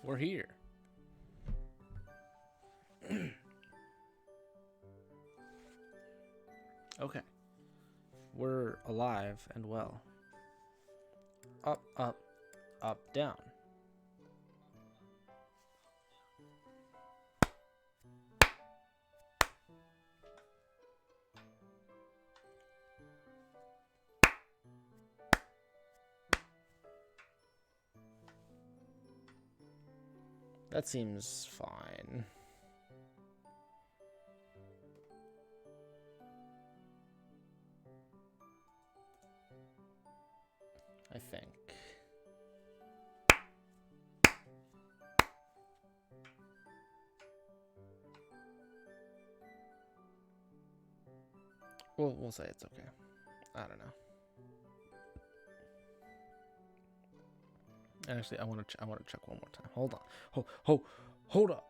We're here. Okay. We're alive and well. Up, up, up, down. That seems fine. I think. We'll say it's okay. I don't know. Actually, I want to check one more time. Hold on. Hold up.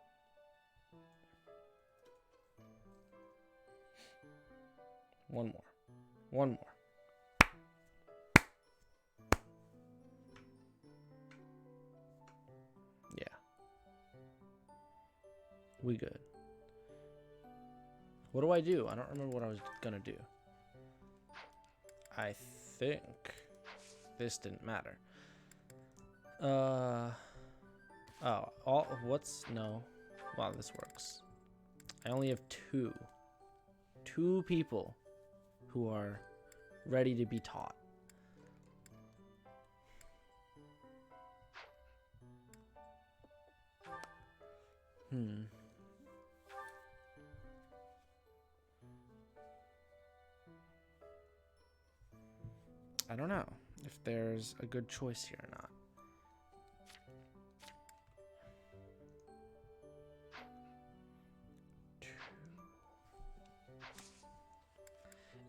One more. Yeah. We good. What do I do? I don't remember what I was gonna do. I think this didn't matter. Oh, no. Wow, this works. I only have two people who are ready to be taught. I don't know if there's a good choice here or not.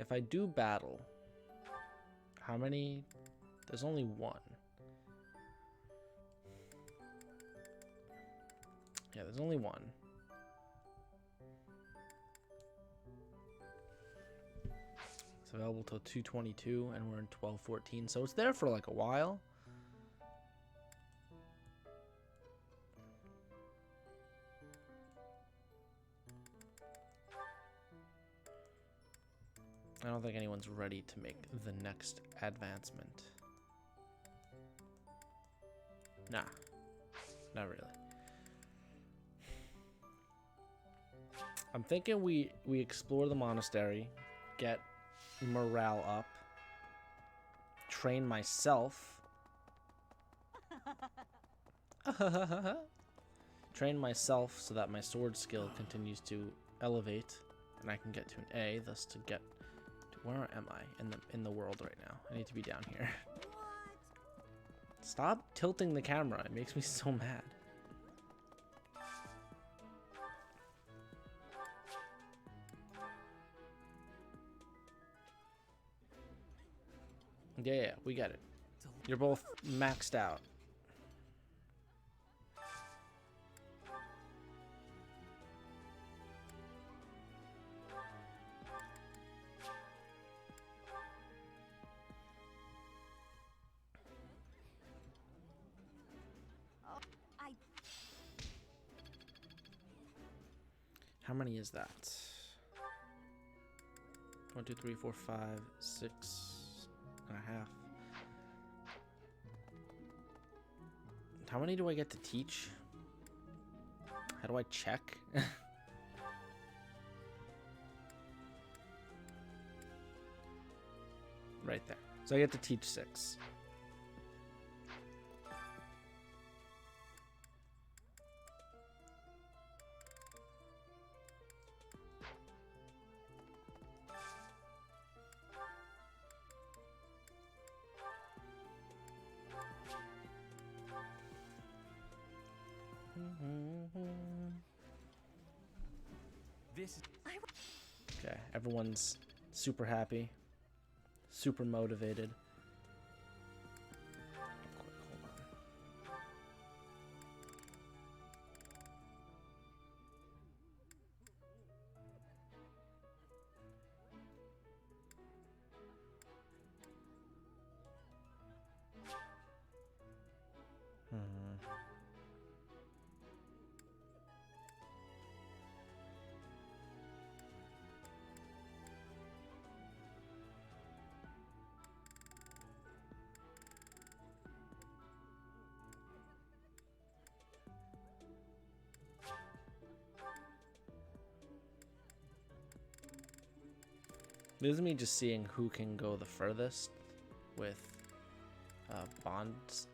If I do battle, how many? There's only one. Yeah, there's only one. It's available till 222, and we're in 1214, so it's there for like a while. I don't think anyone's ready to make the next advancement. Nah, not really. I'm thinking we explore the monastery, get morale up, train myself. Train myself so that my sword skill continues to elevate and I can get to an A, thus to get to where am I in the world right now? I need to be down here. Stop tilting the camera. It makes me so mad. Yeah, we get it. You're both maxed out. How many is that? 1, 2, 3, 4, 5, 6 and a half. How many do I get to teach? How do I check? Right there. So I get to teach 6. Okay, everyone's super happy, super motivated. This is me just seeing who can go the furthest with bonds.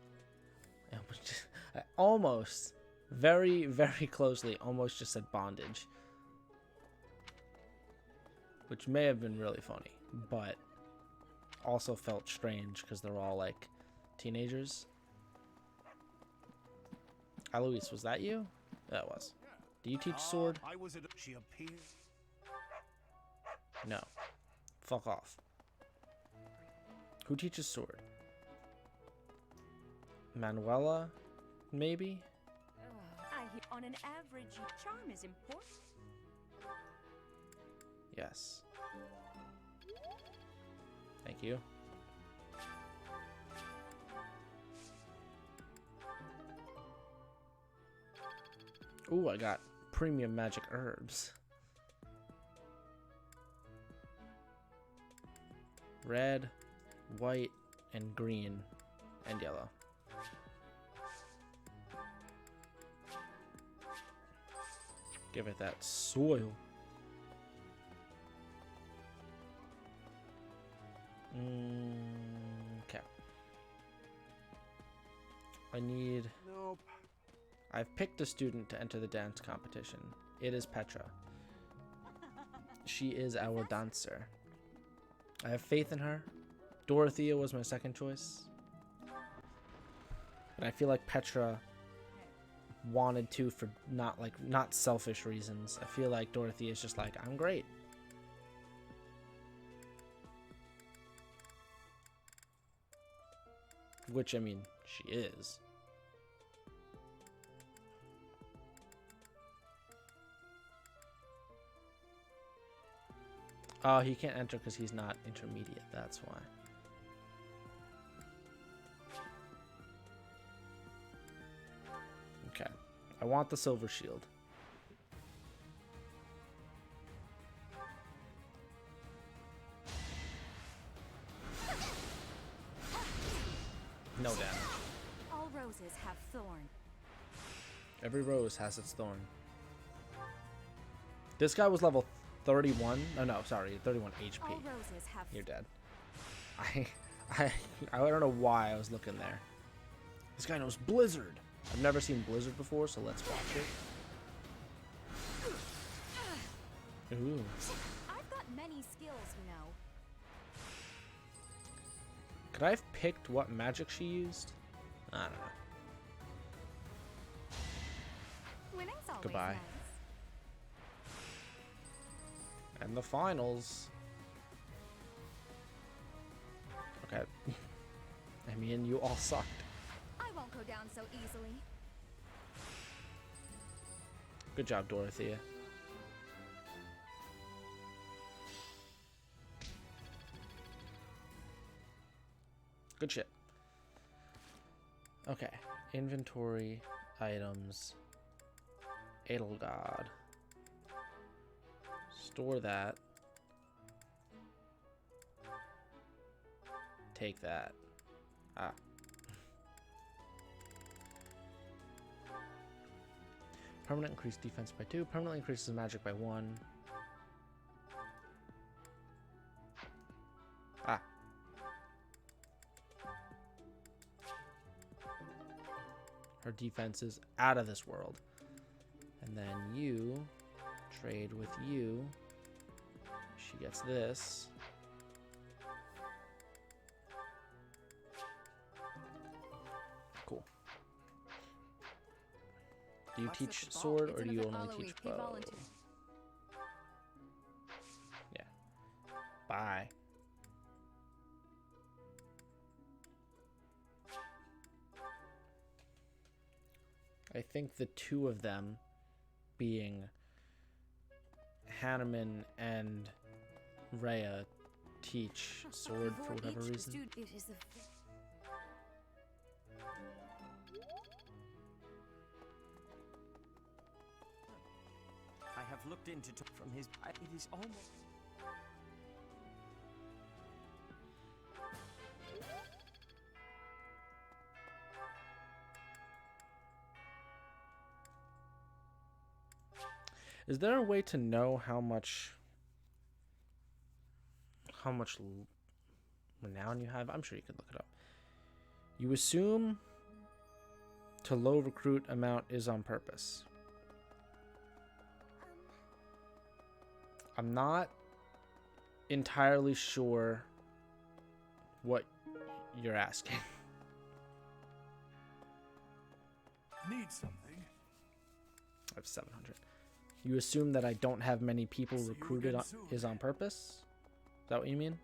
I almost, very, very closely, almost just said bondage. Which may have been really funny, but also felt strange because they're all like teenagers. Alois, was that you? That was. Do you teach sword? She appears. No. Fuck off. Who teaches sword? Manuela, maybe? On an average, charm is important. Yes. Thank you. Ooh, I got premium magic herbs. Red, white, and green, and yellow. Give it that soil. Okay. I need... Nope. I've picked a student to enter the dance competition. It is Petra. She is our dancer. I have faith in her. Dorothea was my second choice. And I feel like Petra wanted to for not selfish reasons. I feel like Dorothea is just like, I'm great. Which, I mean, she is. Oh, he can't enter because he's not intermediate. That's why. Okay. I want the silver shield. No damage. All roses have thorn. Every rose has its thorn. This guy was level 31. Oh no, sorry, 31 HP. All roses have You're dead. I don't know why I was looking there. This guy knows Blizzard. I've never seen Blizzard before, so let's watch it. Ooh. I've got many skills, you know. Could I have picked what magic she used? I don't know. Winning's always Goodbye. nice. And the finals. Okay. I mean, you all sucked. I won't go down so easily. Good job, Dorothea. Good shit. Okay. Inventory, items, Edelgard. Store that. Take that. Ah. Permanent increase defense by 2. Permanently increases magic by 1. Ah. Her defense is out of this world. And then you trade with you. She gets this. Cool. Do you What's the teach ball? sword It's or do you another only Aloy. teach He bow? volunteered. Yeah. Bye. I think the two of them being Hanneman and Rhea teach sword for Before whatever each reason. student, it is the I have looked into from his. It is almost. Is there a way to know how much how much renown you have. I'm sure you could look it up. You assume to low recruit amount is on purpose. I'm not entirely sure what you're asking. Need something? I have 700. You assume that I don't have many people See you recruited again on, soon. is on purpose? Is that what you mean?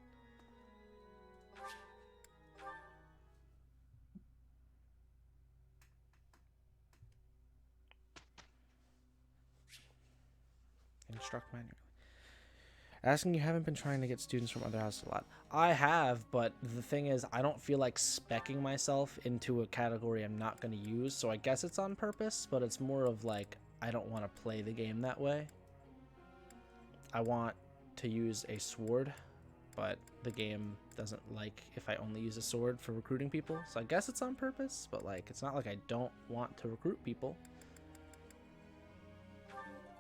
Instruct manually. Asking you haven't been trying to get students from other houses a lot. I have, but the thing is, I don't feel like speccing myself into a category I'm not going to use, so I guess it's on purpose, but it's more of like, I don't want to play the game that way. I want to use a sword, but the game doesn't like if I only use a sword for recruiting people, so I guess it's on purpose, but like, it's not like I don't want to recruit people.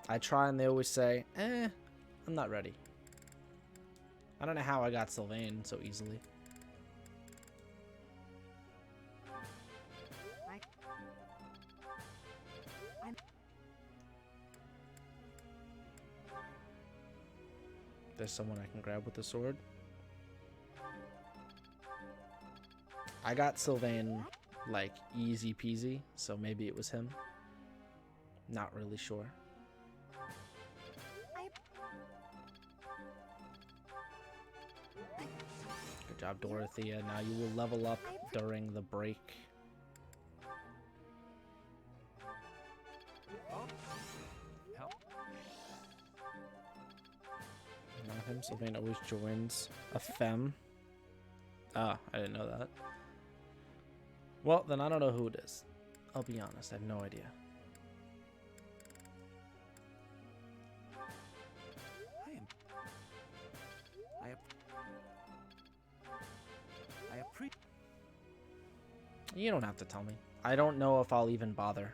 I try and they always say, I'm not ready. I don't know how I got Sylvain so easily. There's someone I can grab with the sword. I got Sylvain like easy peasy, so maybe it was him. Not really sure. Good job, Dorothea. Now you will level up during the break. Help. Not him. Sylvain always joins a femme. Ah, I didn't know that. Well, then I don't know who it is. I'll be honest, I have no idea. I appreciate. You don't have to tell me. I don't know if I'll even bother.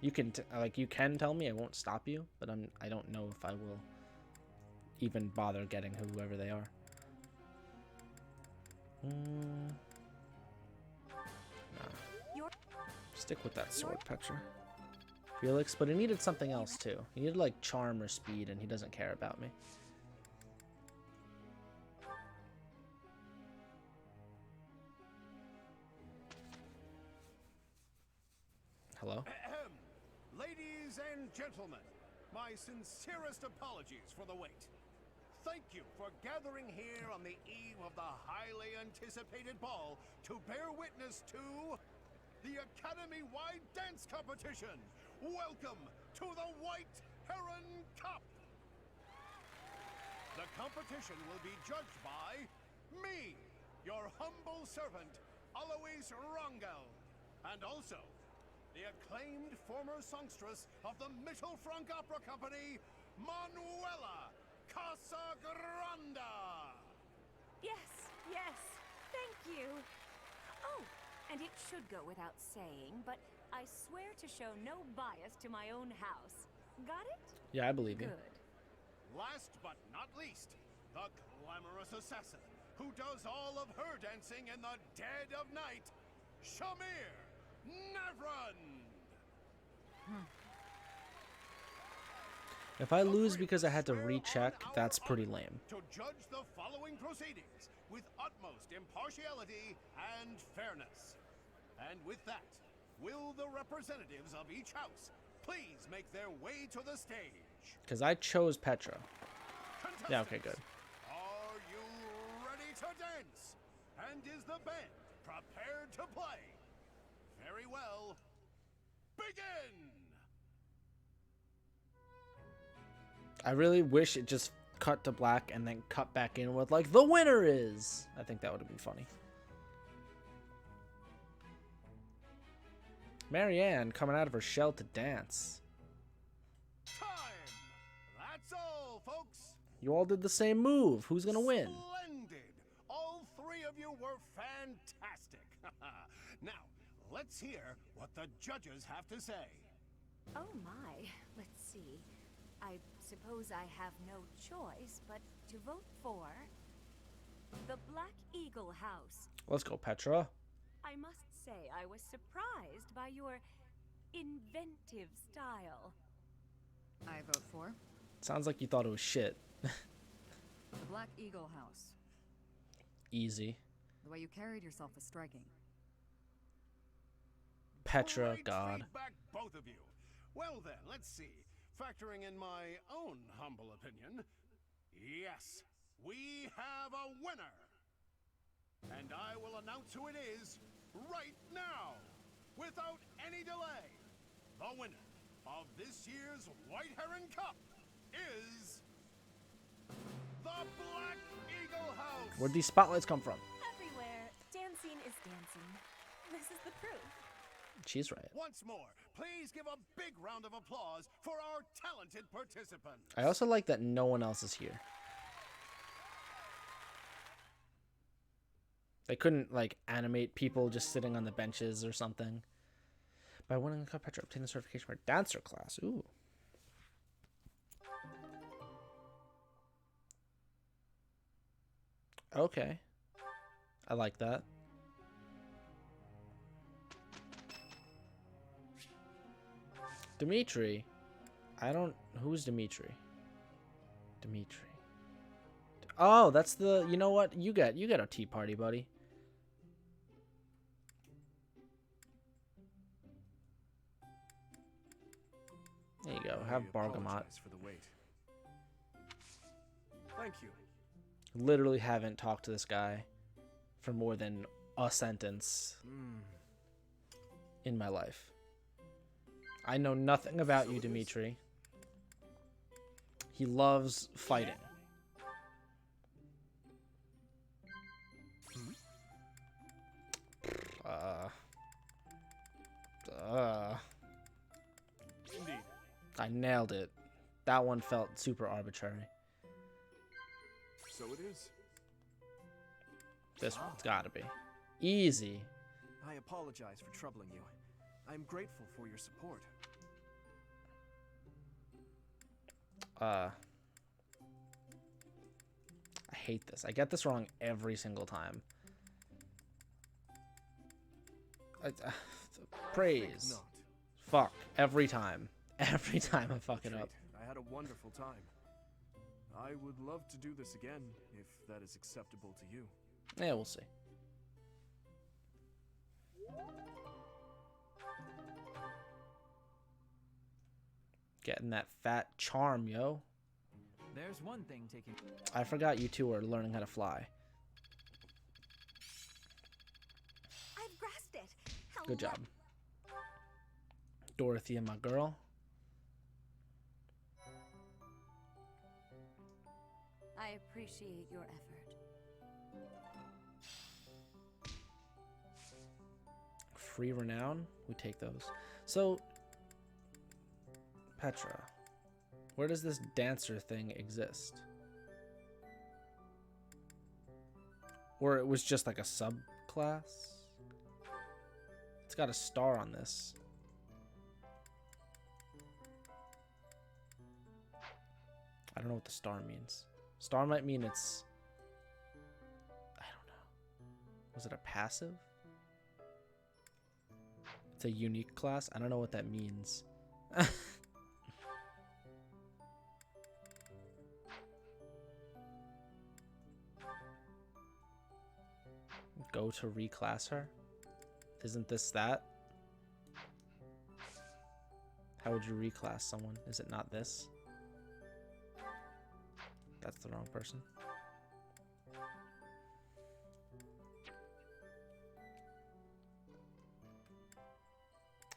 You can you can tell me. I won't stop you, but I don't know if I will even bother getting whoever they are. Nah. Stick with that sword, Petra. Felix, but he needed something else too. He needed like charm or speed, and he doesn't care about me. Hello? Ladies and gentlemen, my sincerest apologies for the wait. Thank you for gathering here on the eve of the highly anticipated ball to bear witness to the Academy-wide dance competition. Welcome to the White Heron Cup. The competition will be judged by me, your humble servant, Alois Rangel, and also the acclaimed former songstress of the Mittelfrank Opera Company, Manuela Casagranda. Yes, yes. Thank you. Oh, and it should go without saying, but I swear to show no bias to my own house. Got it? Yeah, I believe you. Good. Last but not least, the glamorous assassin who does all of her dancing in the dead of night, Shamir Navran. If I lose because I had to recheck, that's pretty lame. To judge the following proceedings with utmost impartiality and fairness. And with that, will the representatives of each house please make their way to the stage? Because I chose Petra. Yeah, okay, good. Are you ready to dance? And is the band prepared to play? Very well. Begin! I really wish it just cut to black and then cut back in with like, the winner is. I think that would have been funny. Marianne coming out of her shell to dance. Time! That's all, folks. You all did the same move. Who's gonna win? Splendid! All three of you were fantastic. Now, let's hear what the judges have to say. Oh my. Let's see. I suppose I have no choice but to vote for The Black Eagle House. Let's go, Petra. I must say, I was surprised by your inventive style. I vote for Sounds like you thought it was shit. the Black Eagle House. Easy. The way you carried yourself was striking. Petra, Great God. feedback, both of you. Well then, let's see. Factoring in my own humble opinion, yes, we have a winner. And I will announce who it is right now, without any delay. The winner of this year's White Heron Cup is the Black Eagle House. Where'd these spotlights come from? Everywhere, dancing is dancing. This is the proof. She's right. Once more, please give a big round of applause for our talented participants. I also like that no one else is here. They couldn't, like, animate people just sitting on the benches or something. By winning the cup, Petra obtained a certification for dancer class. Ooh. Okay. I like that. Dimitri. I don't... Who's Dimitri? Dimitri. Oh, that's the... You know what? You get a tea party, buddy. There you go. Have I Bargamot. apologize for the wait. Thank you. Literally haven't talked to this guy for more than a sentence in my life. I know nothing about you, Dimitri. He loves fighting. Indeed. I nailed it. That one felt super arbitrary. So it is. This one's gotta be. Easy. I apologize for troubling you. I am grateful for your support. I hate this. I get this wrong every single time. Praise. Not. Fuck. Every time. Every time I fuck it up. Treat. I had a wonderful time. I would love to do this again, if that is acceptable to you. Yeah, we'll see. Getting that fat charm, yo. There's one thing taking. I forgot you two are learning how to fly. I've grasped it. How Good job. Dorothy and my girl. I appreciate your effort. Free renown. We take those. So, Petra, where does this dancer thing exist? Or it was just like a subclass? It's got a star on this. I don't know what the star means. Star might mean it's... I don't know. Was it a passive? It's a unique class? I don't know what that means. Go to reclass her? Isn't this that? How would you reclass someone? Is it not this? That's the wrong person.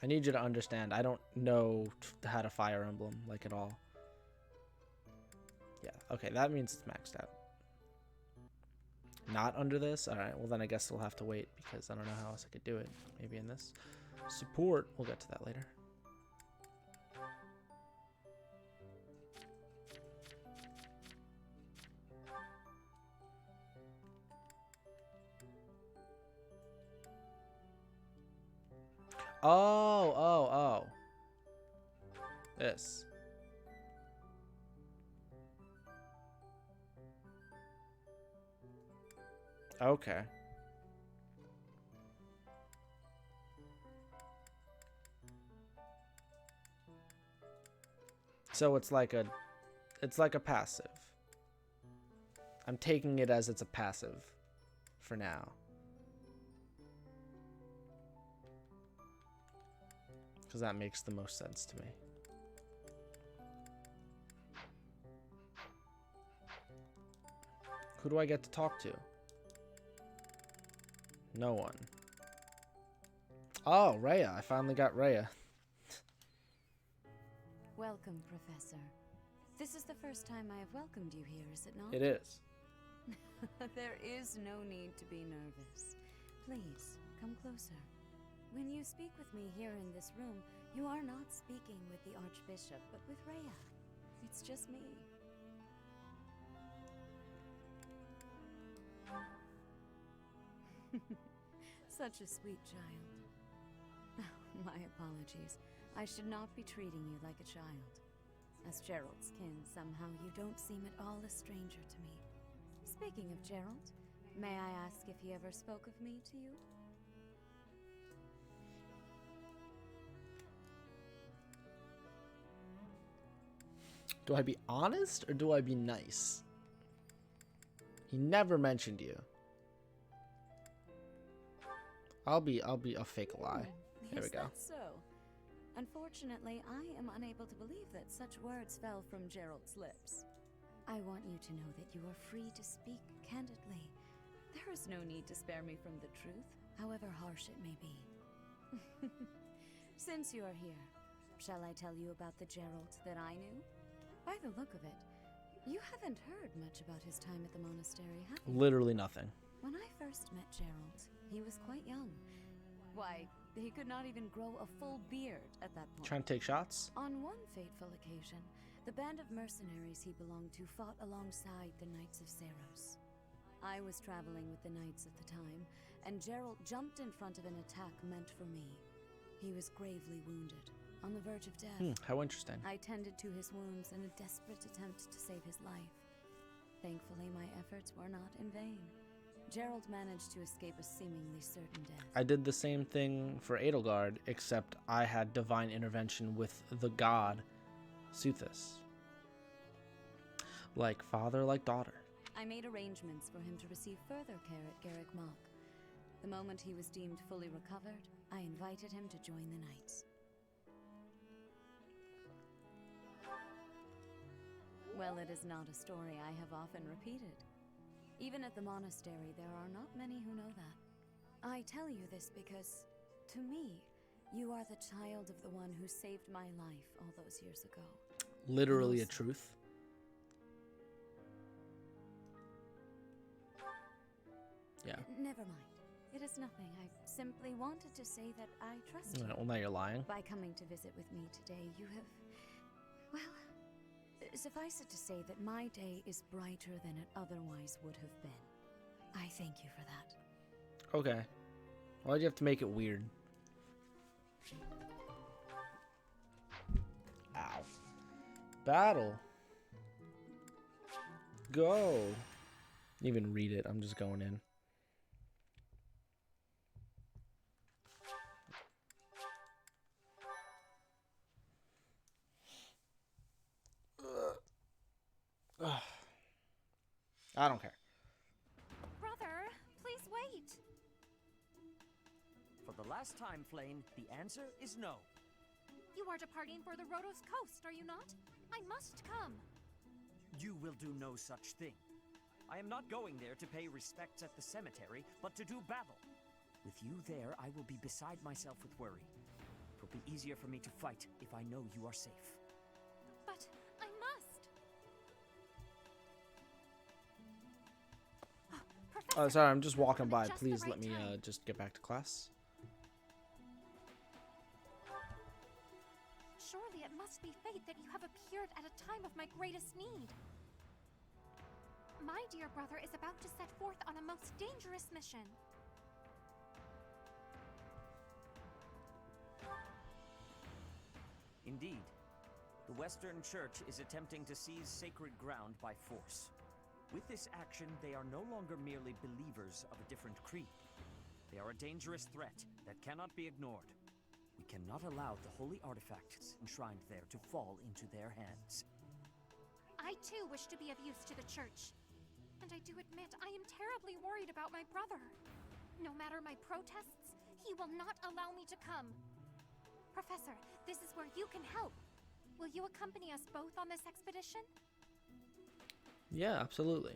I need you to understand, I don't know how to Fire Emblem, like, at all. Yeah, okay, that means it's maxed out. Not under this? Alright, well then I guess we'll have to wait, because I don't know how else I could do it. Maybe in this. Support, we'll get to that later. Oh. This. Okay. So it's like a passive. I'm taking it as it's a passive for now. Because that makes the most sense to me. Who do I get to talk to? No one. Oh, Rhea. I finally got Rhea. Welcome, Professor. This is the first time I have welcomed you here, is it not? It is. There is no need to be nervous. Please, come closer. When you speak with me here in this room, you are not speaking with the Archbishop, but with Rhea. It's just me. Such a sweet child. My apologies. I should not be treating you like a child. As Gerald's kin, somehow you don't seem at all a stranger to me. Speaking of Gerald, may I ask if he ever spoke of me to you? Do I be honest or do I be nice? He never mentioned you. I'll fake a lie. There we Is go. that so? Unfortunately, I am unable to believe that such words fell from Gerald's lips. I want you to know that you are free to speak candidly. There is no need to spare me from the truth, however harsh it may be. Since you are here, shall I tell you about the Gerald that I knew? By the look of it, you haven't heard much about his time at the monastery, have you? Literally nothing. When I first met Gerald, he was quite young. Why, he could not even grow a full beard at that point. Trying to take shots? On one fateful occasion, the band of mercenaries he belonged to fought alongside the Knights of Seiros. I was traveling with the Knights at the time, and Gerald jumped in front of an attack meant for me. He was gravely wounded, on the verge of death. How interesting. I tended to his wounds in a desperate attempt to save his life. Thankfully, my efforts were not in vain. Gerald managed to escape a seemingly certain death. I did the same thing for Edelgard, except I had divine intervention with the god, Suthis. Like father, like daughter. I made arrangements for him to receive further care at Garrick Mach. The moment he was deemed fully recovered, I invited him to join the Knights. Well, it is not a story I have often repeated. Even at the monastery, there are not many who know that. I tell you this because, to me, you are the child of the one who saved my life all those years ago. Literally a truth. Yeah. Never mind. It is nothing. I simply wanted to say that I trust you. Well, now you're lying. By coming to visit with me today, you have... Well, suffice it to say that my day is brighter than it otherwise would have been. I thank you for that. Okay. Why'd you have to make it weird? Ow. Battle. Go. Even read it. I'm just going in. I don't care. Brother, please wait. For the last time, Flame, the answer is no. You are departing for the Rhodos coast, are you not? I must come. You will do no such thing. I am not going there to pay respects at the cemetery, but to do battle. With you there, I will be beside myself with worry. It will be easier for me to fight if I know you are safe. But I must. Oh, Professor, Sorry, I'm just walking at by. just the Please right let me time. just get back to class. Surely it must be fate that you have appeared at a time of my greatest need. My dear brother is about to set forth on a most dangerous mission. Indeed, the Western Church is attempting to seize sacred ground by force. With this action, they are no longer merely believers of a different creed. They are a dangerous threat that cannot be ignored. We cannot allow the holy artifacts enshrined there to fall into their hands. I too wish to be of use to the church. And I do admit I am terribly worried about my brother. No matter my protests, he will not allow me to come. Professor, this is where you can help. Will you accompany us both on this expedition? Yeah, absolutely.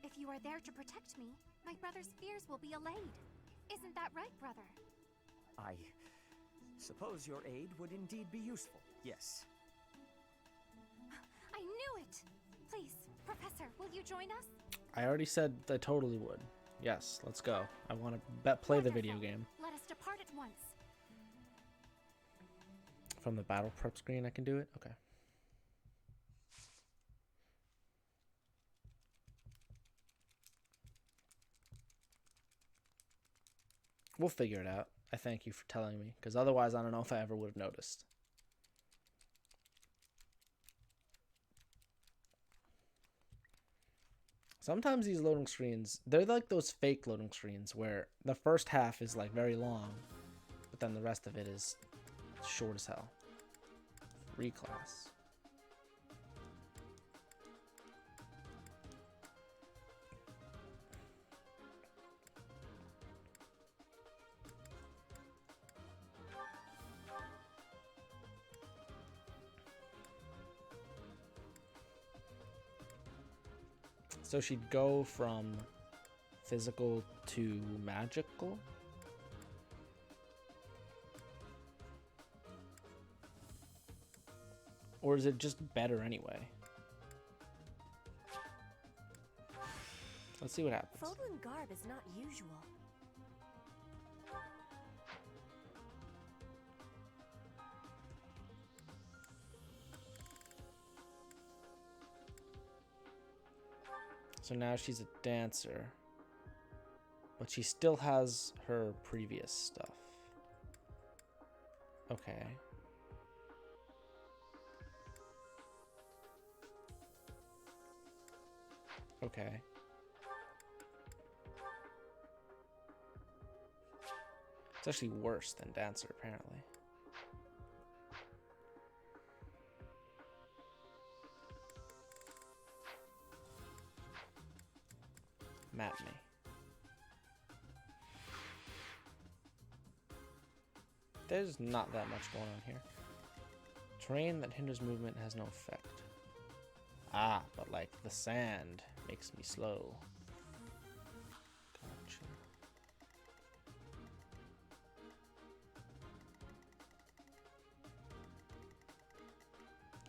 If you are there to protect me, my brother's fears will be allayed. Isn't that right, brother? I suppose your aid would indeed be useful, yes. I knew it! Please, Professor, will you join us? I already said I totally would. Yes, let's go. I want to play the video game. Let us depart at once. From the battle prep screen, I can do it? Okay. We'll figure it out. I thank you for telling me, because otherwise I don't know if I ever would have noticed. Sometimes these loading screens, they're like those fake loading screens where the first half is like very long, but then the rest of it is short as hell. Reclass. So she'd go from physical to magical? Or is it just better anyway? Let's see what happens. Fodlan garb is not usual. So now she's a dancer, but she still has her previous stuff. Okay. Okay. It's actually worse than dancer, apparently. Map me. There's not that much going on here. Terrain that hinders movement has no effect. Ah, but like the sand makes me slow. Gotcha.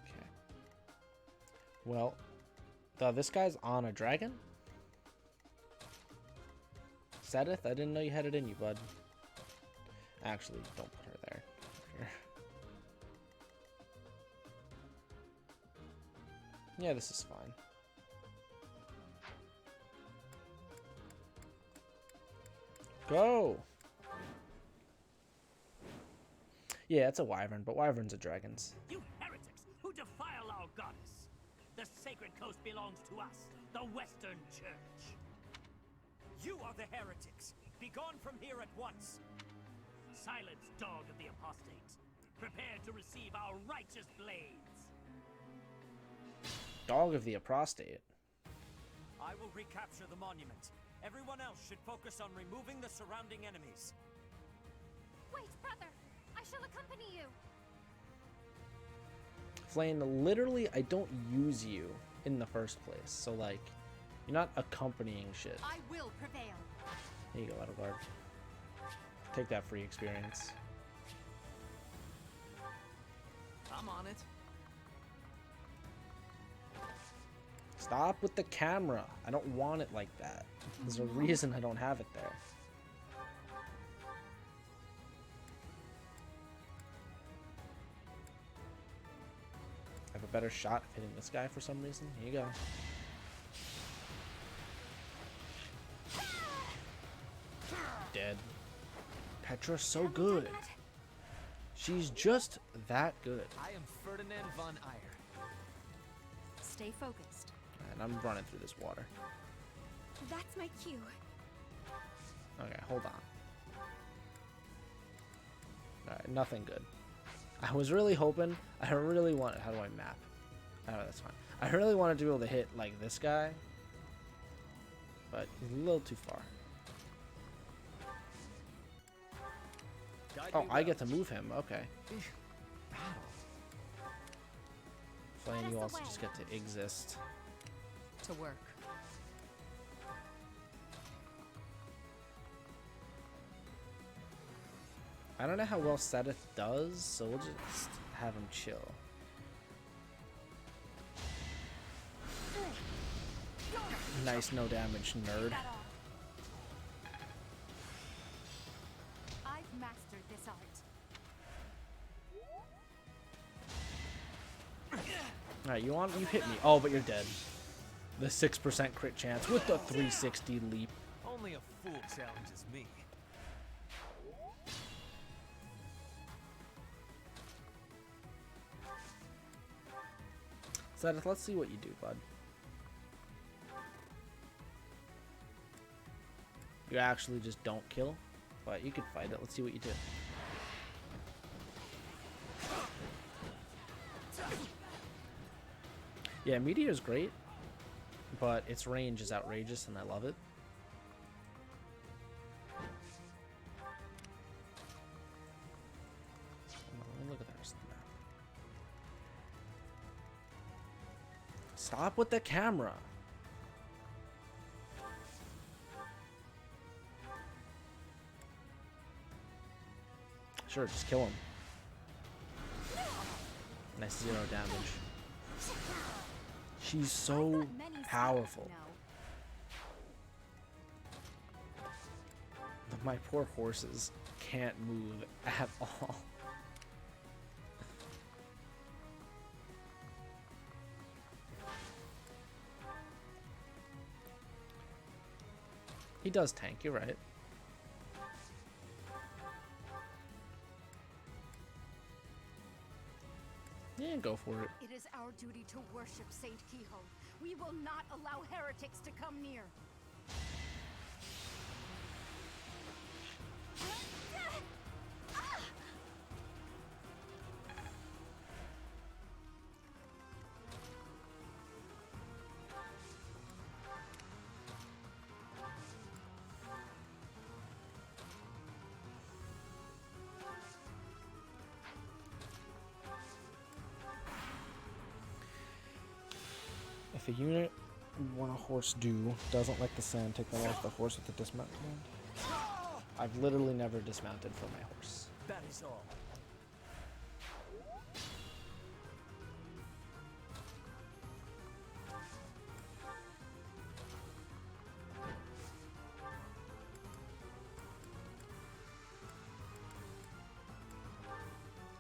Okay. Well, this guy's on a dragon? Sedith, I didn't know you had it in you, bud. Actually, don't put her there. Here. Yeah, this is fine. Go! Yeah, it's a wyvern, but wyverns are dragons. You heretics who defile our goddess! The sacred coast belongs to us, the Western Church. You are the heretics! Begone from here at once! Silence, dog of the apostates. Prepare to receive our righteous blades. Dog of the apostate. I will recapture the monument. Everyone else should focus on removing the surrounding enemies. Wait, brother! I shall accompany you! Flame, literally, I don't use you in the first place. So, like, you're not accompanying shit. I will prevail. There you go, Edelgard. Take that free experience. I'm on it. Stop with the camera. I don't want it like that. There's a reason I don't have it there. I have a better shot of hitting this guy for some reason. Here you go. Dead. Petra's so good. She's just that good. I am Ferdinand von Eyre. Stay focused. And I'm running through this water. That's my cue. Okay, hold on. Alright, nothing good. I was really hoping, I really wanted, how do I map? Oh, that's fine. I really wanted to be able to hit, like, this guy. But he's a little too far. Oh, I get to move him, okay. Flame, you also just get to exist. To work. I don't know how well Sedith does, so we'll just have him chill. Nice, no damage, nerd. I've mastered this art. Alright, you hit me. Oh, but you're dead. The 6% crit chance with the 360 leap. Only a fool challenges me. Sedith, let's see what you do, bud. You actually just don't kill, but you could fight it. Let's see what you do. Yeah, Meteor's great, but its range is outrageous, and I love it. Let me look at the rest of the map. Stop with the camera. Sure, just kill him. Nice 0 damage. She's so powerful. But my poor horses can't move at all. He does tank, you're right. Yeah, go for it. It is our duty to worship Saint Kehoe. We will not allow heretics to come near. If a unit when a horse doesn't like the sand, take them off the horse with the dismount command. I've literally never dismounted for my horse. That is all.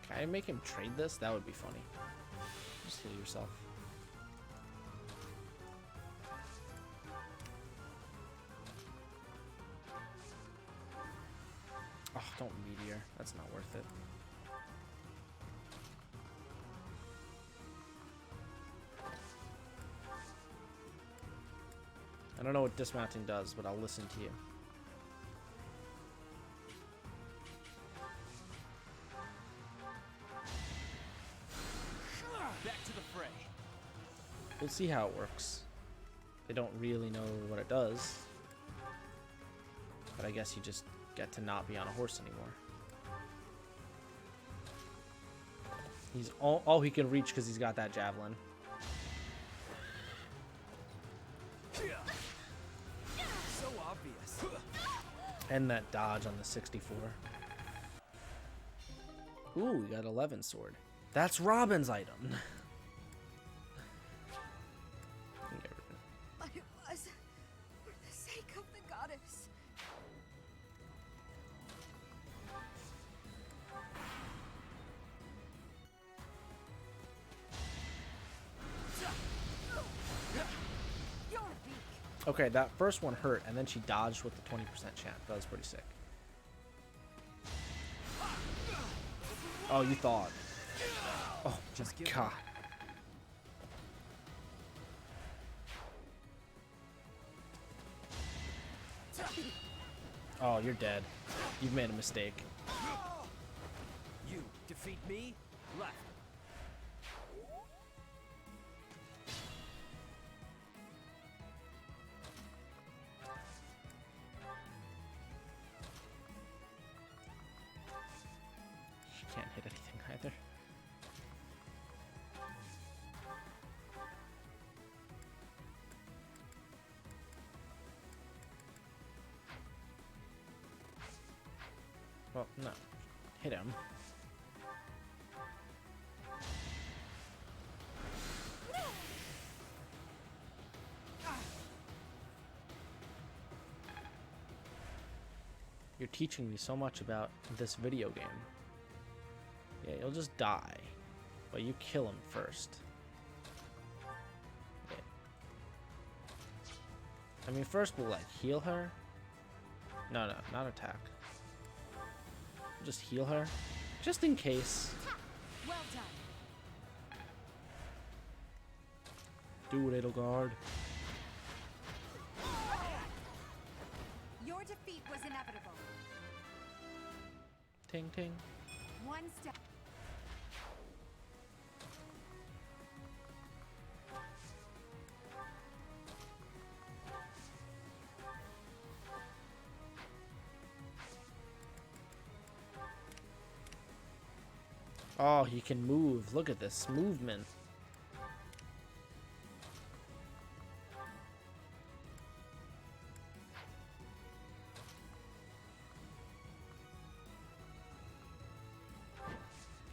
Can I make him trade this? That would be funny. Just heal yourself. Oh, don't meteor. That's not worth it. I don't know what dismounting does, but I'll listen to you. Back to the fray. We'll see how it works. They don't really know what it does. But I guess you just get to not be on a horse anymore. He's all he can reach because he's got that javelin. So obvious. And that dodge on the 64. Ooh, we got 11 sword. That's Robin's item. But it was for the sake of the goddess. You're weak. Okay, that first one hurt, and then she dodged with the 20% chance. That was pretty sick. Oh, you thought. Oh, just God. Oh, you're dead. You've made a mistake. You defeat me? Left. She can't hit anything either. Well, no. Hit him. You're teaching me so much about this video game. Yeah, you'll just die. But you kill him first. Yeah. I mean, first we'll, like, heal her. No, not attack. Just heal her. Just in case. Well done. Do it, Edelgard. Your defeat was inevitable. Ting ting. One step. Oh, he can move. Look at this movement.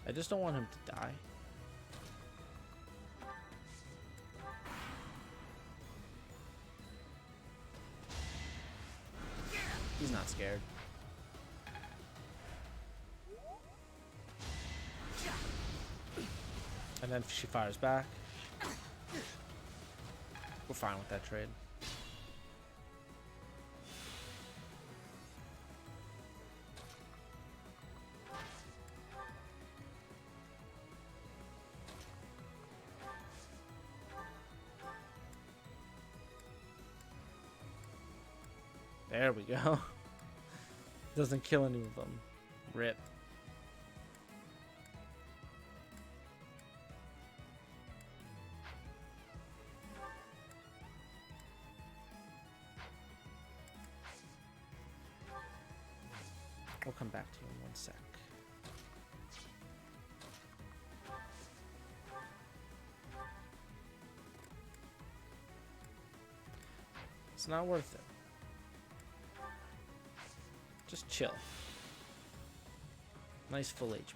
I just don't want him to die. He's not scared. And then she fires back. We're fine with that trade. There we go. Doesn't kill any of them. Rip. We'll come back to you in 1 sec. It's not worth it. Just chill. Nice full HP.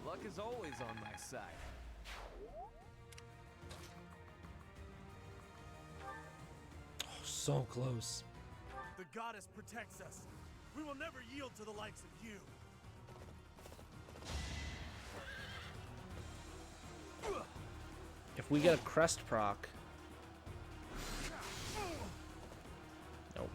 Luck is always on my side. Oh, so close. The goddess protects us. We will never yield to the likes of you. If we get a crest proc. Nope.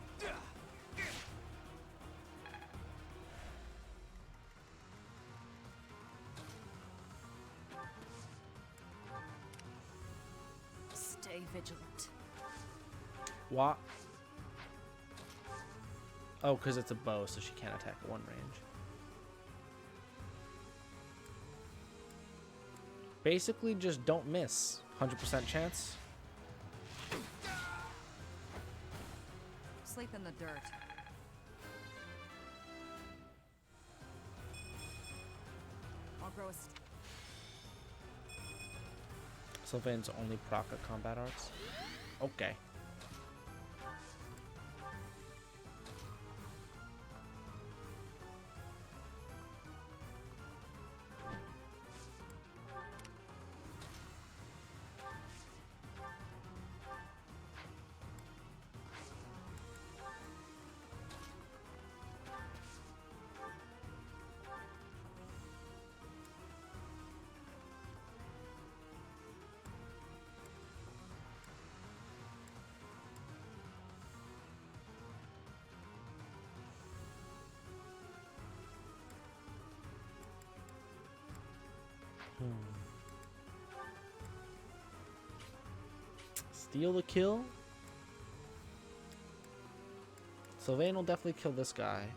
Stay vigilant. What? Oh, because it's a bow, so she can't attack at one range. Basically, just don't miss. 100% chance. Sleep in the dirt. I'll grow a Sylvain's only proc at combat arts. Okay. Steal the kill. Sylvain will definitely kill this guy.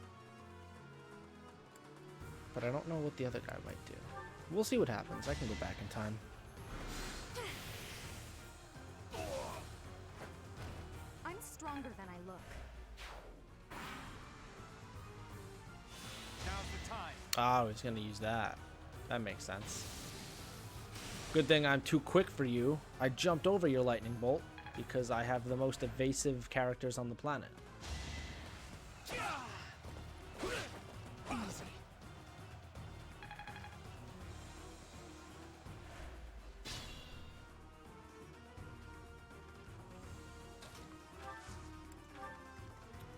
But I don't know what the other guy might do. We'll see what happens. I can go back in time. I'm stronger than I look. Now's the time. Oh, he's gonna use that. That makes sense. Good thing I'm too quick for you. I jumped over your lightning bolt because I have the most evasive characters on the planet.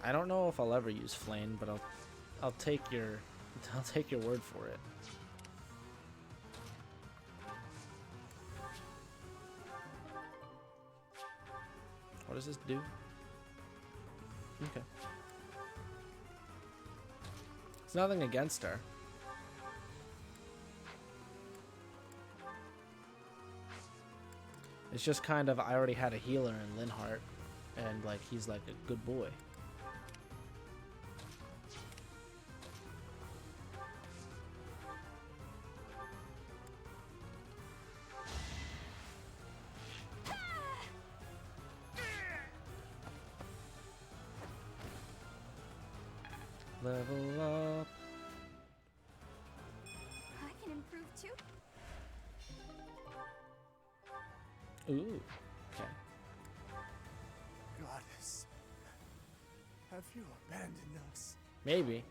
I don't know if I'll ever use Flame, but I'll take your word for it. What does this do? Okay. It's nothing against her. It's just kind of, I already had a healer in Linhardt, and like he's like a good boy. Level up. I can improve too. Ooh. Okay. Goddess, have you abandoned us? Maybe.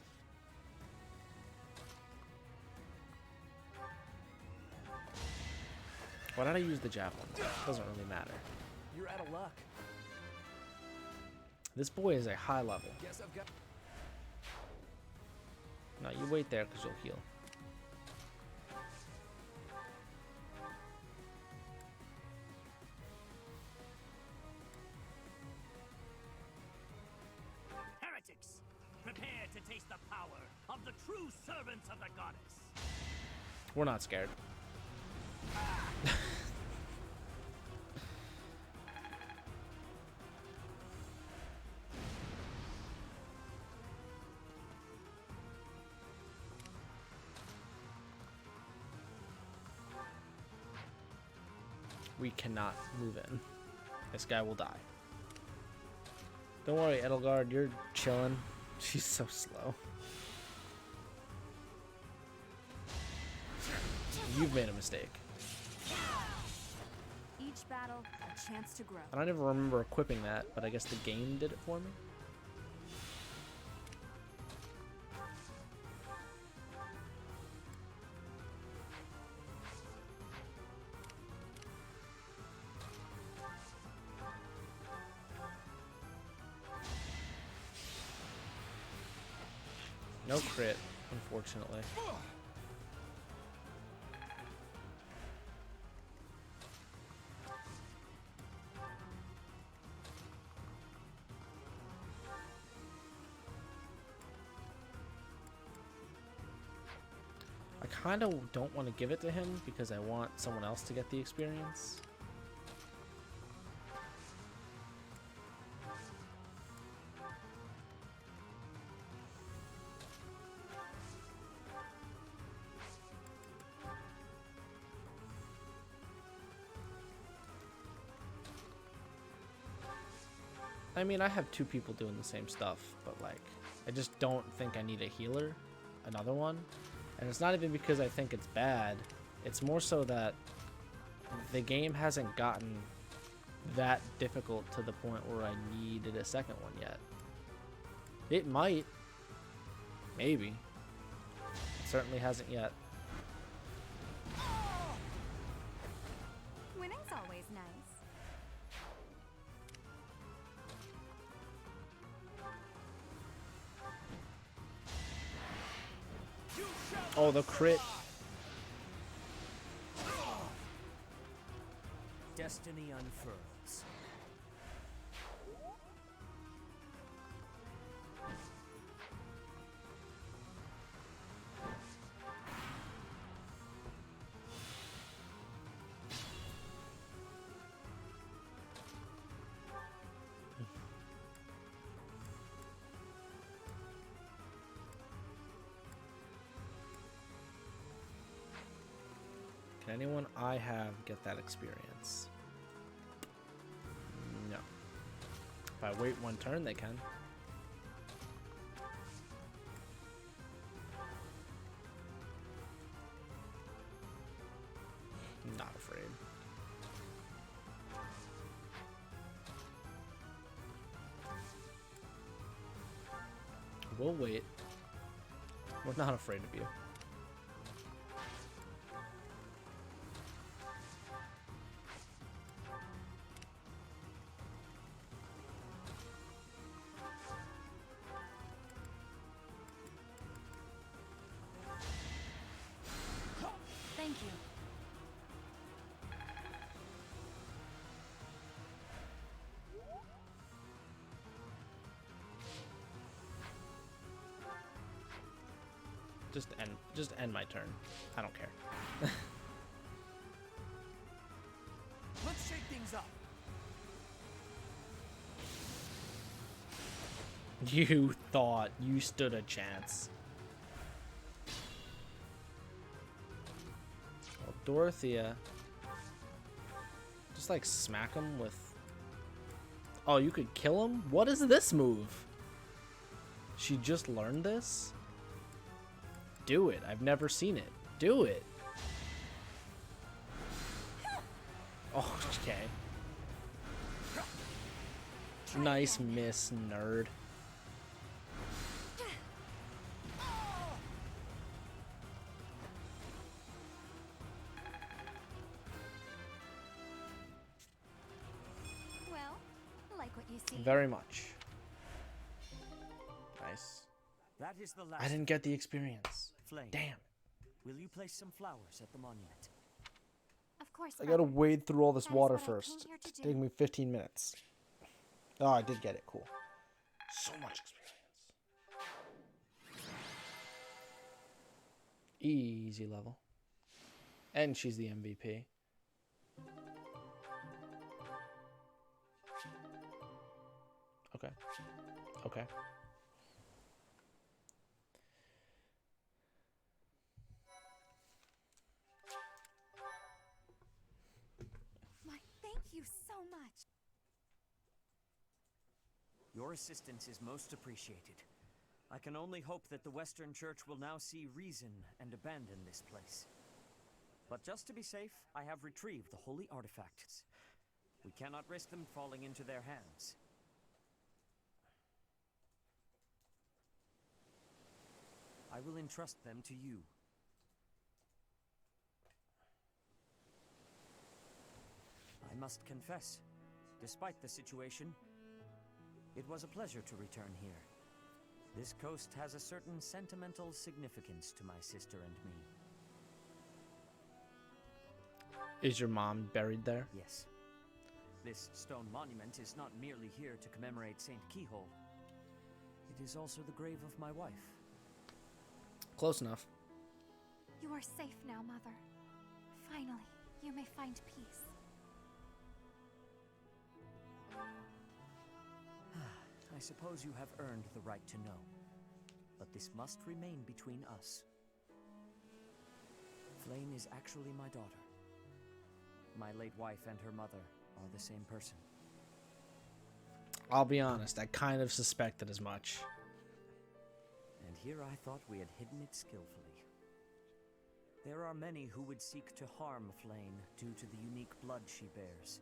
Why did I use the javelin? Doesn't really matter. You're out of luck. This boy is a high level. Guess I've got. No, you wait there because you'll heal. Heretics, prepare to taste the power of the true servants of the goddess. We're not scared. We cannot move in. This guy will die. Don't worry, Edelgard, you're chilling. She's so slow. You've made a mistake. Each battle, a chance to grow. I don't even remember equipping that, but I guess the game did it for me. No crit, unfortunately. I kind of don't want to give it to him because I want someone else to get the experience. I mean, I have two people doing the same stuff, but like, I just don't think I need a healer, another one. And it's not even because I think it's bad. It's more so that the game hasn't gotten that difficult to the point where I needed a second one yet. It might. Maybe. It certainly hasn't yet. Winning's always nice. Oh, the crit. Destiny unfurls. Can anyone I have get that experience? No. If I wait one turn, they can. Not afraid. We'll wait. We're not afraid of you. Thank you. Just end my turn. I don't care. Let's shake things up. You thought you stood a chance. Well, Dorothea. Just like smack him with. Oh, you could kill him? What is this move? She just learned this? Do it. I've never seen it. Do it. Oh, okay. Nice miss, nerd. Well, like what you see. Very much. Nice. That is the last. I didn't get the experience. Flame. Damn. Will you place some flowers at the monument? Of course. I gotta Mother. wade through all this That is water what I came first. here to It's do. taking me 15 minutes. Oh, I did get it. Cool. So much experience. Easy level. And she's the MVP. Okay. Okay. My, thank you so much. Your assistance is most appreciated. I can only hope that the Western Church will now see reason and abandon this place. But just to be safe, I have retrieved the holy artifacts. We cannot risk them falling into their hands. I will entrust them to you. I must confess, despite the situation, it was a pleasure to return here. This coast has a certain sentimental significance to my sister and me. Is your mom buried there? Yes. This stone monument is not merely here to commemorate Saint Keyhole. It is also the grave of my wife. Close enough. You are safe now, Mother. Finally, you may find peace. I suppose you have earned the right to know. But this must remain between us. Flame is actually my daughter. My late wife and her mother are the same person. I'll be honest, I kind of suspected as much. And here I thought we had hidden it skillfully. There are many who would seek to harm Flame due to the unique blood she bears.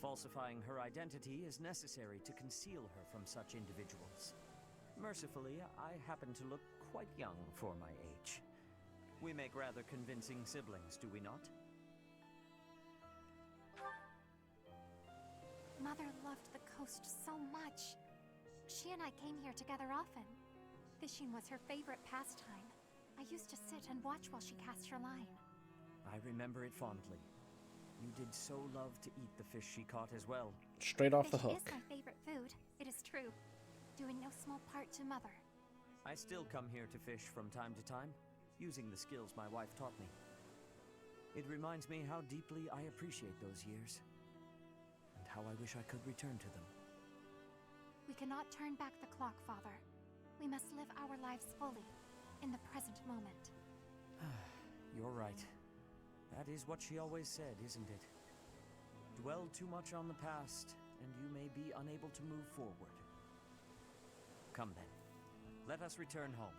Falsifying her identity is necessary to conceal her from such individuals. Mercifully, I happen to look quite young for my age. We make rather convincing siblings, do we not? Mother loved the coast so much. She and I came here together often. Fishing was her favorite pastime. I used to sit and watch while she cast her line. I remember it fondly. You did so love to eat the fish she caught as well. Straight off the Fish hook. is my favorite food, it is true. Due in no small part to Mother. I still come here to fish from time to time, using the skills my wife taught me. It reminds me how deeply I appreciate those years, and how I wish I could return to them. We cannot turn back the clock, Father. We must live our lives fully, in the present moment. You're right. That is what she always said, isn't it? Dwell too much on the past, and you may be unable to move forward. Come then. Let us return home.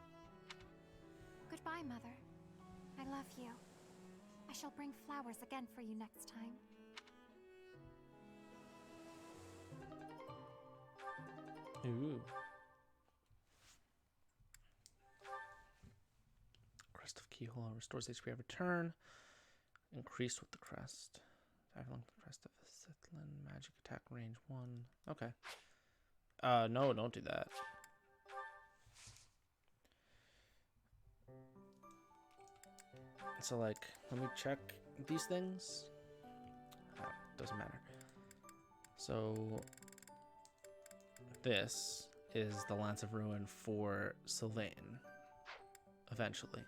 Goodbye, Mother. I love you. I shall bring flowers again for you next time. Ooh. Crest of Keyhole restores HP every turn. Increased with the crest. Attack along the crest of the Sithlan. Magic attack range 1. Okay. No, don't do that. So, like, let me check these things. Doesn't matter. So, this is the Lance of Ruin for Sylvain. Eventually.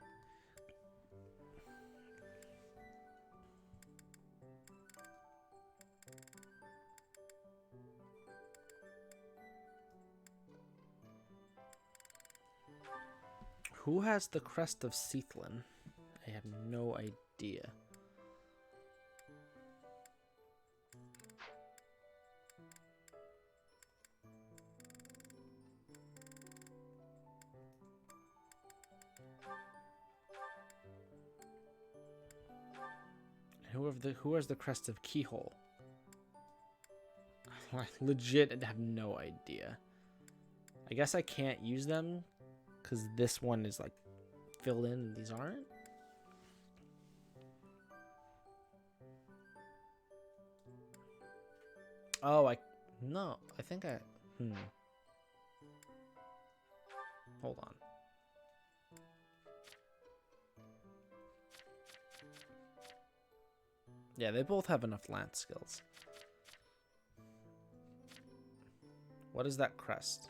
Who has the Crest of Sithlan? I have no idea. Who has the Crest of Keyhole? I legit have no idea. I guess I can't use them because this one is like filled in and these aren't. Oh, I think I hold on. Yeah, they both have enough lance skills. What is that crest?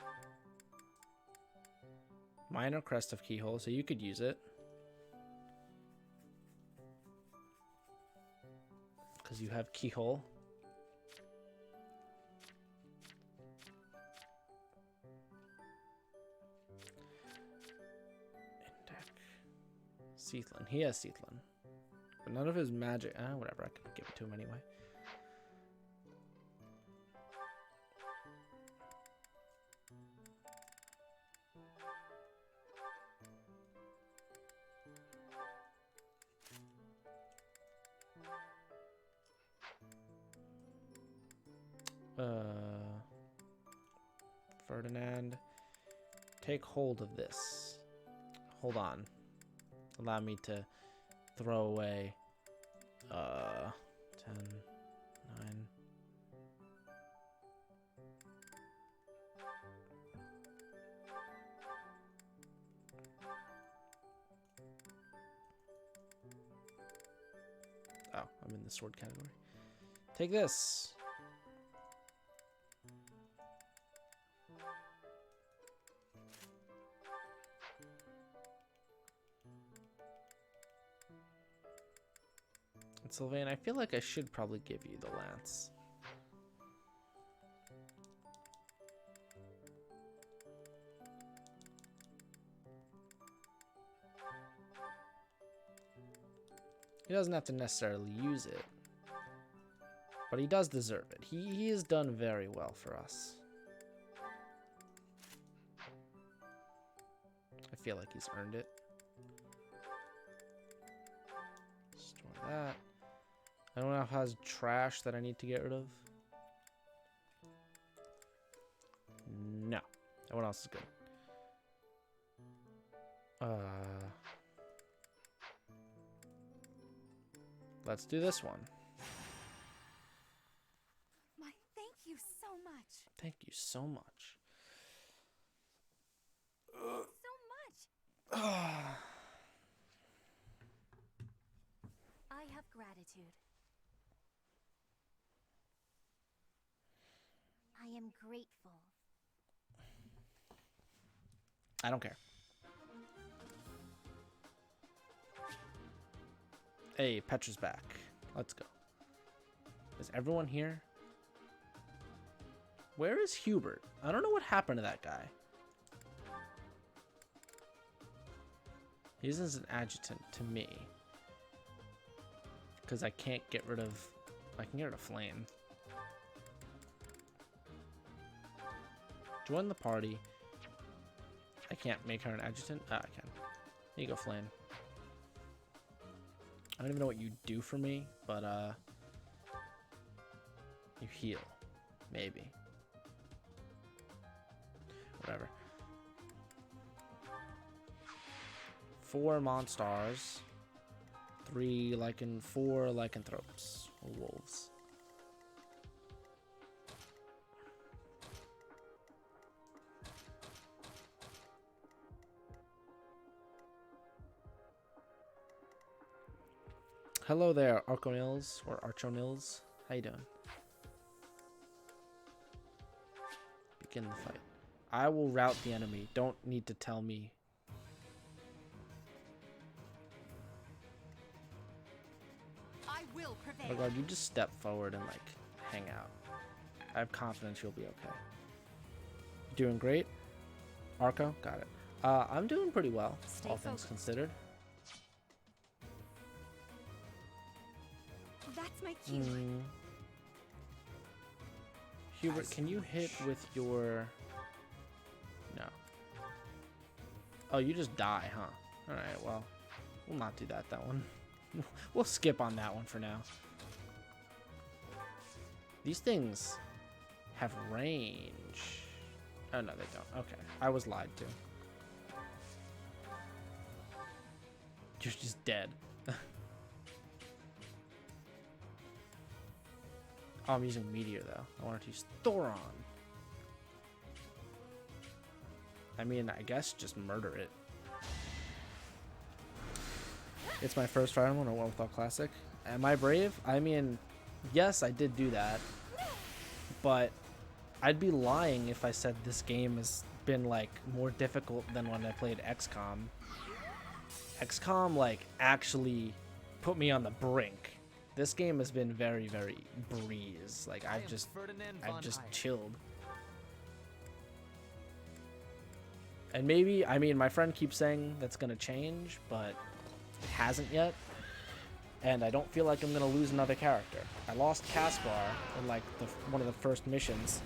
Minor Crest of Keyhole, so you could use it. Because you have Keyhole. Sithlan. He has Sithlan. But none of his magic... whatever. I can give it to him anyway. Ferdinand. Take hold of this. Hold on. Allow me to throw away 10, 9. Oh, I'm in the sword category. Take this. Sylvain, I feel like I should probably give you the lance. He doesn't have to necessarily use it, but he does deserve it. He has done very well for us. I feel like he's earned it. Store that. Anyone else has trash that I need to get rid of? No. Everyone else is good. Let's do this one. My, thank you so much. Thank you so much. So much. I have gratitude. I am grateful. I don't care. Hey, Petra's back. Let's go. Is everyone here? Where is Hubert? I don't know what happened to that guy. He's an adjutant to me. because I can't get rid of. I can get rid of Flame. Join the party. I can't make her an adjutant. Ah, I can. Here you go, Flame. I don't even know what you do for me, but you heal, maybe. Whatever. 4 Monstars, 3 Lycan, 4 Lycanthropes, or wolves. Hello there, Archonils or Archonils. How you doing? Begin the fight. I will rout the enemy. Don't need to tell me. I will prevail. Oh god, you just step forward and like hang out. I have confidence you'll be okay. Doing great. Arco, got it. I'm doing pretty well, all things considered. That's my cue. Hubert, can you hit with your... No. Oh, you just die, huh? Alright, well, we'll not do that one. We'll skip on that one for now. These things have range. Oh, no, they don't. Okay, I was lied to. You're just dead. Oh, I'm using Meteor, though. I wanted to use Thoron. I mean, I guess just murder it. It's my first Fire Emblem, or one without Classic. Am I brave? I mean, yes, I did do that. But I'd be lying if I said this game has been, like, more difficult than when I played XCOM. XCOM, like, actually put me on the brink. This game has been very, very breeze. Like, I've just chilled. And maybe, I mean, my friend keeps saying that's gonna change, but it hasn't yet. And I don't feel like I'm gonna lose another character. I lost Caspar in like one of the first missions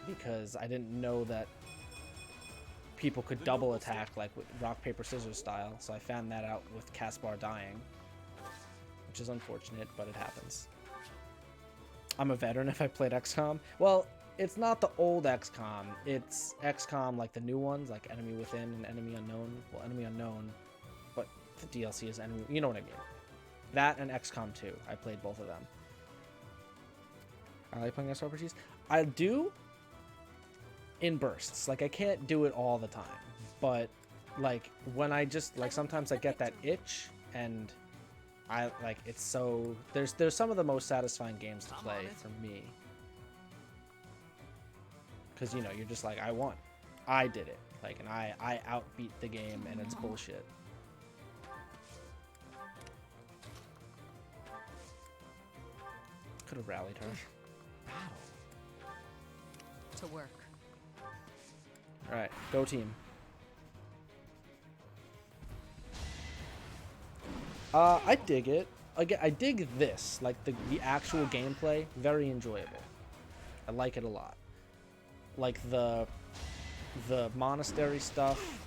because I didn't know that people could double attack like with rock paper scissors style, so I found that out with Caspar dying, which is unfortunate, but it happens. I'm a veteran if I played XCOM. Well, it's not the old XCOM, it's XCOM like the new ones, like Enemy Within and Enemy Unknown. Well, Enemy Unknown, but the DLC is Enemy, you know what I mean. That and XCOM 2, I played both of them. I like playing SRPGs. I do in bursts. Like, I can't do it all the time, but like when I just like sometimes I get that itch and I like it's so there's some of the most satisfying games to play for me, because you know you're just like, I did it, like, and I outbeat the game and it's bullshit. Could have rallied her. To work. Alright, go team. I dig it. Again, I dig this. Like, the actual gameplay, very enjoyable. I like it a lot. Like, the monastery stuff,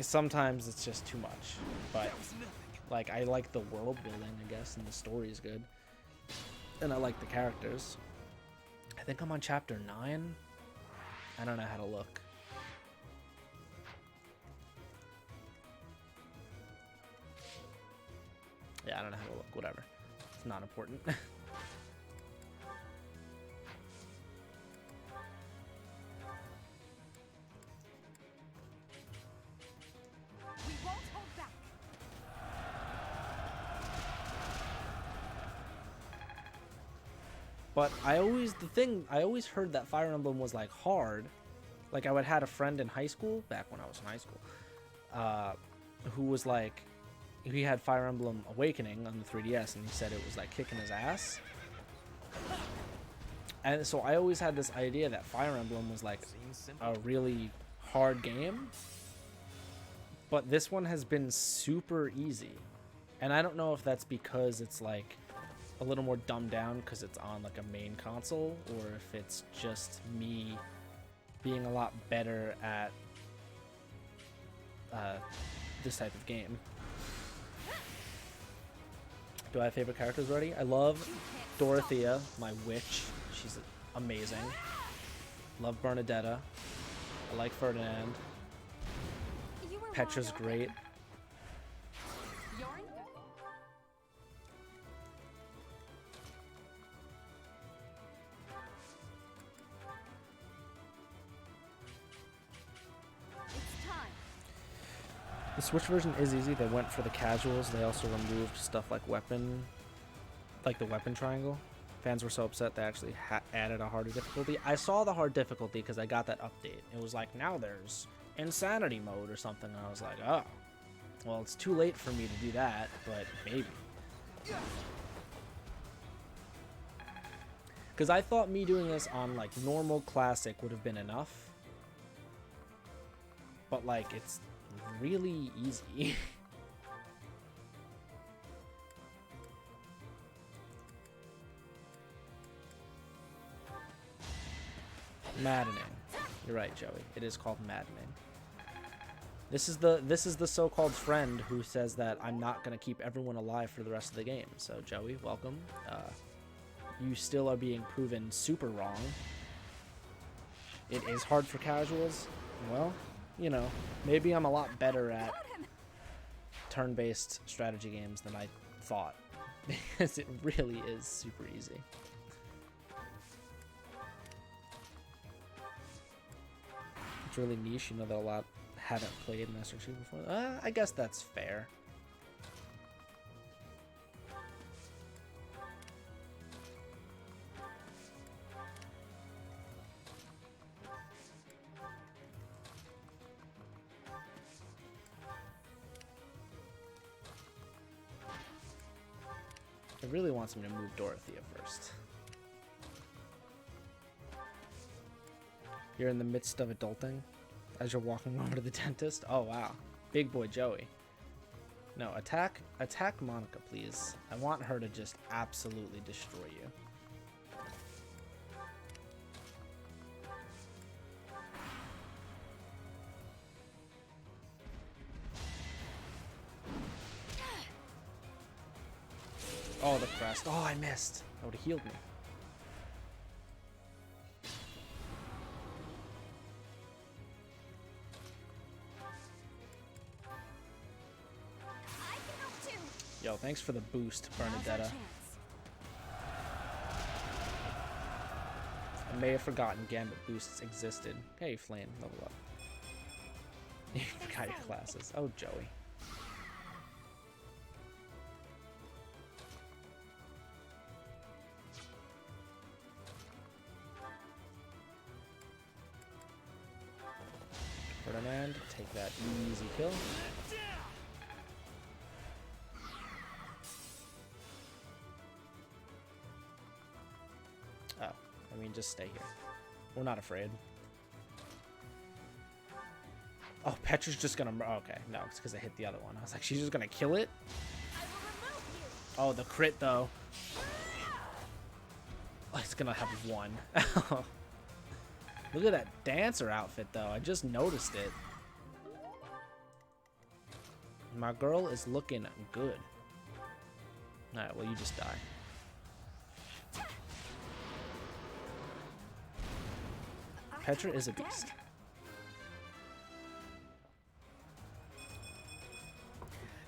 sometimes it's just too much. But, like, I like the world building, I guess, and the story is good. And I like the characters. I think I'm on chapter 9. I don't know how to look. Yeah, I don't know how to look. Whatever. It's not important. We won't hold back. But I always heard that Fire Emblem was like hard. Like, I had a friend in high school, back when I was in high school, who was like, he had Fire Emblem Awakening on the 3DS, and he said it was like kicking his ass. And so I always had this idea that Fire Emblem was like a really hard game. But this one has been super easy. And I don't know if that's because it's like a little more dumbed down because it's on like a main console, or if it's just me being a lot better at this type of game. Do I have favorite characters already? I love Dorothea, my witch. She's amazing. Love Bernadetta. I like Ferdinand. Petra's great. The Switch version is easy. They went for the casuals. They also removed stuff like weapon, like the weapon triangle. Fans were so upset they actually added a harder difficulty. I saw the hard difficulty because I got that update. It was like, now there's insanity mode or something. And I was like, oh, well, it's too late for me to do that, but maybe. Because I thought me doing this on like normal classic would have been enough. But like, it's really easy. Maddening. You're right, Joey. It is called maddening. This is the so-called friend who says that I'm not gonna keep everyone alive for the rest of the game. So Joey, welcome. You still are being proven super wrong. It is hard for casuals. Well, you know, maybe I'm a lot better at turn-based strategy games than I thought, because it really is super easy. It's really niche, you know, that a lot haven't played Master Chief before. I guess that's fair. It really wants me to move Dorothea first. You're in the midst of adulting as you're walking over to the dentist? Oh, wow. Big boy Joey. No, attack Monica, please. I want her to just absolutely destroy you. Oh, the crest. Oh, I missed. That would have healed me. Yo, thanks for the boost, Bernadetta. I may have forgotten Gambit boosts existed. Hey, Flame, level up. You forgot your classes. Oh, Joey. Ferdinand, take that easy kill. Oh, I mean, just stay here. We're not afraid. Oh, Petra's just gonna... Okay, no, it's because I hit the other one. I was like, she's just gonna kill it? Oh, the crit, though. Oh, it's gonna have one. Look at that dancer outfit, though. I just noticed it. My girl is looking good. Alright, well, you just die. Petra is a beast.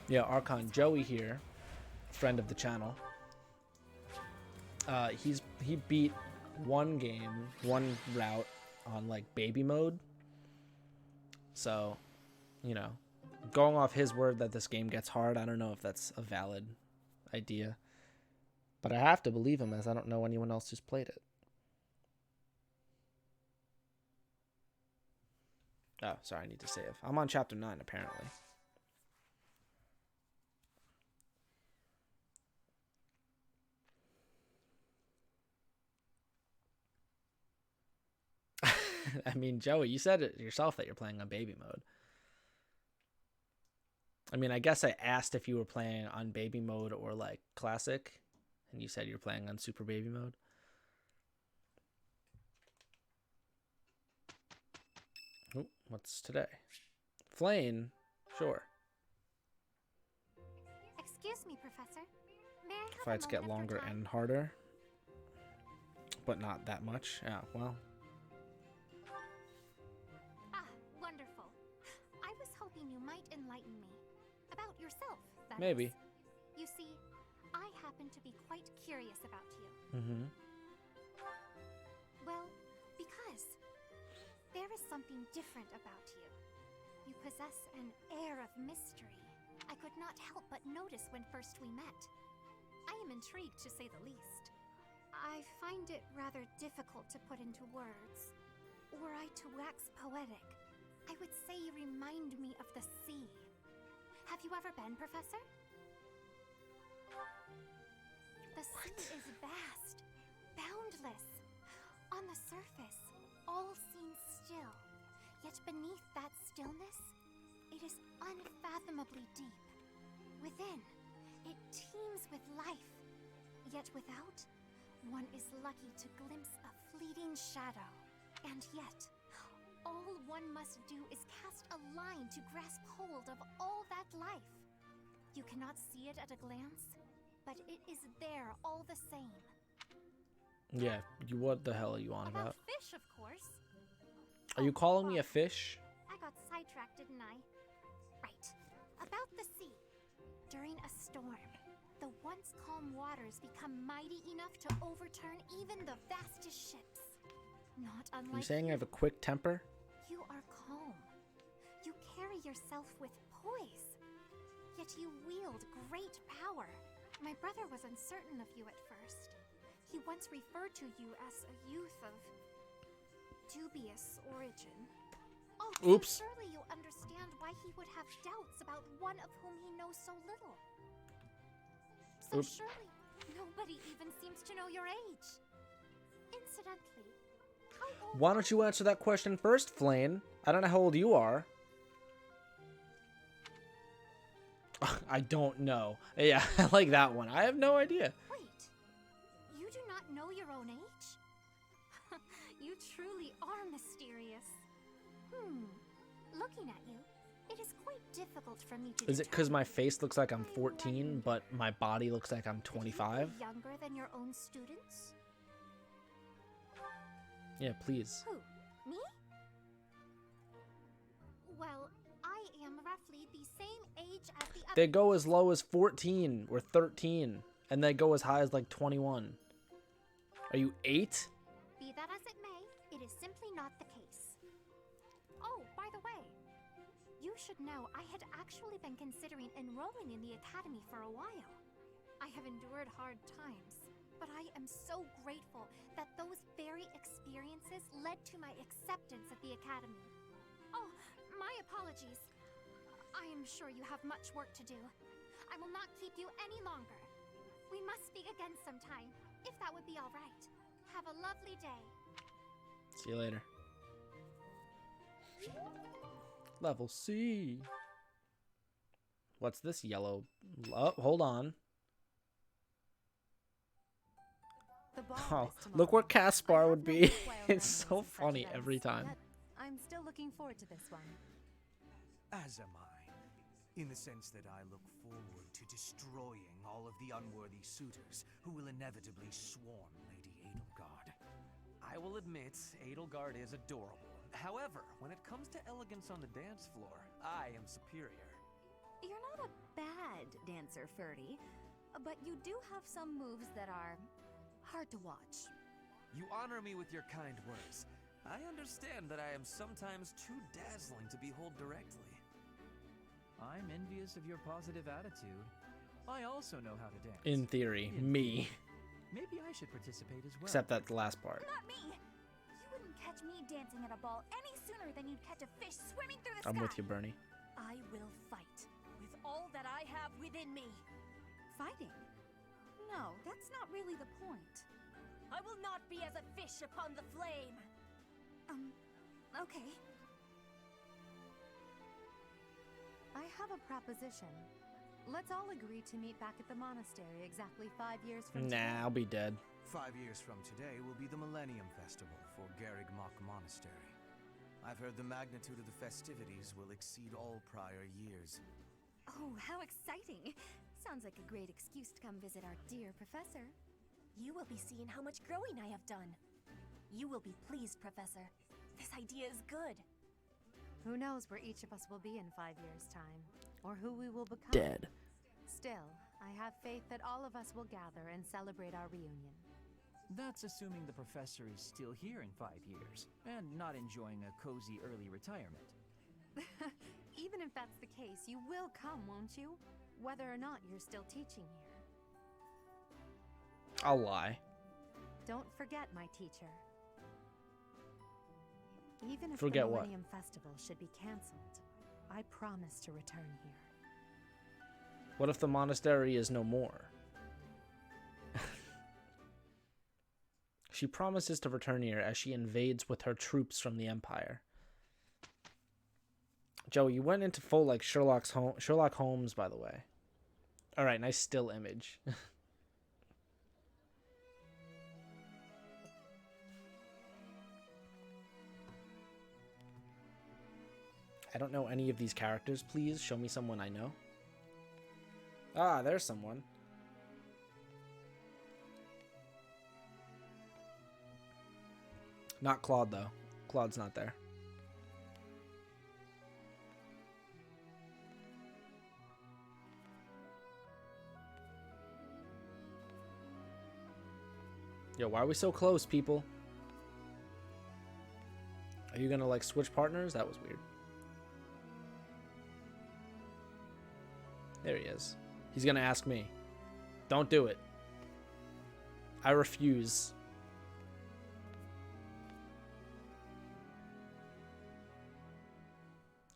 Yeah, Archon Joey here, friend of the channel. He beat one route on like baby mode. So, you know, going off his word that this game gets hard, I don't know if that's a valid idea. But I have to believe him, as I don't know anyone else who's played it. Oh, sorry, I need to save. I'm on chapter 9, apparently. I mean, Joey, you said it yourself that you're playing on baby mode. I mean, I guess I asked if you were playing on baby mode or like classic, and you said you're playing on super baby mode. Oh, what's today? Flame, sure. Excuse me, Professor. May I have Fights a get moment of longer your time? and harder, but not that much. Yeah, well, Ah, wonderful. I was hoping you might enlighten me. About yourself, that maybe. is. You see, I happen to be quite curious about you. Mm-hmm. Well, because there is something different about you. You possess an air of mystery I could not help but notice when first we met. I am intrigued, to say the least. I find it rather difficult to put into words. Were I to wax poetic, I would say you remind me of the sea. Have you ever been, Professor? The sea is vast, boundless. On the surface, all seems still. Yet beneath that stillness, it is unfathomably deep. Within, it teems with life. Yet without, one is lucky to glimpse a fleeting shadow. And yet, all one must do is cast a line to grasp hold of all that life. You cannot see it at a glance, but it is there all the same. Yeah, what the hell are you on about? Fish, of course. Are you calling me a fish? I got sidetracked, didn't I? Right. About the sea. During a storm, the once calm waters become mighty enough to overturn even the vastest ships. Not unlike You saying I have a quick temper? You are calm. You carry yourself with poise. Yet you wield great power. My brother was uncertain of you at first. He once referred to you as a youth of dubious origin. Oh, Oops. so surely you understand why he would have doubts about one of whom he knows so little. So Oops. surely nobody even seems to know your age. Incidentally, how old Why don't you answer that question first, Flame? I don't know how old you are. I don't know. Yeah, I like that one. I have no idea. Wait, you do not know your own age? You truly are mysterious. Looking at you, it is quite difficult for me to Is it because determine. my face looks like I'm I 14, wonder, but my body looks like I'm could you be 25? younger than your own students? Yeah, please. Who? Me? Well, I am roughly the same age as the other. They go as low as 14 or 13, and they go as high as like 21. Are you 8? Be that as it may, it is simply not the case. Oh, by the way, you should know I had actually been considering enrolling in the academy for a while. I have endured hard times, but I am so grateful that those very experiences led to my acceptance at the academy. Oh, my apologies. I am sure you have much work to do. I will not keep you any longer. We must speak again sometime, if that would be all right. Have a lovely day. See you later. Level C. What's this yellow? Oh, hold on. The ball Oh, is tomorrow. look what I Caspar have would no be. worthwhile It's memories so of such funny events, every time. yet I'm still looking forward to this one. As am I, in the sense that I look forward to destroying all of the unworthy suitors who will inevitably swarm Lady Edelgard. I will admit, Edelgard is adorable. However, when it comes to elegance on the dance floor, I am superior. You're not a bad dancer, Ferdy, but you do have some moves that are hard to watch. You honor me with your kind words. I understand that I am sometimes too dazzling to behold directly. I'm envious of your positive attitude. I also know how to dance. In theory, me. Maybe I should participate as well. Except that last part. Not me! You wouldn't catch me dancing at a ball any sooner than you'd catch a fish swimming through the I'm sky. with you, Bernie. I will fight with all that I have within me. Fighting? No, that's not really the point. I will not be as a fish upon the flame. Okay. I have a proposition. Let's all agree to meet back at the monastery exactly 5 years from today. Nah, I'll be dead. 5 years from today will be the Millennium Festival for Garrigmok Monastery. I've heard the magnitude of the festivities will exceed all prior years. Oh, how exciting! Sounds like a great excuse to come visit our dear professor. You will be seeing how much growing I have done. You will be pleased, Professor. This idea is good. Who knows where each of us will be in 5 years' time, or who we will become. Dead. Still, I have faith that all of us will gather and celebrate our reunion. That's assuming the professor is still here in 5 years, and not enjoying a cozy early retirement. Even if that's the case, you will come, won't you? Whether or not you're still teaching here. I'll lie. Don't forget, my teacher. Even if Forget the what? Millennium Festival should be cancelled, I promise to return here. What if the monastery is no more? She promises to return here as she invades with her troops from the Empire. Joe, you went into full like Sherlock Holmes, by the way. All right, nice still image. I don't know any of these characters. Please show me someone I know. Ah, there's someone. Not Claude, though. Claude's not there. Yo, why are we so close, people? Are you gonna, like, switch partners? That was weird. There he is. He's gonna ask me. Don't do it. I refuse.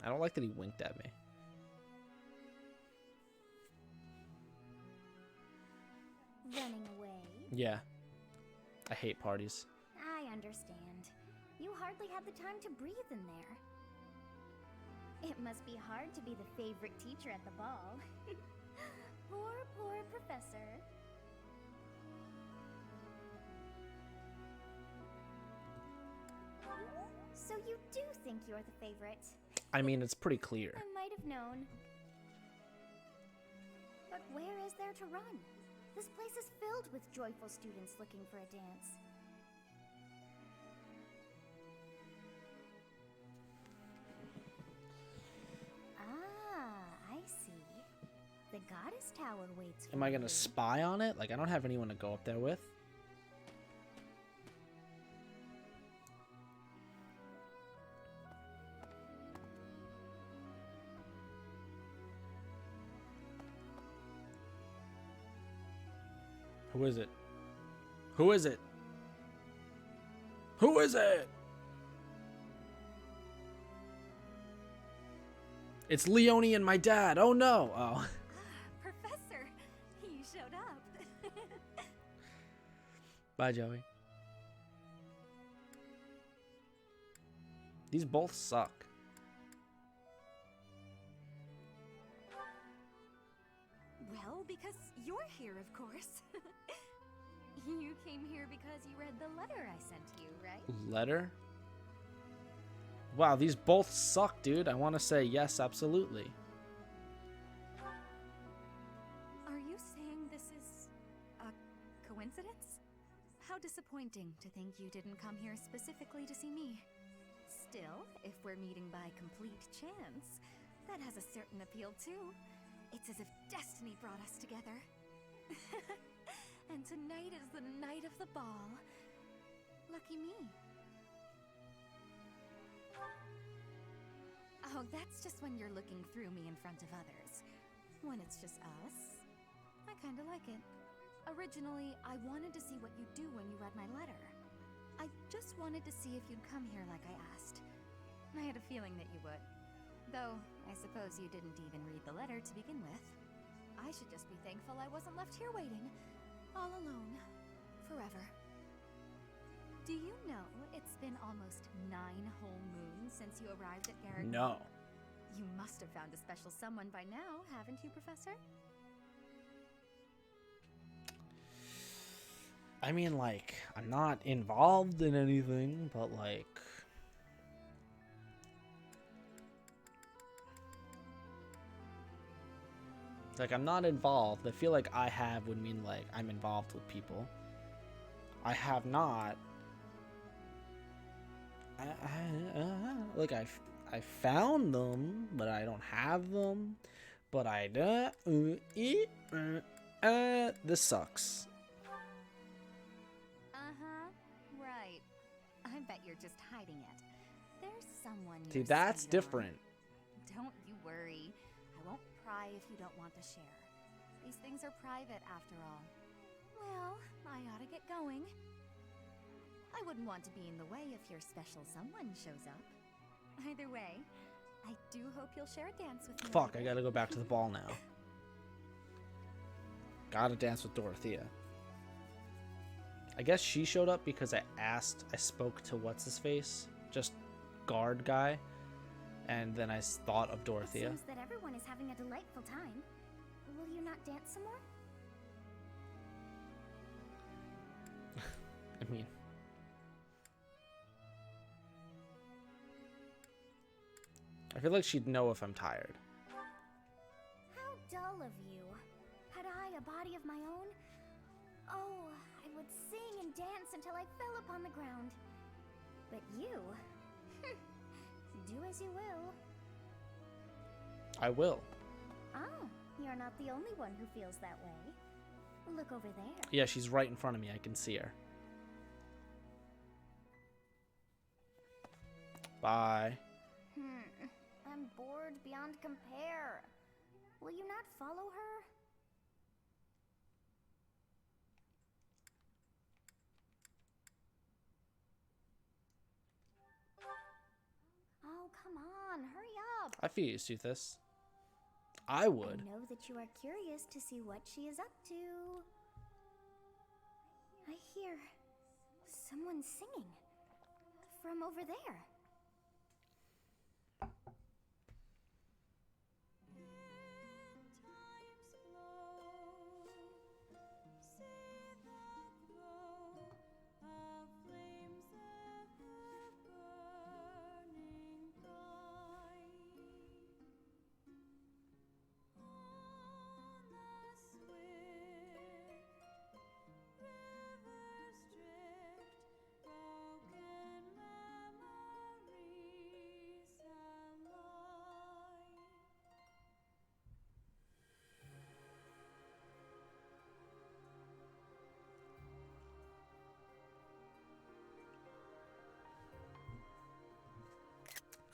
I don't like that he winked at me. Running away? Yeah. I hate parties. I understand. You hardly have the time to breathe in there. It must be hard to be the favorite teacher at the ball. Poor professor. So you do think you're the favorite? I mean, it's pretty clear. I might have known. But where is there to run? This place is filled with joyful students looking for a dance. Ah, I see. The Goddess Tower waits for Am I gonna you. spy on it? Like, I don't have anyone to go up there with. Who is it? Who is it? Who is it? It's Leonie and my dad. Oh no. Oh. Professor, you showed up. Bye, Joey. These both suck. Well, because you're here, of course. You came here because you read the letter I sent you, right? Letter? Wow, these both suck, dude. I want to say yes, absolutely. Are you saying this is a coincidence? How disappointing to think you didn't come here specifically to see me. Still, if we're meeting by complete chance, that has a certain appeal too. It's as if destiny brought us together. And tonight is the night of the ball. Lucky me. Oh, that's just when you're looking through me in front of others. When it's just us, I kinda like it. Originally, I wanted to see what you'd do when you read my letter. I just wanted to see if you'd come here like I asked. I had a feeling that you would. Though, I suppose you didn't even read the letter to begin with. I should just be thankful I wasn't left here waiting. All alone. Forever. Do you know it's been almost 9 whole moons since you arrived at Garrigmok? No. You must have found a special someone by now, haven't you, Professor? I mean, like, I'm not involved in anything, but like... Like, I'm not involved. I feel like I have would mean, like, I'm involved with people. I have not. Like, I found them, but I don't have them. But I this sucks. Uh-huh. Right. I bet you're just hiding it. There's someone See, you're that's sweet on. different. Don't you worry. I won't pry if you don't want to share. These things are private after all. Well, I ought to get going. I wouldn't want to be in the way if your special someone shows up. Either way, I do hope you'll share a dance with me. Fuck, I gotta go back to the ball now. Gotta dance with Dorothea. I guess she showed up because I spoke to what's-his-face? Just guard guy. And then I thought of Dorothea. It seems that everyone is having a delightful time. Will you not dance some more? I mean... I feel like she'd know if I'm tired. How dull of you. Had I a body of my own? Oh, I would sing and dance until I fell upon the ground. But you... do as you will. I will. Oh, you're not the only one who feels that way. Look over there. Yeah, she's right in front of me. I can see her. Bye. I'm bored beyond compare. Will you not follow her? Oh, come on, hurry up. I feel you, Soothis. I would. I know that you are curious to see what she is up to. I hear someone singing from over there.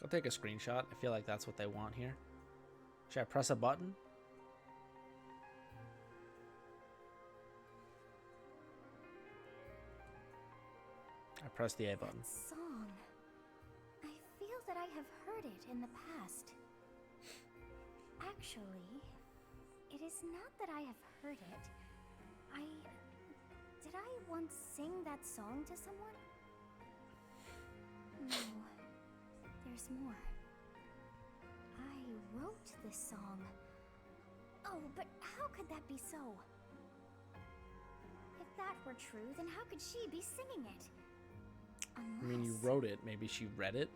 I'll take a screenshot. I feel like that's what they want here. Should I press a button? I press the A button. That song. I feel that I have heard it in the past. Actually, it is not that I have heard it. Did I once sing that song to someone? No. There's more. I wrote this song. Oh, but how could that be so? If that were true, then how could she be singing it? I mean, you wrote it. Maybe she read it?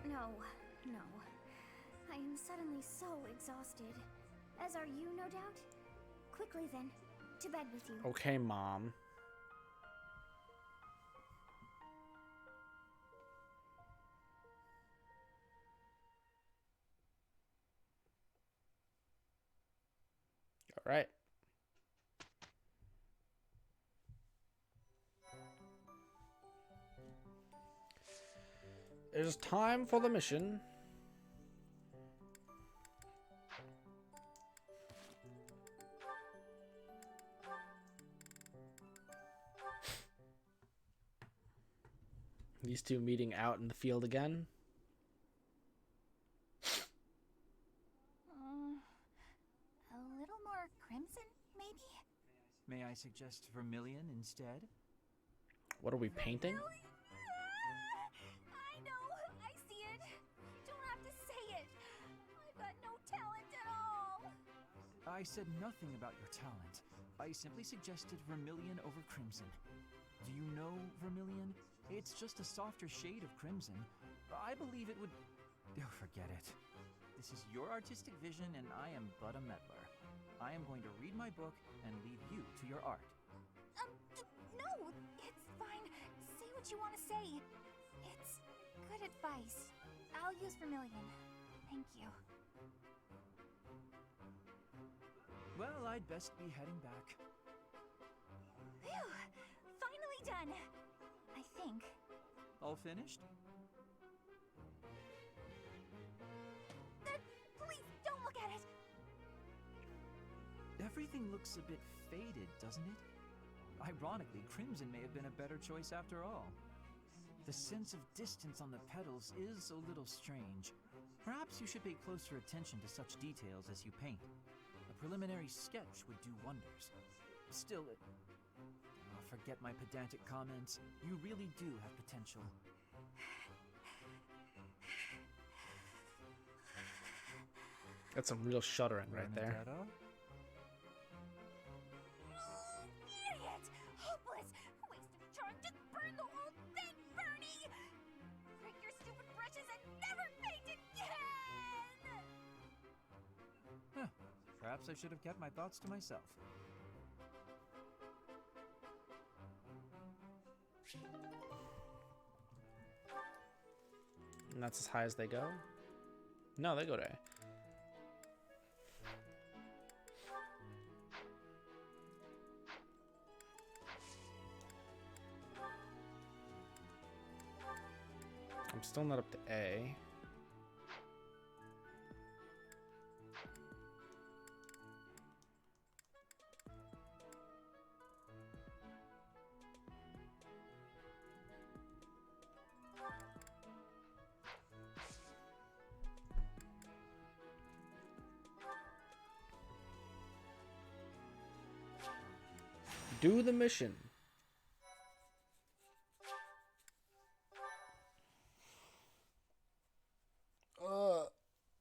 No. I am suddenly so exhausted. As are you, no doubt? Quickly then, to bed with you. Okay, Mom. All right. It is time for the mission. These two meeting out in the field again. A little more crimson, maybe? May I suggest vermilion instead? What are we painting? I know! I see it! You don't have to say it! I said nothing about your talent. I simply suggested Vermilion over Crimson. Do you know Vermilion? It's just a softer shade of Crimson. I believe it would... Oh, forget it. This is your artistic vision, and I am but a meddler. I am going to read my book and leave you to your art. No, it's fine. Say what you want to say. It's good advice. I'll use Vermilion. Thank you. Well, I'd best be heading back. Phew! Finally done! I think. All finished? Please, don't look at it! Everything looks a bit faded, doesn't it? Ironically, Crimson may have been a better choice after all. The sense of distance on the petals is a little strange. Perhaps you should pay closer attention to such details as you paint. A preliminary sketch would do wonders. Still, forget my pedantic comments. You really do have potential. That's some real shuddering right there. Bernadetta? Idiot! Hopeless! Waste of charm! Just burn the whole thing, Bernie! Break your stupid brushes and never paint again! Huh. Perhaps I should have kept my thoughts to myself. And that's as high as they go? No, they go to A. I'm still not up to A. Do the mission.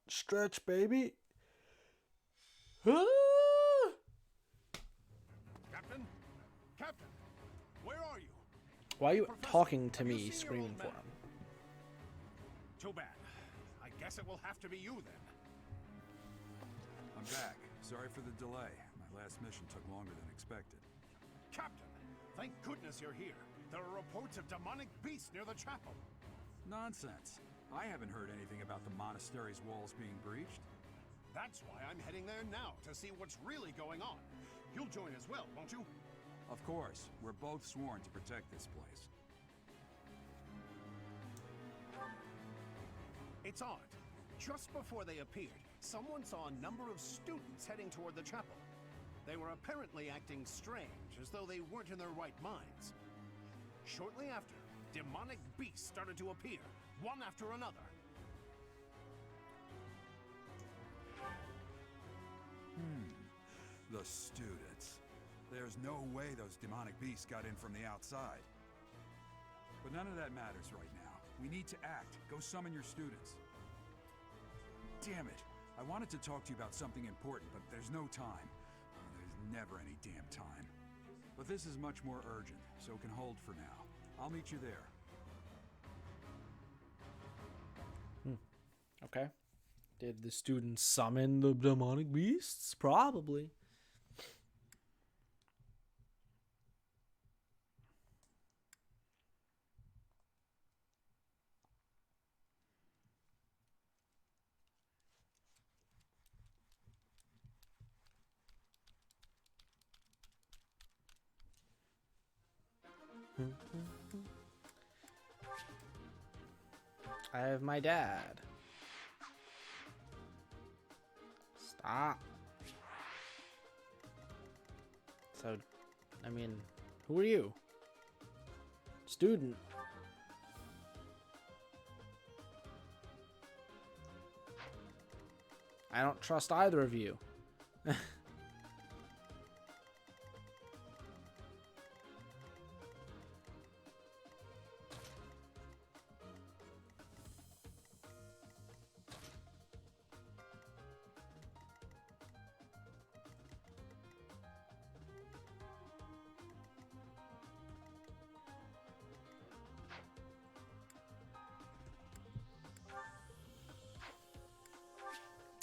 Stretch, baby. Captain? Captain! Where are you? Why are you Professor, talking to have you me, seen your screaming old for man? him? Too bad. I guess it will have to be you then. I'm back. Sorry for the delay. My last mission took longer than expected. Captain, thank goodness you're here. There are reports of demonic beasts near the chapel. Nonsense. I haven't heard anything about the monastery's walls being breached. That's why I'm heading there now, to see what's really going on. You'll join as well, won't you? Of course. We're both sworn to protect this place. It's odd. Just before they appeared, someone saw a number of students heading toward the chapel. They were apparently acting strange, as though they weren't in their right minds. Shortly after, demonic beasts started to appear, one after another. The students. There's no way those demonic beasts got in from the outside. But none of that matters right now. We need to act. Go summon your students. Damn it. I wanted to talk to you about something important, but there's no time. There's never any damn time. But this is much more urgent, so it can hold for now. I'll meet you there. Okay. Did the students summon the demonic beasts? Probably. I have my dad. Stop. So, I mean, who are you? Student. I don't trust either of you.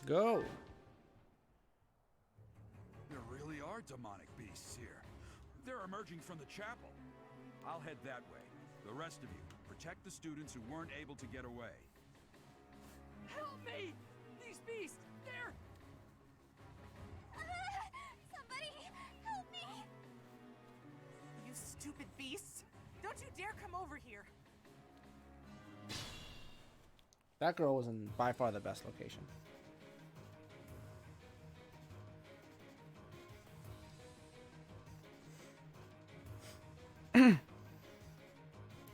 Go. There really are demonic beasts here. They're emerging from the chapel. I'll head that way. The rest of you, protect the students who weren't able to get away. Help me! These beasts, they're... Somebody, help me! You stupid beasts! Don't you dare come over here! That girl was in by far the best location.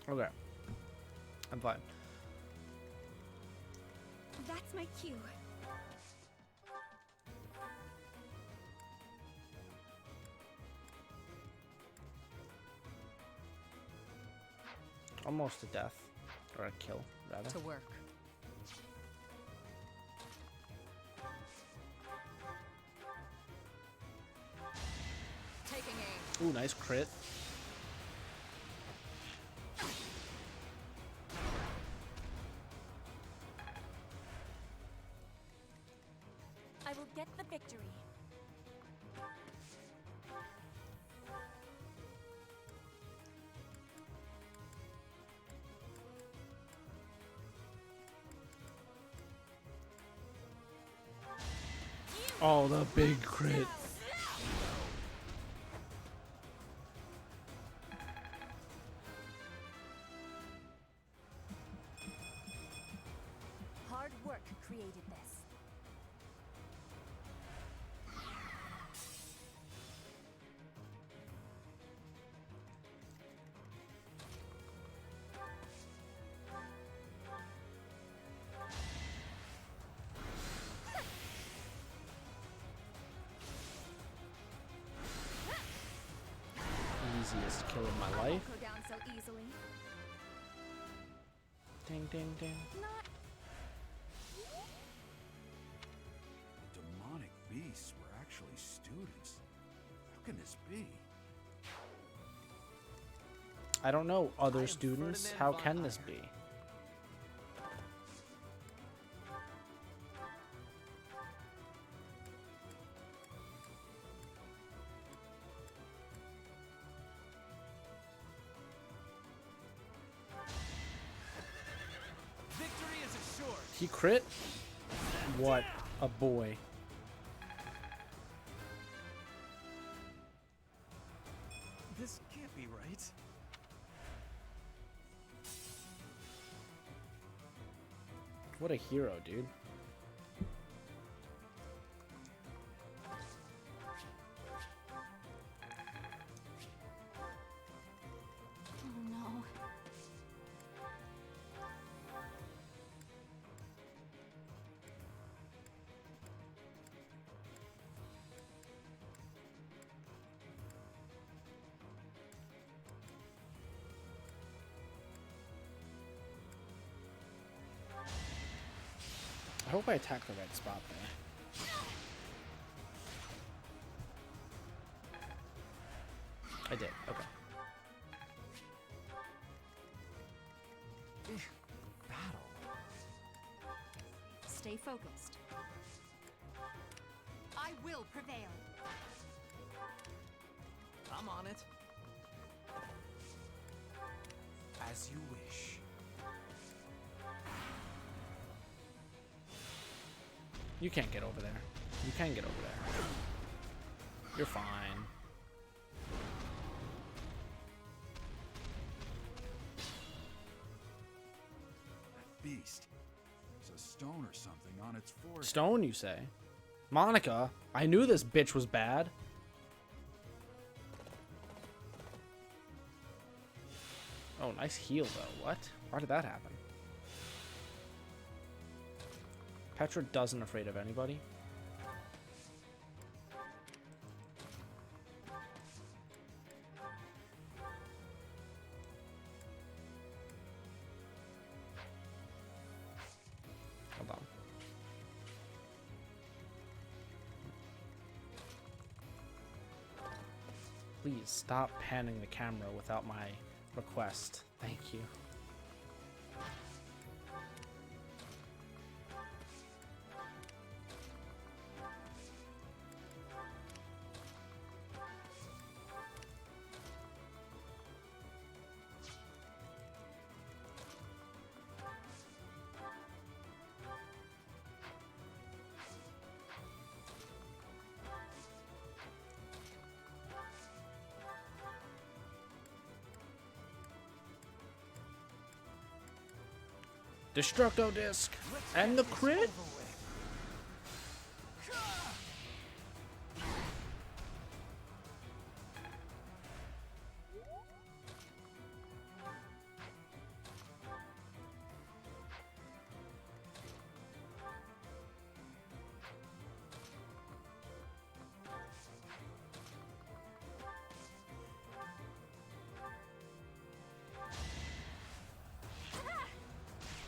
Okay. I'm fine. That's my cue. Almost a death. Or a kill, rather. To work. Taking aim. Ooh, nice crit. I will get the victory. Oh, the big crit. Hard work created this. Easiest kill of my I life. won't go down so easily. Ding, ding, ding. Not Demonic beasts were actually students. How can this be? I don't know, I other am students. Ferdinand How von can this Iron. be? Victory is assured. He crit? What a boy. This can't be right. What a hero, dude. Oh no. I hope I attacked the right spot there. I did, okay. Battle. Stay focused. I will prevail. I'm on it. As you wish. You can't get over there. You can get over there. You're fine. That beast. There's a stone or something on its forehead. Stone, you say? Monica, I knew this bitch was bad. Oh, nice heal, though. What? Why did that happen? Petra doesn't afraid of anybody. Hold on. Please stop panning the camera without my request. Thank you. Destructo Disc and the crit.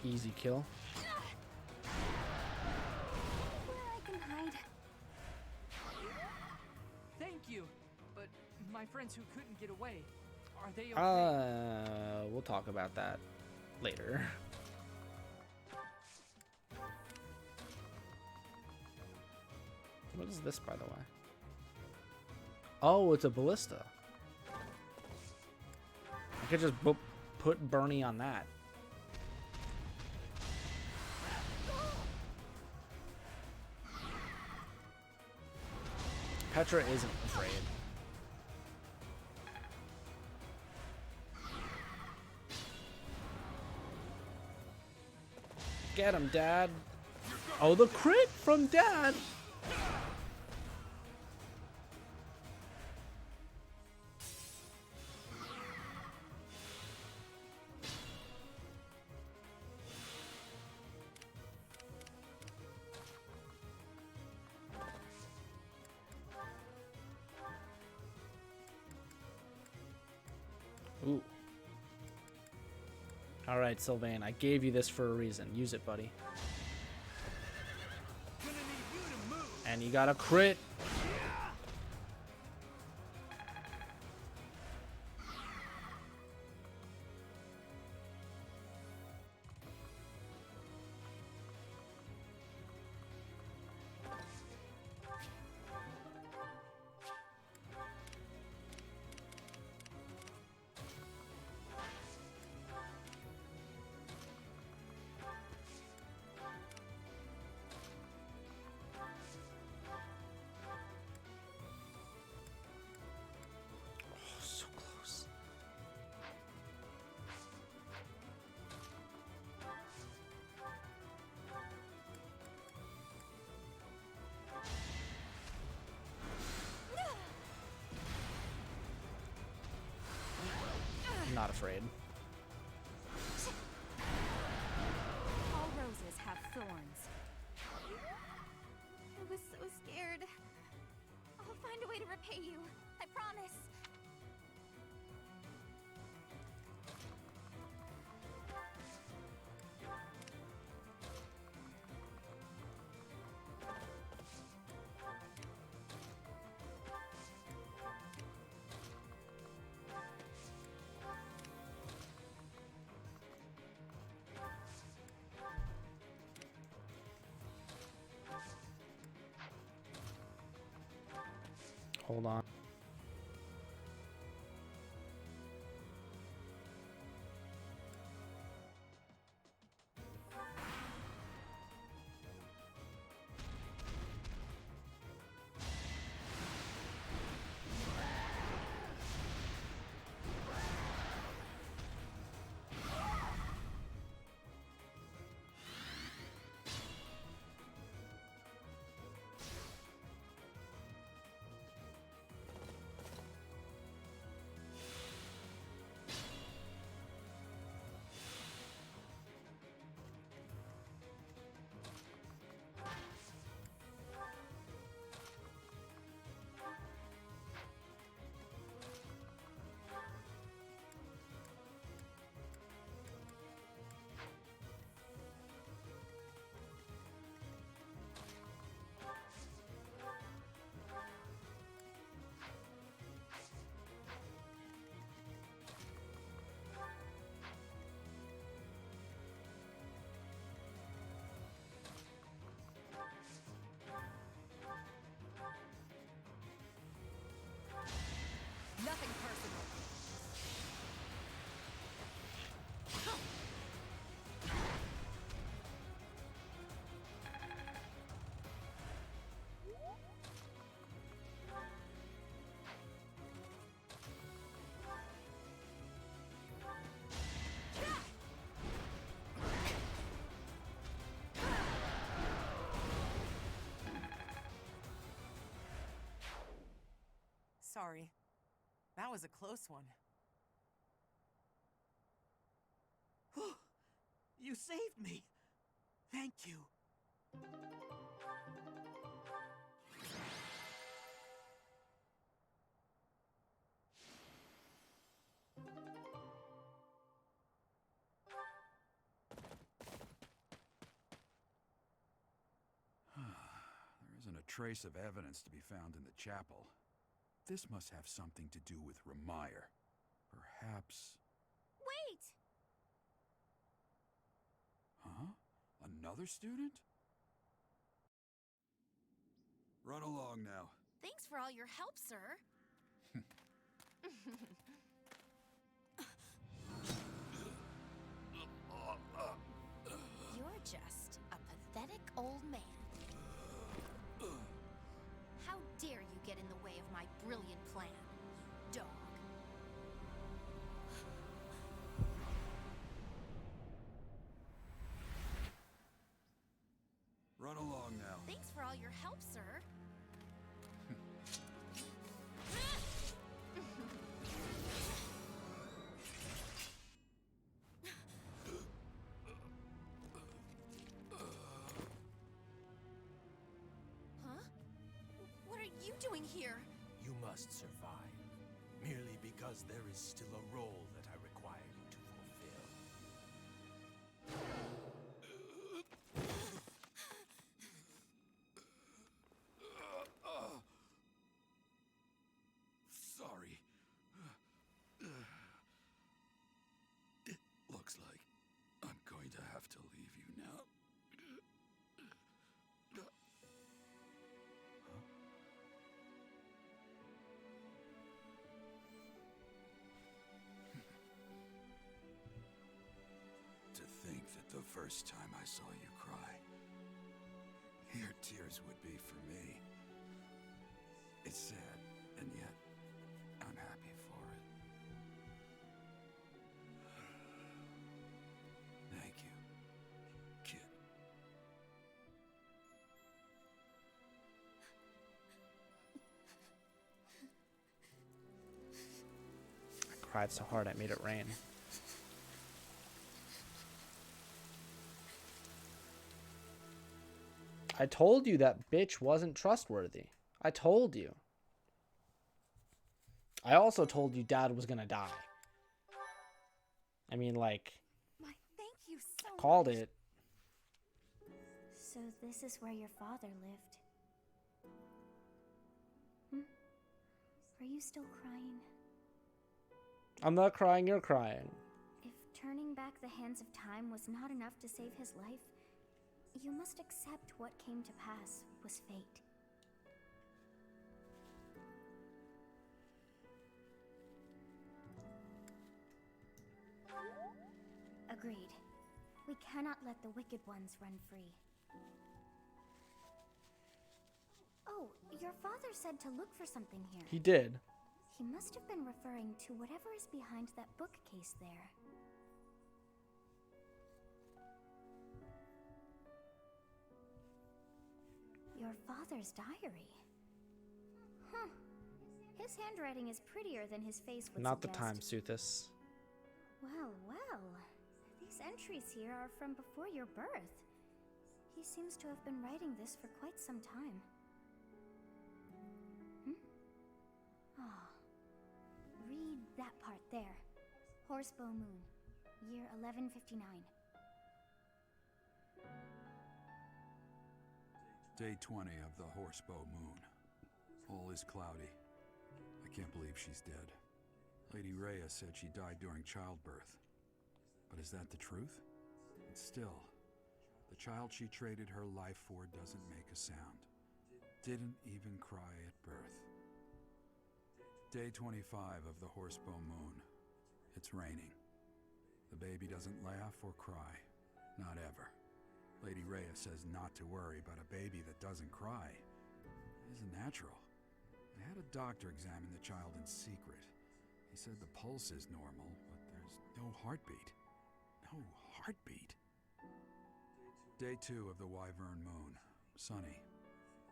Easy kill. Where I can hide. Thank you, but my friends who couldn't get away, are they okay? We'll talk about that later. What is this, by the way? Oh, it's a ballista. I could just put Bernie on that. Petra isn't afraid. Get him, Dad. Oh, the crit from Dad. Ooh. Alright, Sylvain, I gave you this for a reason. Use it, buddy. And you got a crit. So close. I'm not afraid. All roses have thorns. I was so scared. I'll find a way to repay you. I promise. Hold on. sorry. That was a close one. You saved me! Thank you. There isn't a trace of evidence to be found in the chapel. This must have something to do with Ramire. Perhaps... Wait! Huh? Another student? Run along now. Thanks for all your help, sir. You're just a pathetic old man. How dare you get in the way of my brilliant plan, dog? Run along now. Thanks for all your help, sir. Huh? What are you doing here? You must survive, merely because there is still a role that I require you to fulfill. Sorry. It looks like I'm going to have to leave you now. To think that the first time I saw you cry, your tears would be for me. It's sad, and yet I'm happy for it. Thank you, kid. I cried so hard I made it rain. I told you that bitch wasn't trustworthy. I told you. I also told you Dad was gonna die. I mean, like, My thank you so called much. it. So this is where your father lived. Are you still crying? I'm not crying, you're crying. If turning back the hands of time was not enough to save his life, you must accept what came to pass was fate. Agreed. We cannot let the wicked ones run free. Oh, your father said to look for something here. He did. He must have been referring to whatever is behind that bookcase there. Your father's diary. Huh. His handwriting is prettier than his face would Not the suggest. time, Suthis. Well, well. These entries here are from before your birth. He seems to have been writing this for quite some time. Ah. Read that part there. Horsebow Moon, year 1159. Day 20 of the Horsebow Moon. All is cloudy. I can't believe she's dead. Lady Rhea said she died during childbirth. But is that the truth? And still, the child she traded her life for doesn't make a sound. Didn't even cry at birth. Day 25 of the Horsebow Moon. It's raining. The baby doesn't laugh or cry. Not ever. Lady Rhea says not to worry about a baby that doesn't cry. It isn't natural. I had a doctor examine the child in secret. He said the pulse is normal, but there's no heartbeat. No heartbeat. Day 2 of the Wyvern Moon. Sunny.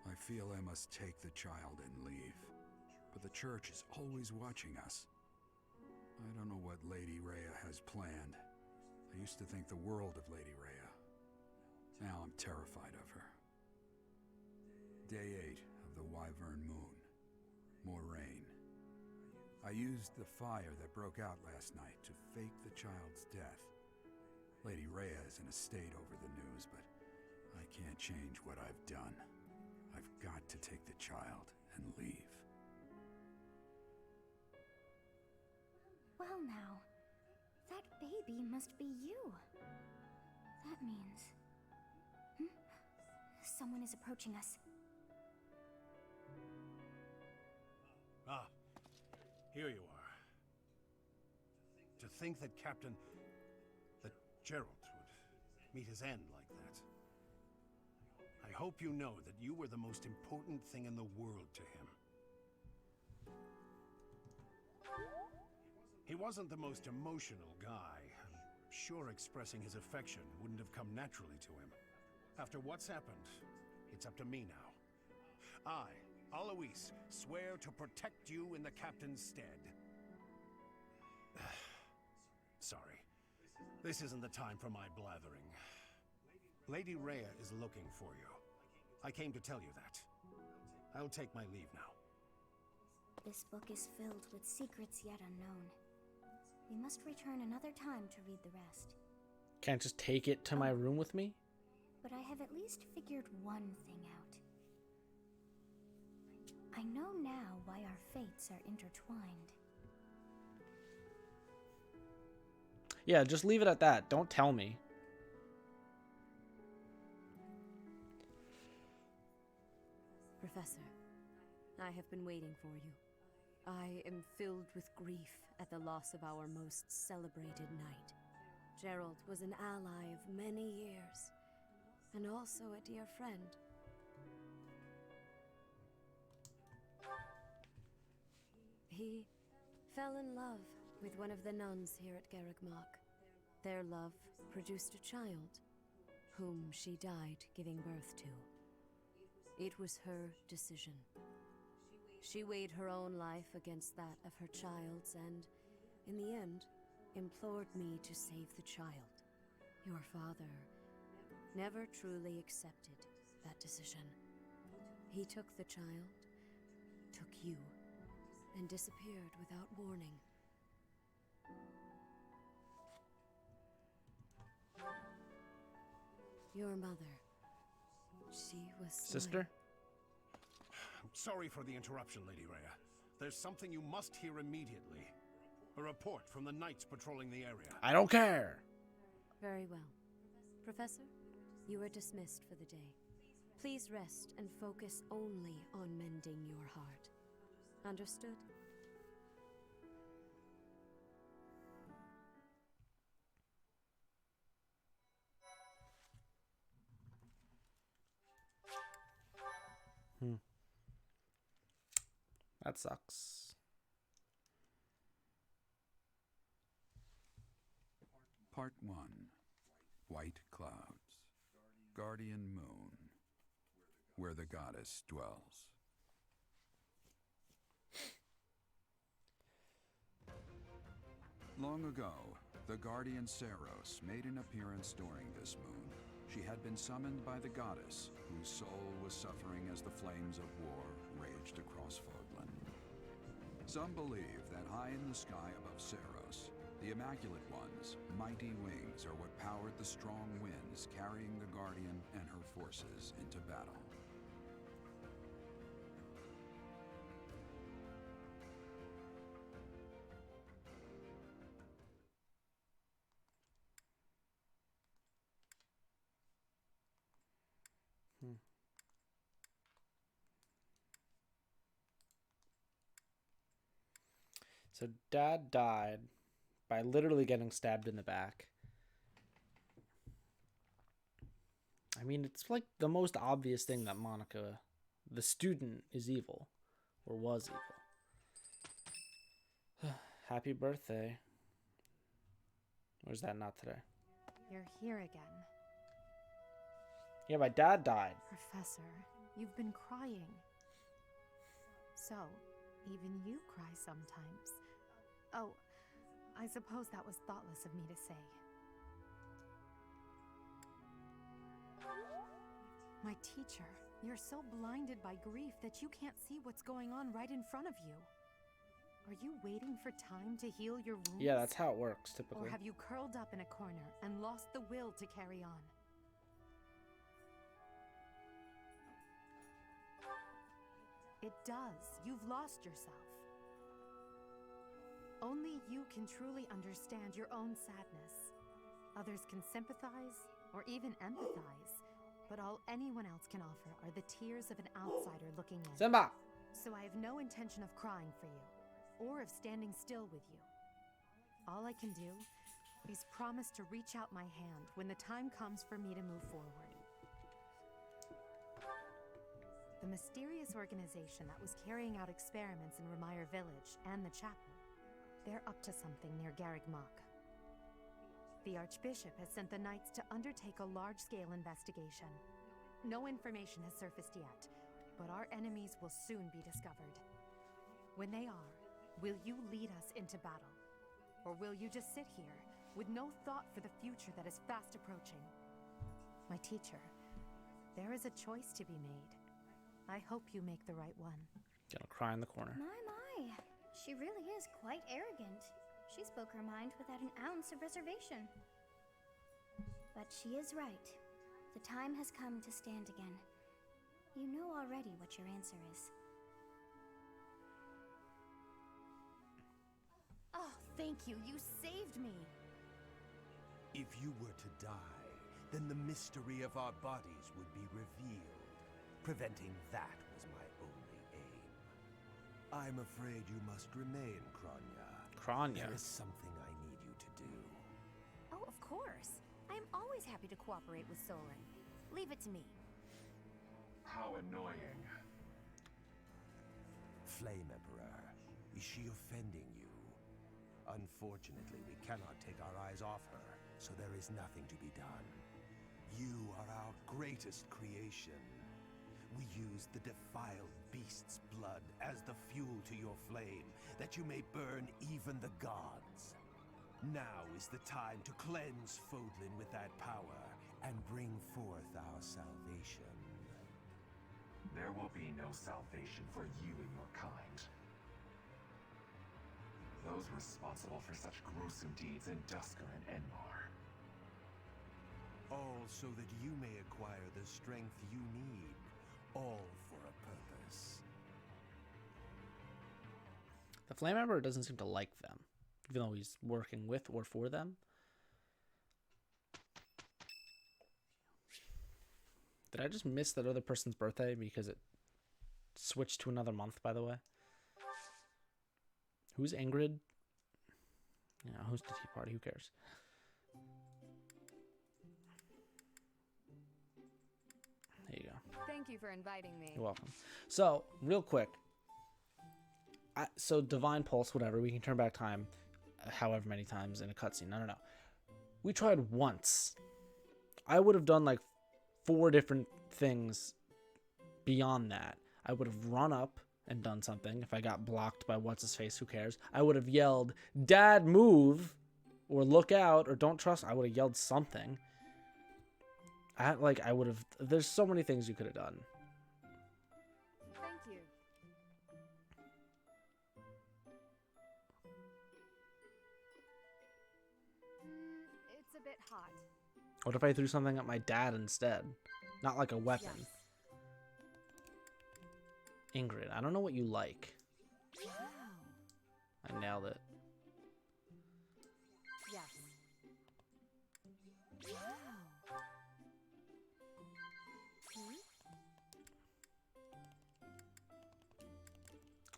I feel I must take the child and leave. but the church is always watching us. I don't know what Lady Rhea has planned. I used to think the world of Lady Rhea. Now I'm terrified of her. Day 8 of the Wyvern Moon. Moraine. I used the fire that broke out last night to fake the child's death. Lady Rhea is in a state over the news, but I can't change what I've done. I've got to take the child and leave. Well now, that baby must be you. That means... Someone is approaching us. Ah, here you are. To think that that Geralt would meet his end like that. I hope you know that you were the most important thing in the world to him. He wasn't the most emotional guy. I'm sure expressing his affection wouldn't have come naturally to him. After what's happened, it's up to me now. I, Alois, swear to protect you in the captain's stead. Sorry. This isn't the time for my blathering. Lady Rhea is looking for you. I came to tell you that. I'll take my leave now. This book is filled with secrets yet unknown. We must return another time to read the rest. Can't just take it to my room with me? But I have at least figured one thing out. I know now why our fates are intertwined. Yeah, just leave it at that. Don't tell me. Professor, I have been waiting for you. I am filled with grief at the loss of our most celebrated knight. Geralt was an ally of many years, and also a dear friend. He fell in love with one of the nuns here at Garreg Their love produced a child, whom she died giving birth to. It was her decision. She weighed her own life against that of her child's and, in the end, implored me to save the child. Your father never truly accepted that decision. He took the child, took you, and disappeared without warning. Your mother, she was Sister? Sorry for the interruption, Lady Rhea. There's something you must hear immediately. A report from the knights patrolling the area. I don't care! Very well. Professor, you are dismissed for the day. Please rest and focus only on mending your heart. Understood? That sucks. Part 1. White Clouds. Guardian Moon. Where the goddess dwells. Long ago, the guardian Seiros made an appearance during this moon. She had been summoned by the goddess, whose soul was suffering as the flames of war raged across Fodlan. Some believe that high in the sky above Seiros, the Immaculate One's mighty wings are what powered the strong winds carrying the Guardian and her forces into battle. So Dad died by literally getting stabbed in the back. I mean, it's like the most obvious thing that Monica, the student, is evil. Or was evil. Happy birthday. Or is that not today? You're here again. Yeah, my dad died. Professor, you've been crying. So, Even you cry sometimes. Oh, I suppose that was thoughtless of me to say. My teacher, you're so blinded by grief that you can't see what's going on right in front of you. Are you waiting for time to heal your wounds? Yeah, that's how it works typically. Or have you curled up in a corner and lost the will to carry on? It does. You've lost yourself. Only you can truly understand your own sadness. Others can sympathize or even empathize, but all anyone else can offer are the tears of an outsider looking in. Simba! So I have no intention of crying for you, or of standing still with you. All I can do is promise to reach out my hand when the time comes for me to move forward. The mysterious organization that was carrying out experiments in Remire Village and the chapel, they're up to something near Garreg Mach. The Archbishop has sent the Knights to undertake a large-scale investigation. No information has surfaced yet, but our enemies will soon be discovered. When they are, will you lead us into battle? Or will you just sit here, with no thought for the future that is fast approaching? My teacher, there is a choice to be made. I hope you make the right one. Gonna cry in the corner. My. She really is quite arrogant. She spoke her mind without an ounce of reservation. But she is right. The time has come to stand again. You know already what your answer is. Oh, thank you. You saved me. If you were to die, then the mystery of our bodies would be revealed. Preventing that was my only aim. I'm afraid you must remain, Kronya. Kronya? There is something I need you to do. Oh, of course. I am always happy to cooperate with Soren. Leave it to me. How annoying. Flame Emperor, is she offending you? Unfortunately, we cannot take our eyes off her, so there is nothing to be done. You are our greatest creation. We use the defiled beast's blood as the fuel to your flame, that you may burn even the gods. Now is the time to cleanse Fodlan with that power and bring forth our salvation. There will be no salvation for you and your kind. Those responsible for such gruesome deeds in Duscur and Enmar. All so that you may acquire the strength you need. All for a purpose. The Flame Emperor doesn't seem to like them, even though he's working with or for them. Did I just miss that other person's birthday because it switched to another month, by the way? Who's Ingrid? You know, who's the Tea Party? Who cares? There you go. Thank you for inviting me. You're welcome. So, real quick. So, Divine Pulse, whatever. We can turn back time however many times in a cutscene. No. We tried once. I would have done like 4 different things beyond that. I would have run up and done something. If I got blocked by what's-his-face, who cares? I would have yelled, "Dad, move!" Or "Look out!" Or "Don't trust." I would have yelled something. I would have... There's so many things you could have done. Thank you. It's a bit hot. What if I threw something at my dad instead? Not like a weapon. Yes. Ingrid, I don't know what you like. Wow. I nailed it. Yes. Wow.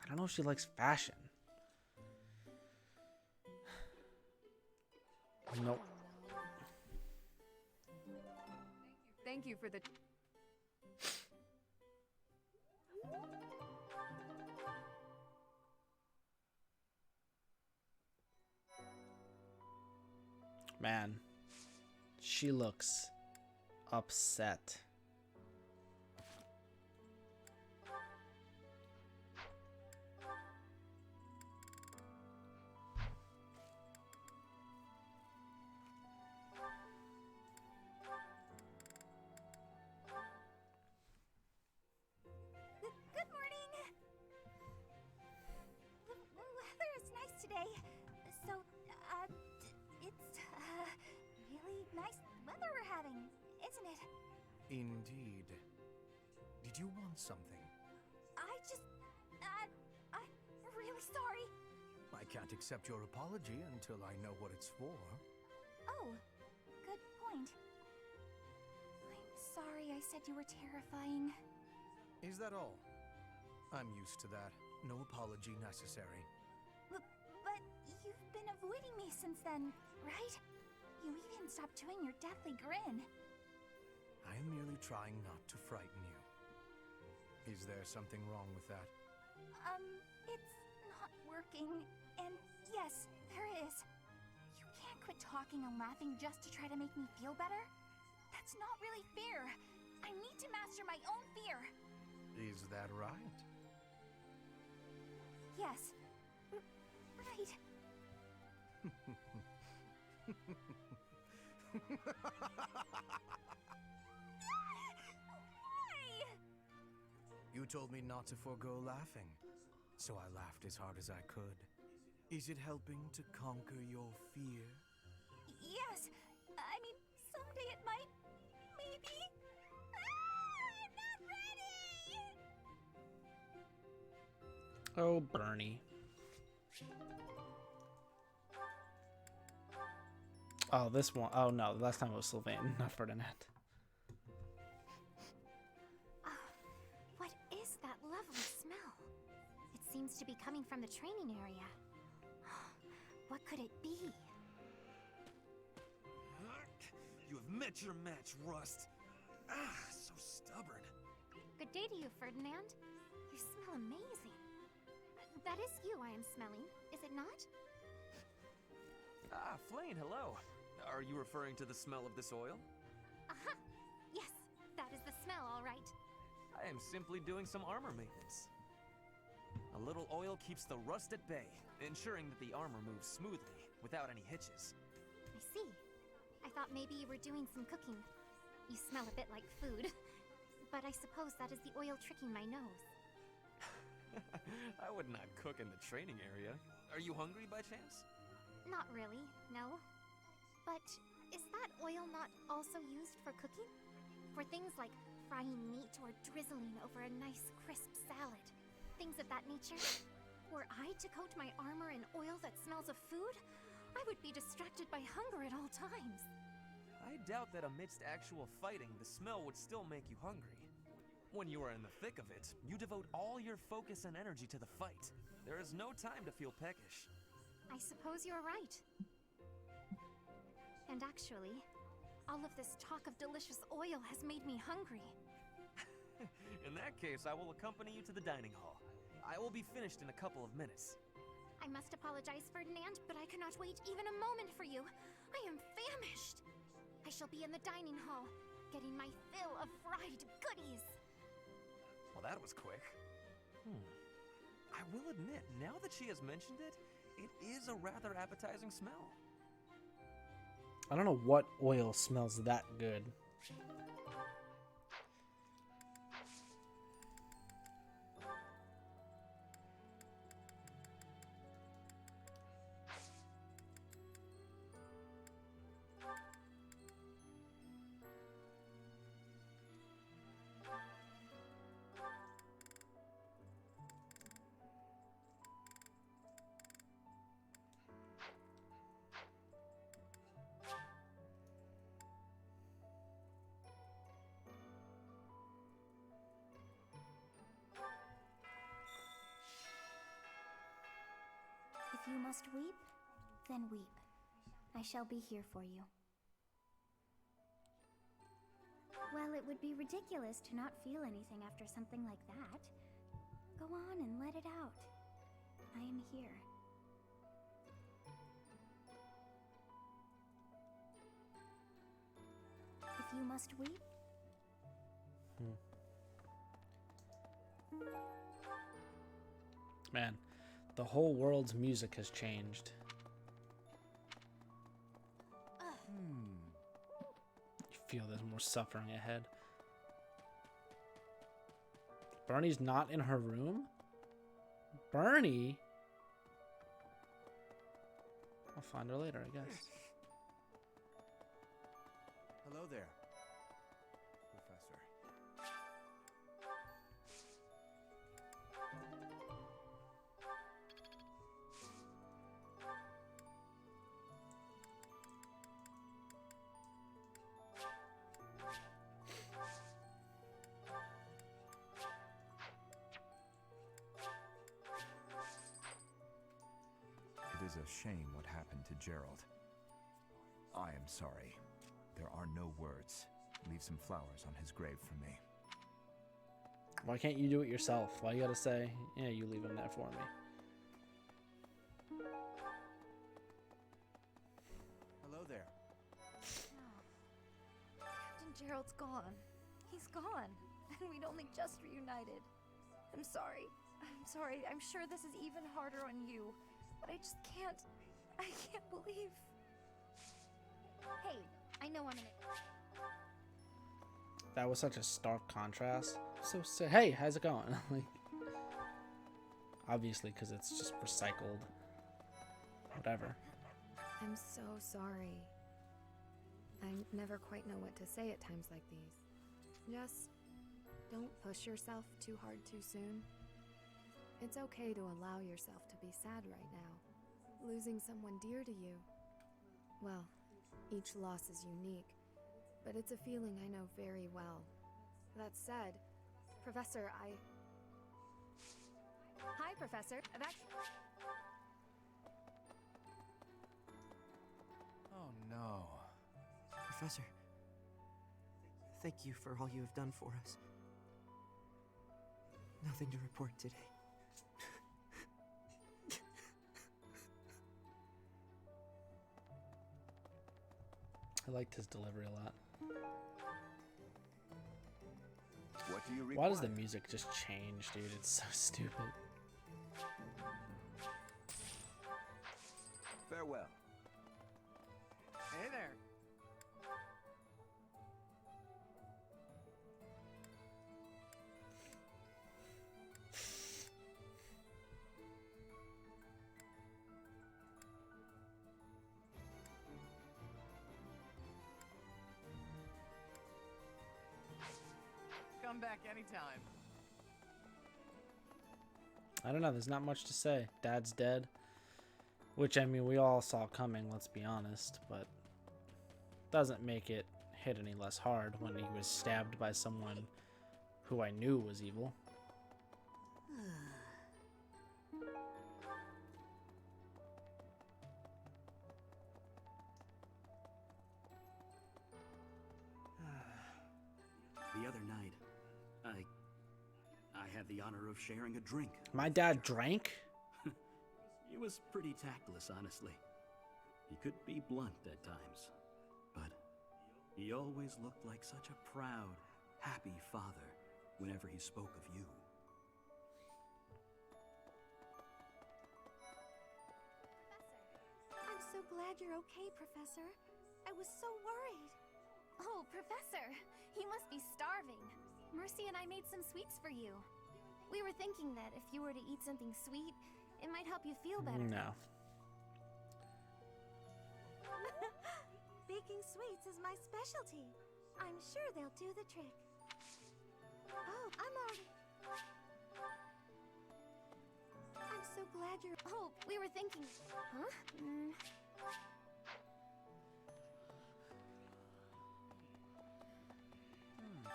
I don't know if she likes fashion. Nope. Thank you for the... Man, she looks upset. nice weather we're having, isn't it? Indeed. Did you want something? I'm really sorry. I can't accept your apology until I know what it's for. Oh, good point. I'm sorry I said you were terrifying. Is that all? I'm used to that. No apology necessary. But you've been avoiding me since then, right? You even stopped doing your deathly grin. I am merely trying not to frighten you. Is there something wrong with that? It's not working. And yes, there is. You can't quit talking and laughing just to try to make me feel better. That's not really fair. I need to master my own fear. Is that right? Yes. Right. Why? You told me not to forego laughing, so I laughed as hard as I could. Is it helping to conquer your fear? Yes. I mean, someday it might. Maybe. I'm not ready! Oh, Bernie. Oh, this one. Oh, no. Last time it was Sylvain, not Ferdinand. What is that lovely smell? It seems to be coming from the training area. What could it be? You have met your match, Rust. So stubborn. Good day to you, Ferdinand. You smell amazing. That is you I am smelling, is it not? Flayn, hello. Are you referring to the smell of this oil? Aha! Yes, that is the smell, all right. I am simply doing some armor maintenance. A little oil keeps the rust at bay, ensuring that the armor moves smoothly, without any hitches. I see. I thought maybe you were doing some cooking. You smell a bit like food. But I suppose that is the oil tricking my nose. I would not cook in the training area. Are you hungry by chance? Not really, no. But is that oil not also used for cooking? For things like frying meat or drizzling over a nice crisp salad? Things of that nature? Were I to coat my armor in oil that smells of food, I would be distracted by hunger at all times. I doubt that amidst actual fighting, the smell would still make you hungry. When you are in the thick of it, you devote all your focus and energy to the fight. There is no time to feel peckish. I suppose you're right. And actually, all of this talk of delicious oil has made me hungry. In that case, I will accompany you to the dining hall. I will be finished in a couple of minutes. I must apologize, Ferdinand, but I cannot wait even a moment for you. I am famished. I shall be in the dining hall, getting my fill of fried goodies. Well, that was quick. I will admit, now that she has mentioned it, it is a rather appetizing smell. I don't know what oil smells that good. If you must weep, then weep. I shall be here for you. Well, it would be ridiculous to not feel anything after something like that. Go on and let it out. I am here. If you must weep, Man, the whole world's music has changed. You feel there's more suffering ahead. Bernie's not in her room? Bernie? I'll find her later, I guess. Hello there, Professor. It is a shame what happened to Gerald. I am sorry. There are no words. Leave some flowers on his grave for me. Why can't you do it yourself? Why you gotta say, yeah, you leave him there for me? Hello there. Captain Gerald's gone. He's gone. And we'd only just reunited. I'm sorry. I'm sorry. I'm sure this is even harder on you. But I just can't. I can't believe. Hey, I know I'm in it. That was such a stark contrast. So hey, how's it going? Like, obviously, because it's just recycled. Whatever. I'm so sorry. I never quite know what to say at times like these. Just don't push yourself too hard too soon. It's okay to allow yourself to be sad right now. Losing someone dear to you. Well, each loss is unique, but it's a feeling I know very well. That said, Professor, Hi, Professor. I've actually... Oh no. Professor, thank you for all you have done for us. Nothing to report today. I liked his delivery a lot. What do you require? Why does the music just change, dude? It's so stupid. Farewell. Hey there. Come back anytime. I don't know. There's not much to say. Dad's dead. Which, I mean, we all saw coming, let's be honest. But doesn't make it hit any less hard when he was stabbed by someone who I knew was evil. The other night, I had the honor of sharing a drink. My dad drank? He was pretty tactless, honestly. He could be blunt at times, but he always looked like such a proud, happy father whenever he spoke of you. I'm so glad you're okay, Professor. I was so worried. Oh, Professor, you must be starving. Mercy and I made some sweets for you. We were thinking that if you were to eat something sweet, it might help you feel better. No. Baking sweets is my specialty. I'm sure they'll do the trick. Oh, I'm already... I'm so glad you're... Oh, we were thinking... Huh?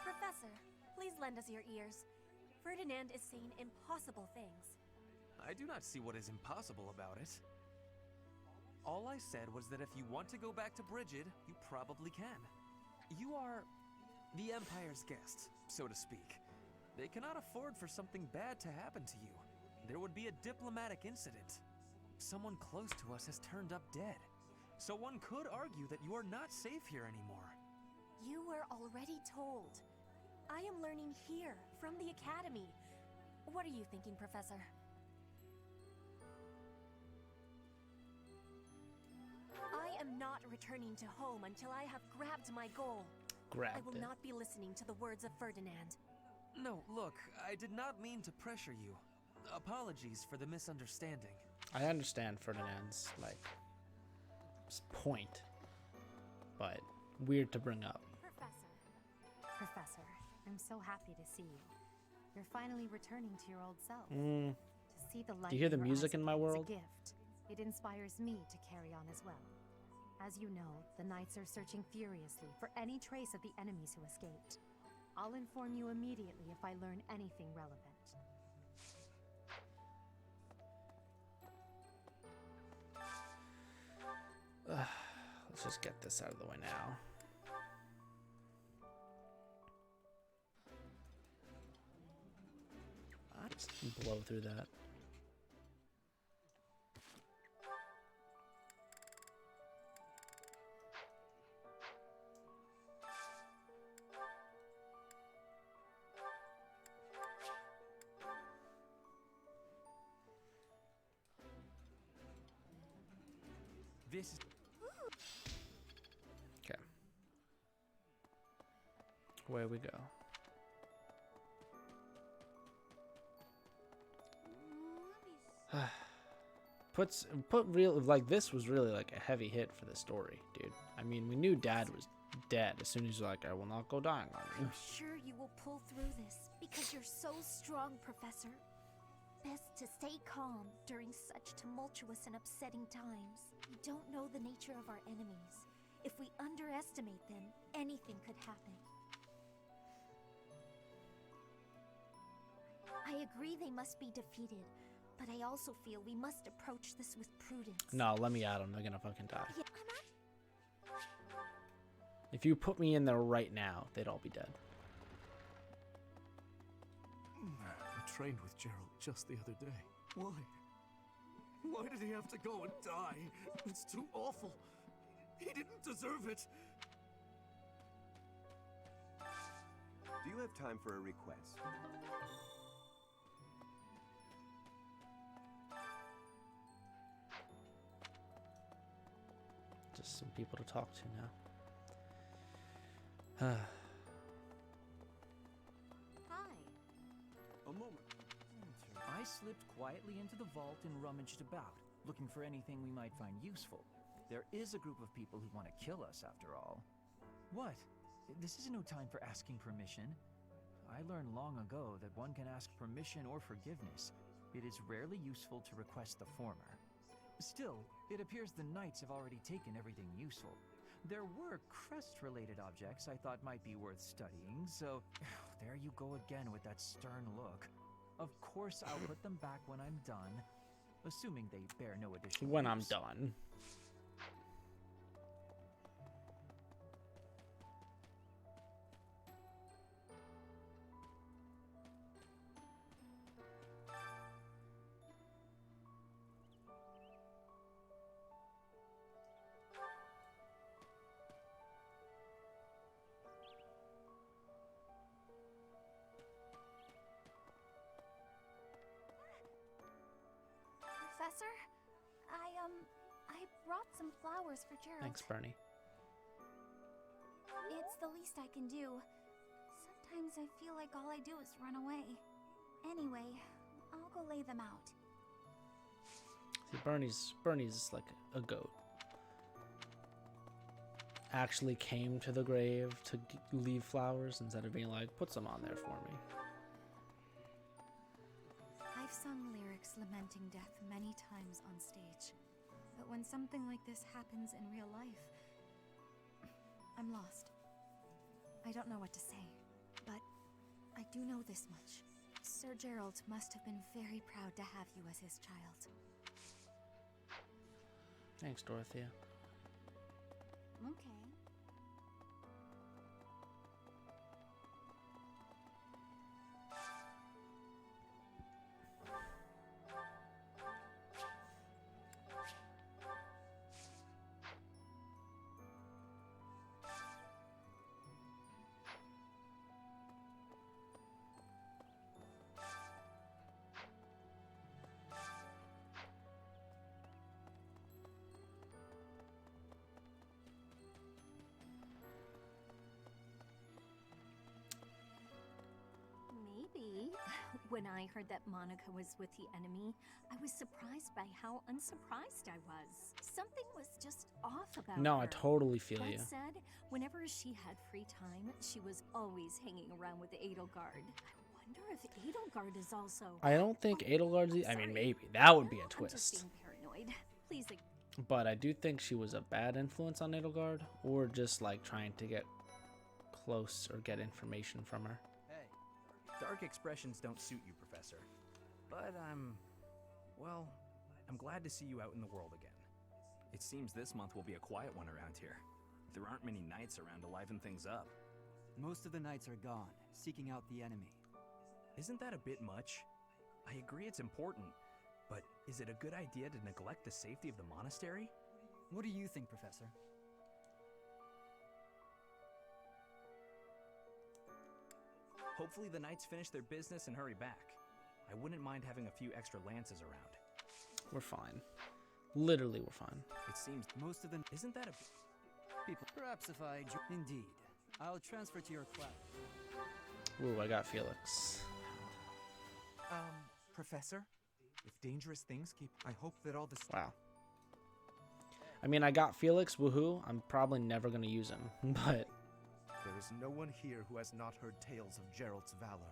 Professor, please lend us your ears. Ferdinand is saying impossible things. I do not see what is impossible about it. All I said was that if you want to go back to Brigid, you probably can. You are the Empire's guest, so to speak. They cannot afford for something bad to happen to you. There would be a diplomatic incident. Someone close to us has turned up dead. So one could argue that you are not safe here anymore. You were already told. I am learning here, from the Academy. What are you thinking, Professor? I am not returning to home until I have grabbed my goal. I will not be listening to the words of Ferdinand. No, look, I did not mean to pressure you. Apologies for the misunderstanding. I understand Ferdinand's, like, point. But weird to bring up. Professor, I'm so happy to see you. You're finally returning to your old self. Mm. To see the light Do you hear the in your music eyes in my again is world? a gift. It inspires me to carry on as well. As you know, the Knights are searching furiously for any trace of the enemies who escaped. I'll inform you immediately if I learn anything relevant. Let's just get this out of the way now. I just blow through that. This is... Okay. Away we go. This was really like a heavy hit for the story, dude. I mean, we knew Dad was dead as soon as he's like, I will not go dying on you. I'm sure you will pull through this because you're so strong, Professor. Best to stay calm during such tumultuous and upsetting times. We don't know the nature of our enemies. If we underestimate them, anything could happen. I agree they must be defeated, but I also feel we must approach this with prudence. No, let me at them. They're gonna fucking die. Yeah, If you put me in there right now, they'd all be dead. I trained with Gerald just the other day. Why? Why did he have to go and die? It's too awful. He didn't deserve it. Do you have time for a request? Just some people to talk to now. Hi. A moment. I slipped quietly into the vault and rummaged about, looking for anything we might find useful. There is a group of people who want to kill us, after all. What? This is no time for asking permission. I learned long ago that one can ask permission or forgiveness. It is rarely useful to request the former. Still, it appears the Knights have already taken everything useful. There were crest-related objects I thought might be worth studying, so there you go again with that stern look. Of course, I'll put them back when I'm done, assuming they bear no additional When I'm use. done. Professor, I brought some flowers for Gerald. Thanks, Bernie. It's the least I can do. Sometimes I feel like all I do is run away. Anyway, I'll go lay them out. See, Bernie's like a goat. Actually came to the grave to leave flowers instead of being like, put some on there for me. I've sung lyrics lamenting death many times on stage, but when something like this happens in real life, I'm lost. I don't know what to say, but I do know this much. Sir Gerald must have been very proud to have you as his child. Thanks, Dorothea. Okay. When I heard that Monica was with the enemy, I was surprised by how unsurprised I was. Something was just off about No, her. I totally feel That you. said, whenever she had free time, she was always hanging around with Edelgard. I wonder if Edelgard is also... I don't think Edelgard's. I mean, sorry. maybe that would be a I'm just twist. being paranoid. Please. But I do think she was a bad influence on Edelgard, or just like trying to get close or get information from her. Hey, dark expressions don't suit you, Professor. But well, I'm glad to see you out in the world again. It seems this month will be a quiet one around here. There aren't many knights around to liven things up. Most of the knights are gone, seeking out the enemy. Isn't that a bit much? I agree it's important, but is it a good idea to neglect the safety of the monastery? What do you think, Professor? Hopefully the knights finish their business and hurry back. I wouldn't mind having a few extra lances around. We're fine. Literally, we're fine. It seems Most of the... Isn't that a... people... Perhaps if I... Indeed. I'll transfer to your class. Ooh, I got Felix. Professor? If dangerous things keep... I hope that all this... Wow. I mean, I got Felix, woohoo. I'm probably never going to use him, but... There is no one here who has not heard tales of Geralt's valor.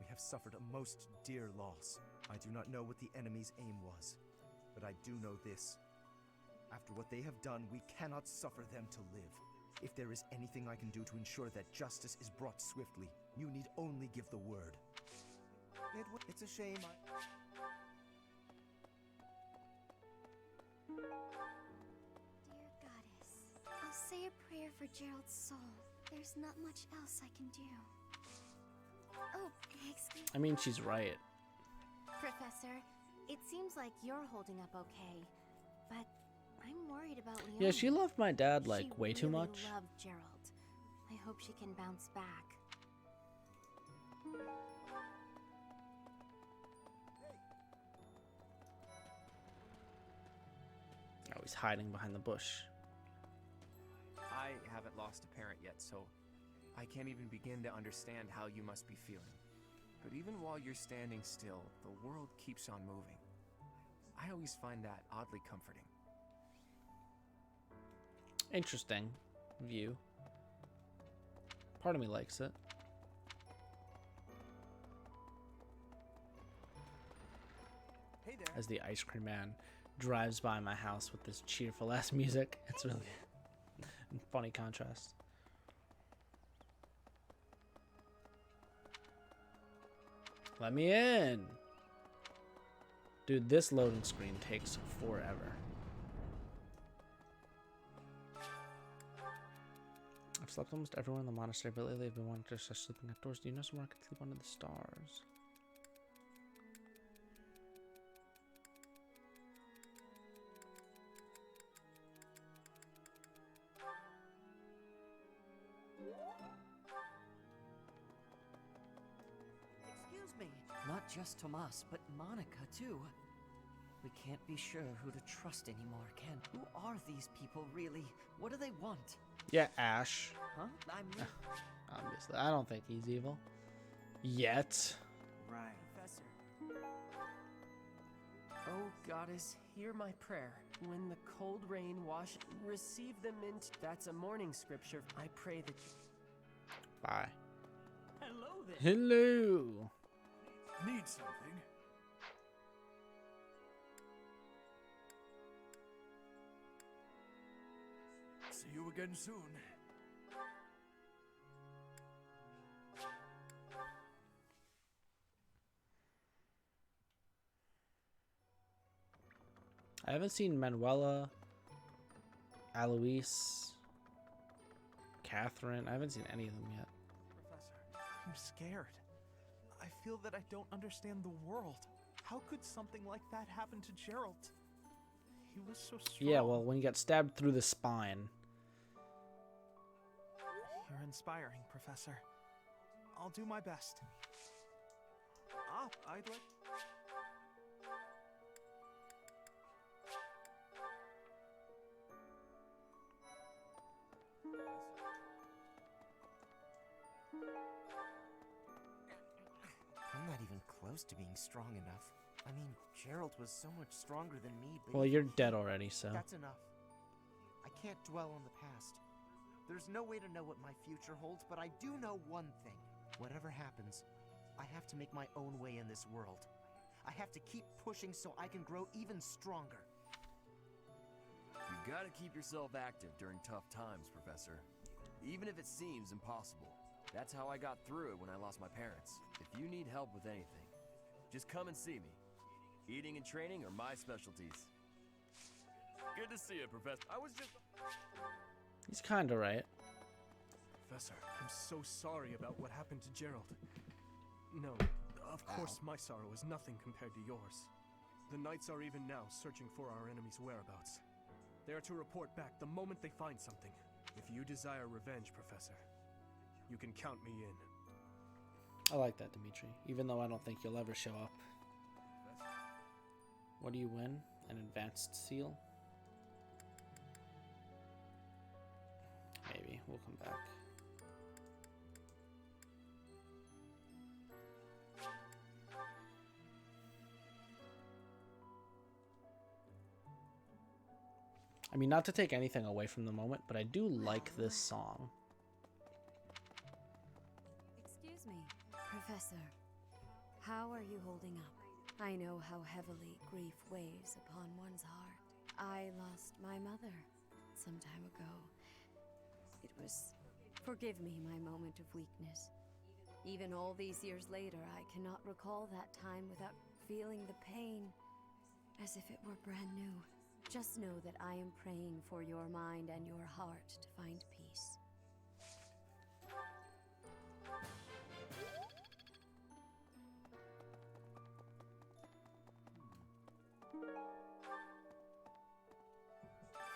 We have suffered a most dear loss. I do not know what the enemy's aim was, but I do know this. After what they have done, we cannot suffer them to live. If there is anything I can do to ensure that justice is brought swiftly, you need only give the word. It's a shame Dear Goddess, I'll say a prayer for Gerald's soul. There's not much else I can do. Oh, excuse I mean, she's right. Professor, it seems like you're holding up okay, but I'm worried about Leonie. Yeah, she loved my dad, like, She way too really much. loved Gerald. I hope she can bounce back. Oh, he's hiding behind the bush. I haven't lost a parent yet, so I can't even begin to understand how you must be feeling. But even while you're standing still, the world keeps on moving. I always find that oddly comforting. Interesting view. Part of me likes it. Hey there. As the ice cream man drives by my house with this cheerful ass music. It's really funny contrast. Let me in. Dude, this loading screen takes forever. I've slept almost everywhere in the monastery, but lately I've been wanting to start sleeping outdoors. Do you know somewhere I can sleep under the stars? Excuse me. Not just Tomas, but Monica, too. We can't be sure who to trust anymore, can? Who are these people, really? What do they want? Yeah, Ash. Huh? Obviously. I don't think he's evil. Yet. Right. Professor. Oh, Goddess, hear my prayer. When the cold rain wash, receive them into... That's a morning scripture. I pray that... Bye. Hello there. Hello. Need something? See you again soon. I haven't seen Manuela, Alois, Catherine. I haven't seen any of them yet. Professor, I'm scared. I feel that I don't understand the world. How could something like that happen to Gerald? He was so strong. Yeah, well, when you get stabbed through the spine. You're inspiring, Professor. I'll do my best. I'd like... I'm not even close to being strong enough. I mean, Gerald was so much stronger than me, but Well, you're dead already, so. that's enough. I can't dwell on the past. There's no way to know what my future holds, but I do know one thing. Whatever happens, I have to make my own way in this world. I have to keep pushing so I can grow even stronger. You gotta keep yourself active during tough times, Professor. Even if it seems impossible. That's how I got through it when I lost my parents. If you need help with anything, just come and see me. Eating and training are my specialties. Good to see you, Professor. I was just... He's kinda right. Professor, I'm so sorry about what happened to Gerald. No, of course my sorrow is nothing compared to yours. The Knights are even now searching for our enemy's whereabouts. They are to report back the moment they find something. If you desire revenge, Professor, you can count me in. I like that, Dimitri, even though I don't think you'll ever show up. What do you win? An advanced seal? Maybe. We'll come back. I mean, not to take anything away from the moment, but I do like this song. Excuse me, Professor. How are you holding up? I know how heavily grief weighs upon one's heart. I lost my mother some time ago. It was... Forgive me my moment of weakness. Even all these years later, I cannot recall that time without feeling the pain as if it were brand new. Just know that I am praying for your mind and your heart to find peace.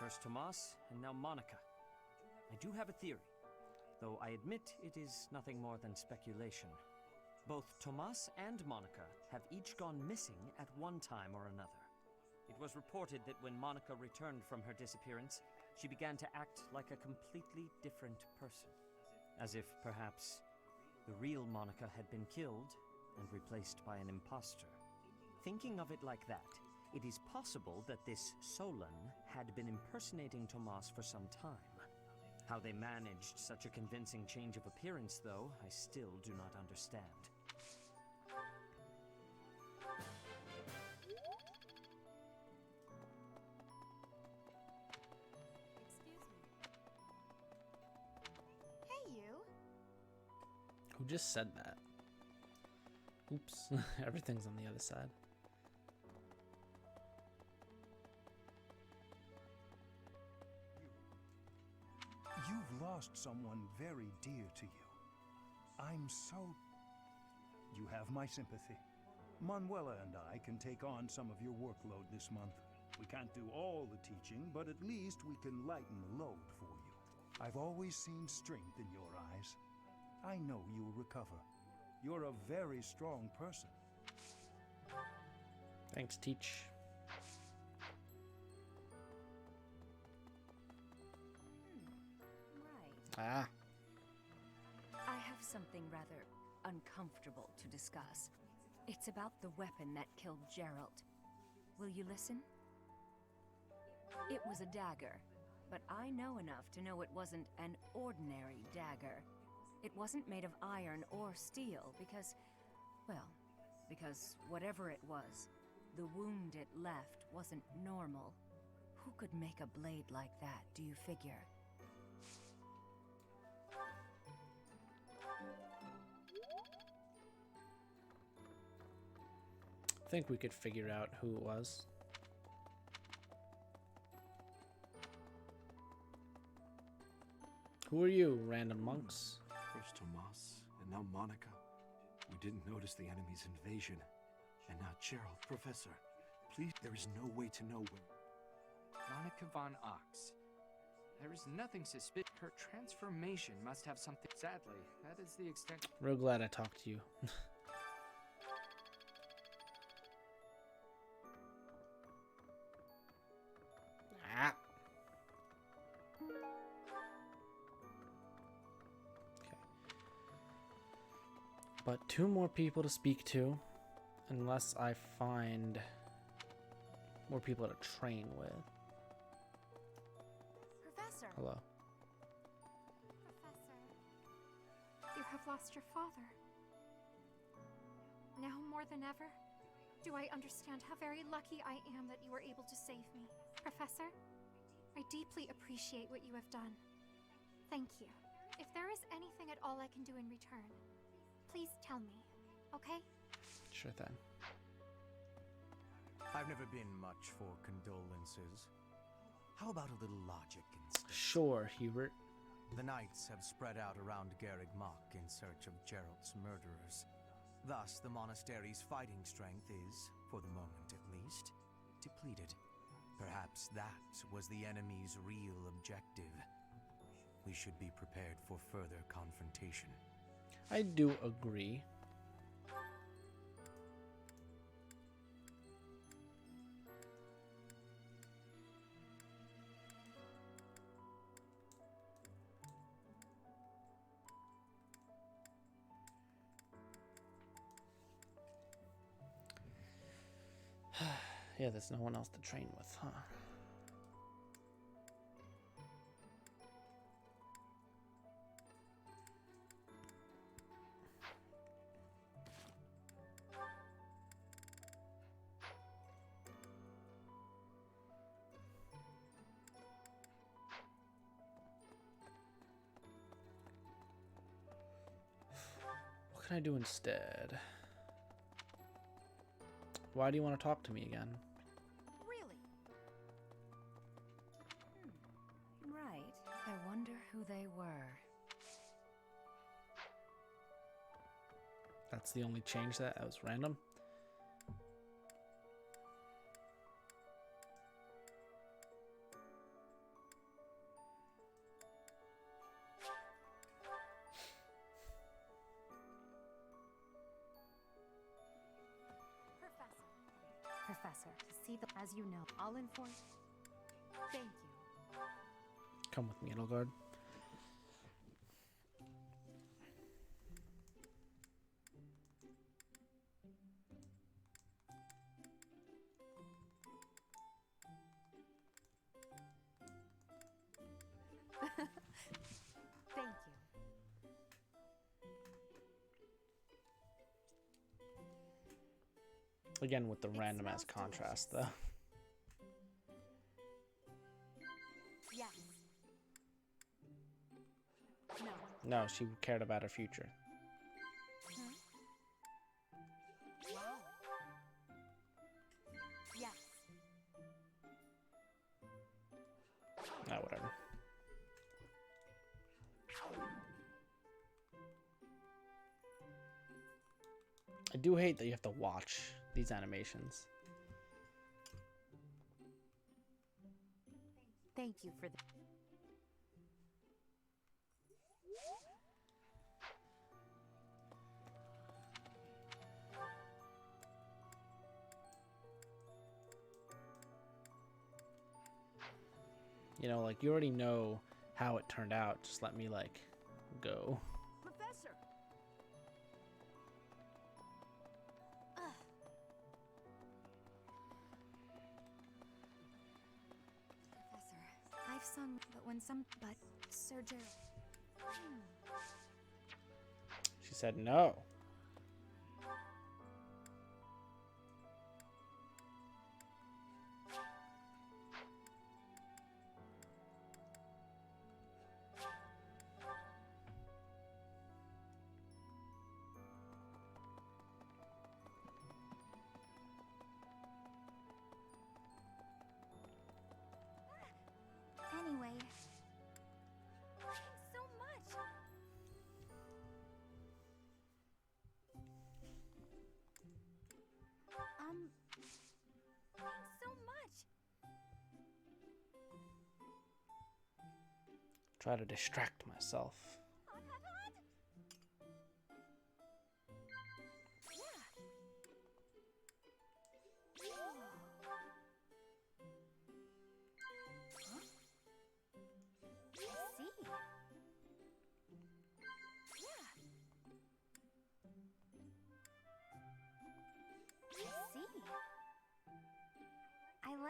First Tomas, and now Monica. I do have a theory, though I admit it is nothing more than speculation. Both Tomas and Monica have each gone missing at one time or another. It was reported that when Monica returned from her disappearance, she began to act like a completely different person. As if, perhaps, the real Monica had been killed and replaced by an imposter. Thinking of it like that, it is possible that this Solon had been impersonating Tomas for some time. How they managed such a convincing change of appearance, though, I still do not understand. Who just said that? Oops. Everything's on the other side. You've lost someone very dear to you. I'm so... You have my sympathy. Manuela and I can take on some of your workload this month. We can't do all the teaching, but at least we can lighten the load for you. I've always seen strength in your eyes. I know you'll recover. You're a very strong person. Thanks, Teach. Right. Ah. I have something rather uncomfortable to discuss. It's about the weapon that killed Gerald. Will you listen? It was a dagger, but I know enough to know it wasn't an ordinary dagger. It wasn't made of iron or steel because, well, because whatever it was, the wound it left wasn't normal. Who could make a blade like that, do you figure? I think we could figure out who it was. Who are you, random monks? First Tomas, and now Monica. We didn't notice the enemy's invasion. And now Gerald. Professor, please, there is no way to know where... Monica von Ox. There is nothing suspicious. Her transformation must have something... Sadly, that is the extent... Real glad I talked to you. Ah. Okay. But two more people to speak to. Unless I find more people to train with. Professor. Hello. Professor, you have lost your father. Now more than ever, do I understand how very lucky I am that you were able to save me. Professor, I deeply appreciate what you have done. Thank you. If there is anything at all I can do in return, please tell me, okay? Sure thing. I've never been much for condolences. How about a little logic instead? Sure, Hubert. The Knights have spread out around Garreg Mach in search of Geralt's murderers. Thus, the monastery's fighting strength is, for the moment at least, depleted. Perhaps that was the enemy's real objective. We should be prepared for further confrontation. I do agree. Yeah, there's no one else to train with, huh? What can I do instead? Why do you want to talk to me again? Right. I wonder who they were. That's the only change that was random. Professor, to see the, as you know, I'll inform. Thank you. Come with me, Edelgard. Thank you. Again, with the random ass contrast, though. Yes. No. No, she cared about her future. Wow. Yes. Ah, whatever. I do hate that you have to watch these animations. Thank you for the. You know, like, you already know how it turned out. Just let me, like, go. Professor! Professor, I've sung, but Sir Geralt. She said no. Anyway, thanks so much. Thanks so much. Try to distract myself.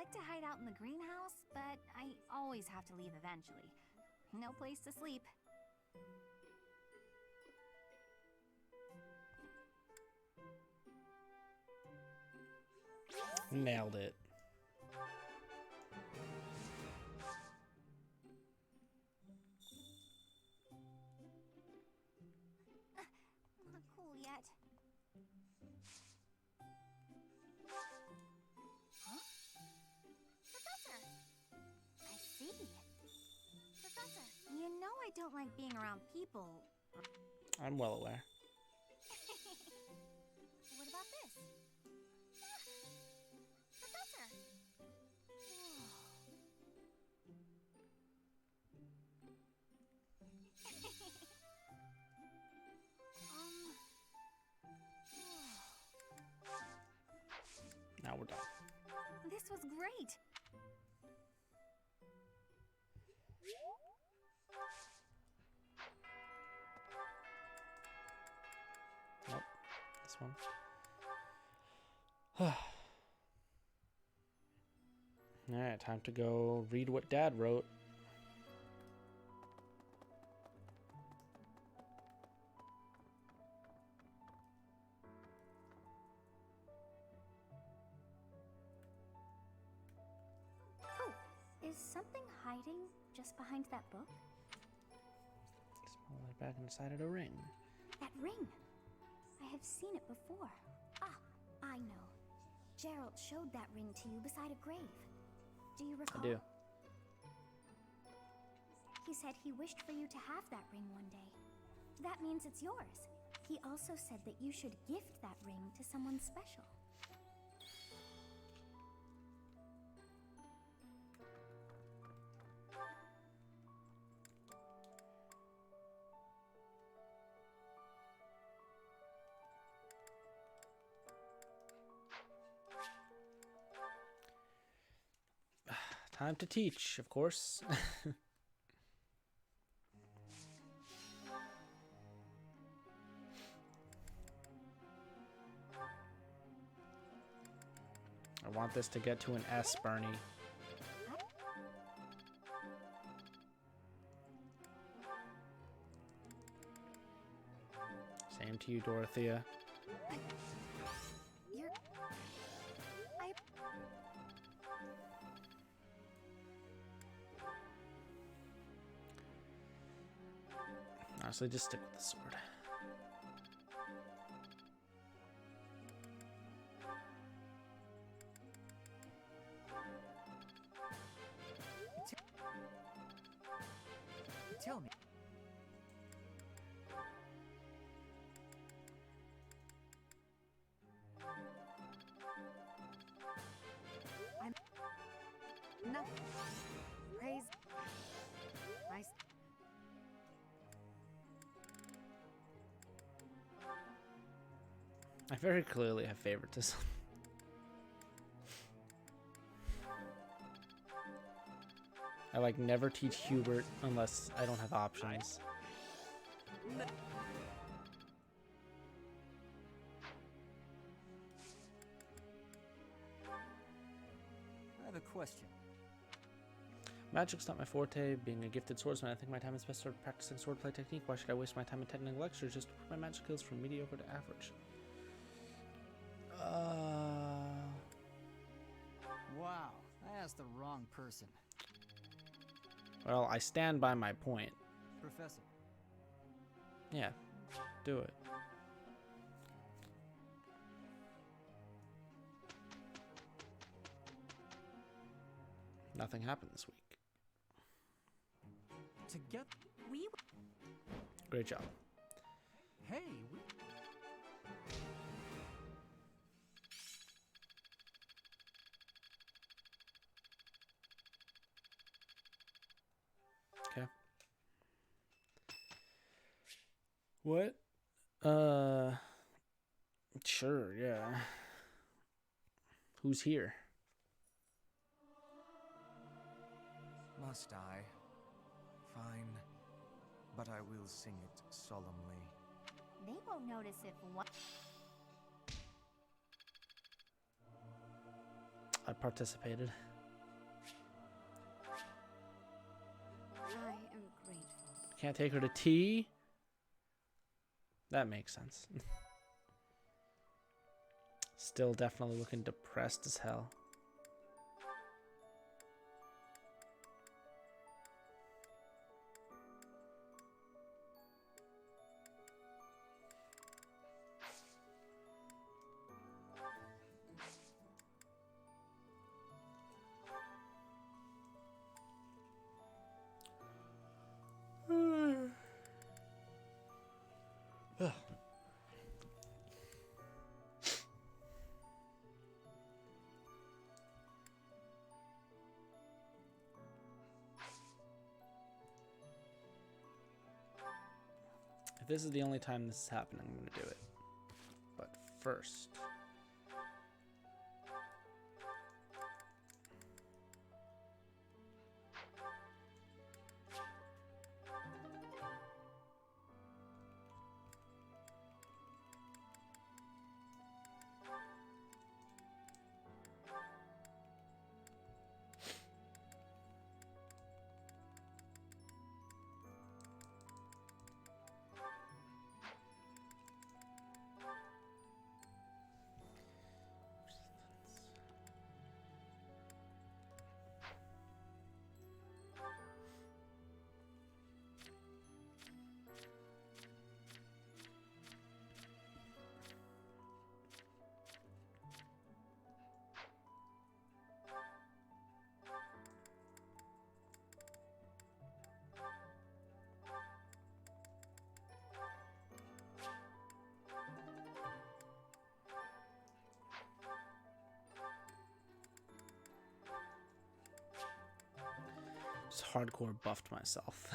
like to hide out in the greenhouse, but I always have to leave eventually. No place to sleep. Nailed it. Not cool yet. Huh? Professor! I see. Professor, you know I don't like being around people. I'm well aware. What about this? Professor! Now we're done. This was great. Nope. This one. Alright, time to go read what Dad wrote. Oh, is something hiding just behind that book? Small like back inside of a ring. That ring! I have seen it before. Ah, I know. Gerald showed that ring to you beside a grave. Do you recall? I do. He said he wished for you to have that ring one day. That means it's yours. He also said that you should gift that ring to someone special. Time to teach, of course. I want this to get to an S, Bernie. Same to you, Dorothea. Honestly, just stick with the sword. Tell me. I'm no praise. I very clearly have favoritism. I like never teach Hubert unless I don't have options. I have a question. Magic's not my forte. Being a gifted swordsman, I think my time is best served practicing swordplay technique. Why should I waste my time attending lectures just to put my magic skills from mediocre to average? Wow, I asked the wrong person. Well, I stand by my point. Professor. Yeah, do it. Nothing happened this week. Great job. Hey, Okay. What? Sure, yeah. Who's here? Must I? Fine. But I will sing it solemnly. They won't notice if one. I participated. Can't take her to tea? That makes sense. Still definitely looking depressed as hell. Ugh. If this is the only time this is happening, I'm gonna do it. But first. Just hardcore buffed myself.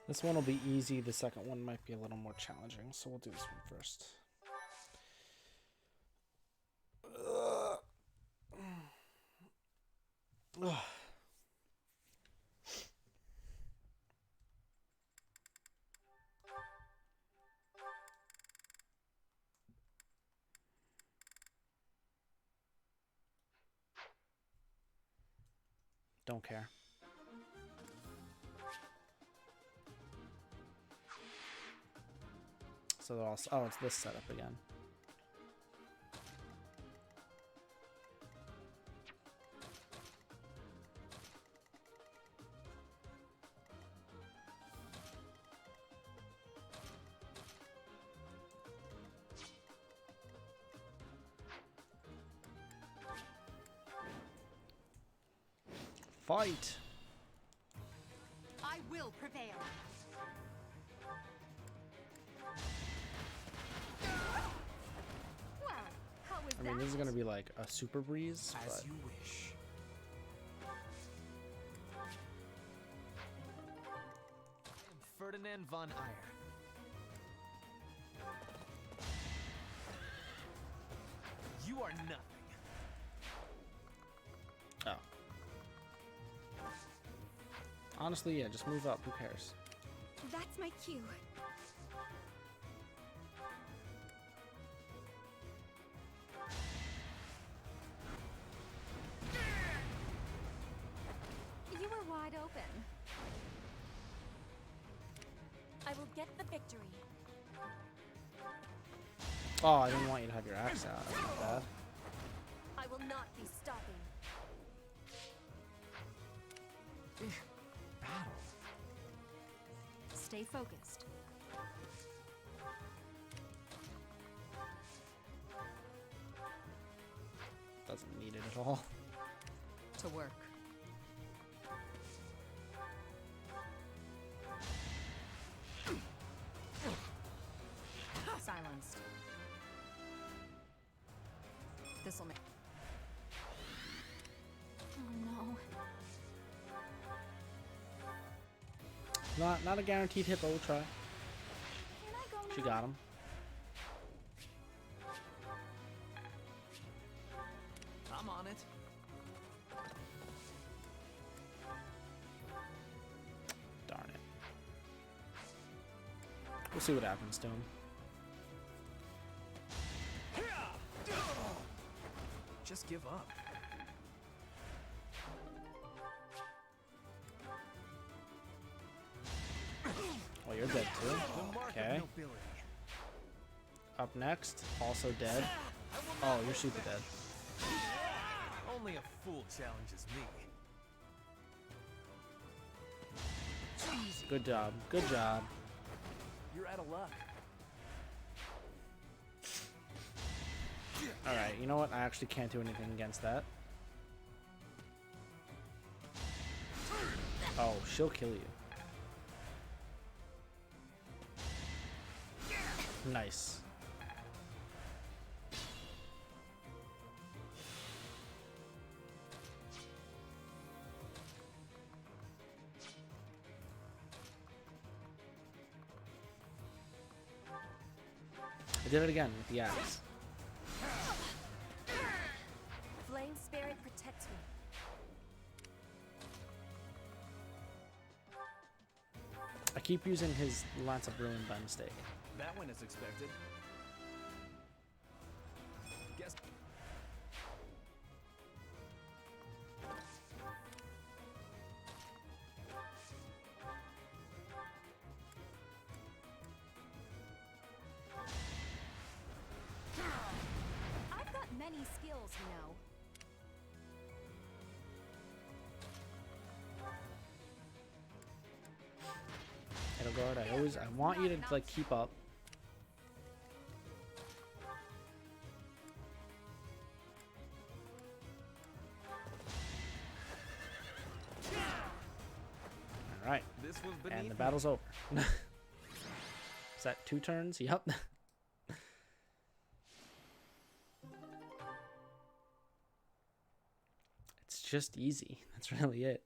This one will be easy. The second one might be a little more challenging, so we'll do this one first. Ugh. Don't care. So they're all, oh, it's this setup again. Fight! I will prevail. I mean, this is gonna be like a super breeze, As but you wish. I am Ferdinand von Ayer. You are nothing. oh. Honestly, yeah, just move up. Who cares? That's my cue. You were wide open. I will get the victory. Oh, I didn't want you to have your axe out. That was bad. I will not be stopping. Battle. Stay focused. Doesn't need it at all. To work. Silenced. This'll make. Oh no. Not a guaranteed hit, but we'll try. She got him. I'm on it. Darn it. We'll see what happens to him. Just give up. Well, you're dead too. Okay. Up next, also dead. Oh, you're super dead. Only a fool challenges me. Good job. Good job. You're out of luck. Alright, you know what? I actually can't do anything against that. Oh, she'll kill you. Nice. I did it again with the axe. Flame Spirit protects me. I keep using his Lance of Ruin by mistake. That went as expected. Guess. I've got many skills, you know. Edelgard, I want you to like keep up. All right, and the battle's over. Is that 2 turns? Yep. It's just easy. That's really it.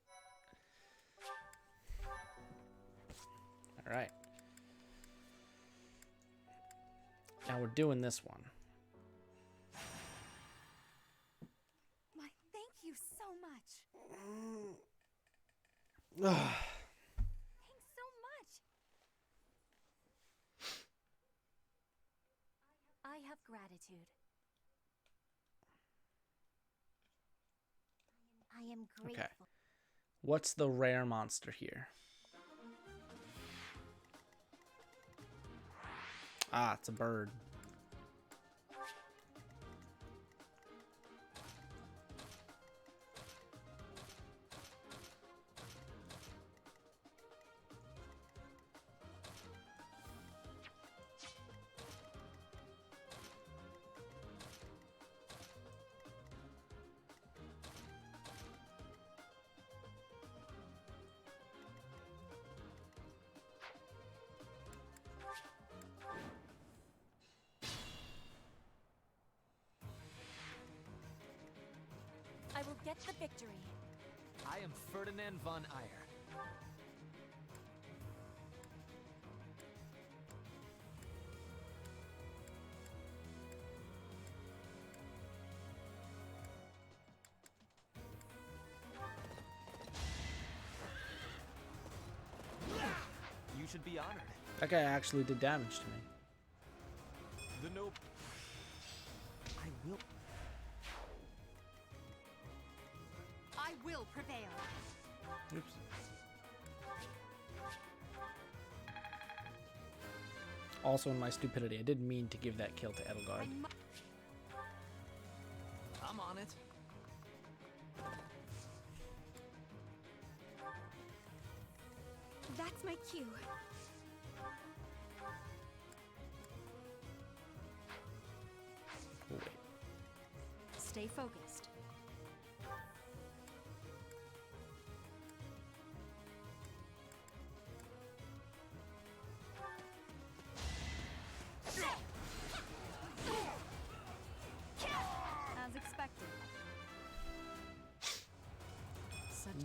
All right. Now we're doing this one. My thank you so much. Thanks so much. I have gratitude. I am grateful. Okay. What's the rare monster here? Ah, it's a bird. I will get the victory. I am Ferdinand von Ayer. You should be honored. That guy actually did damage to me. The nope. I will. I will prevail. Oops. Also, in my stupidity, I didn't mean to give that kill to Edelgard. I'm on it. That's my cue. Wait. Stay focused.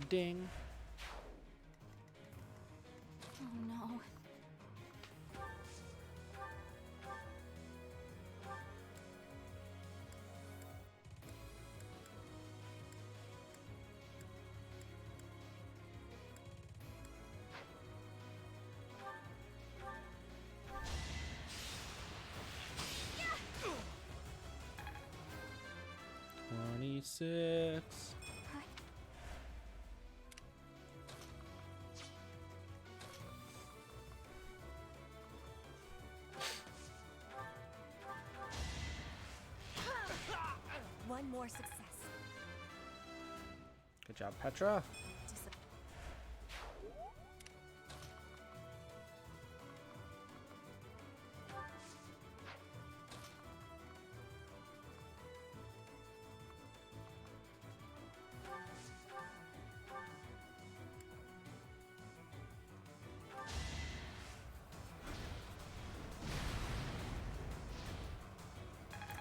Ding. Oh no. Yeah. 26. One more success. Good job, Petra.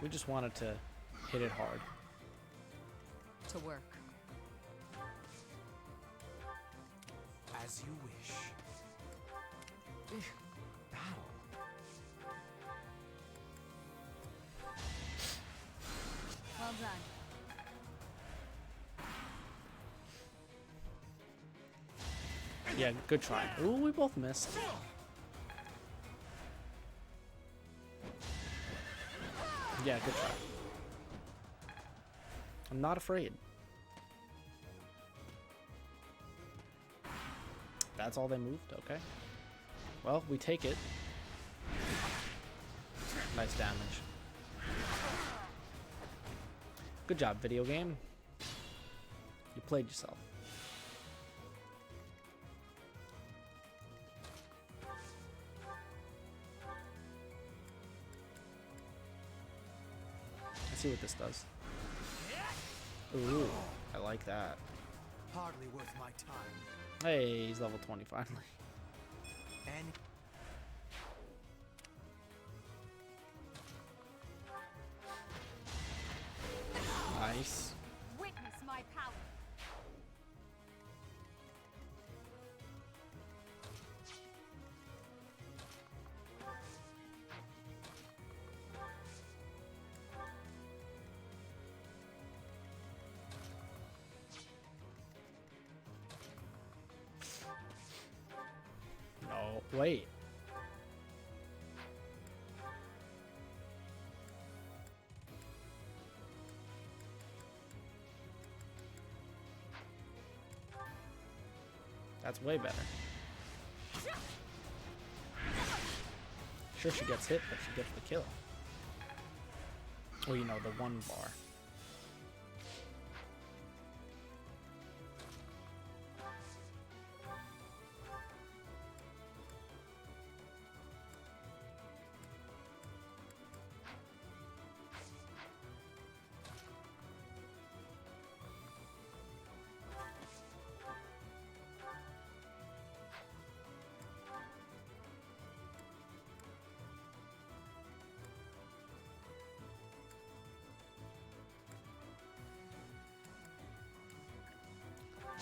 We just wanted to hit it hard. To work. As you wish. Battle. Well done. Yeah, good try. Ooh, we both missed. Yeah, good try. I'm not afraid. That's all they moved? Okay. Well, we take it. Nice damage. Good job, video game. You played yourself. Let's see what this does. Ooh, I like that. Hardly worth my time. Hey, he's level 20 finally. And Nice. Witness my power. No, wait. That's way better. Sure, she gets hit, but she gets the kill. Or, you know, the one bar.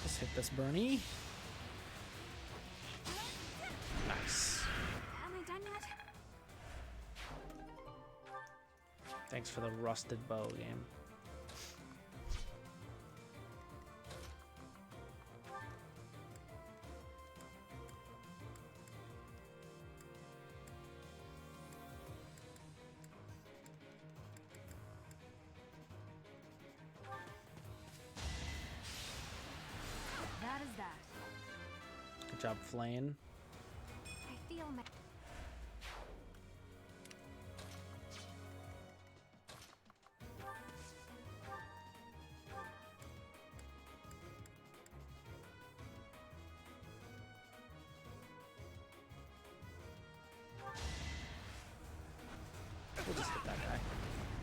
Let's hit this Bernie. Nice. Am I done yet? Thanks for the rusted bow game. That is that. Good job, Flame. I feel my. We'll just hit that guy.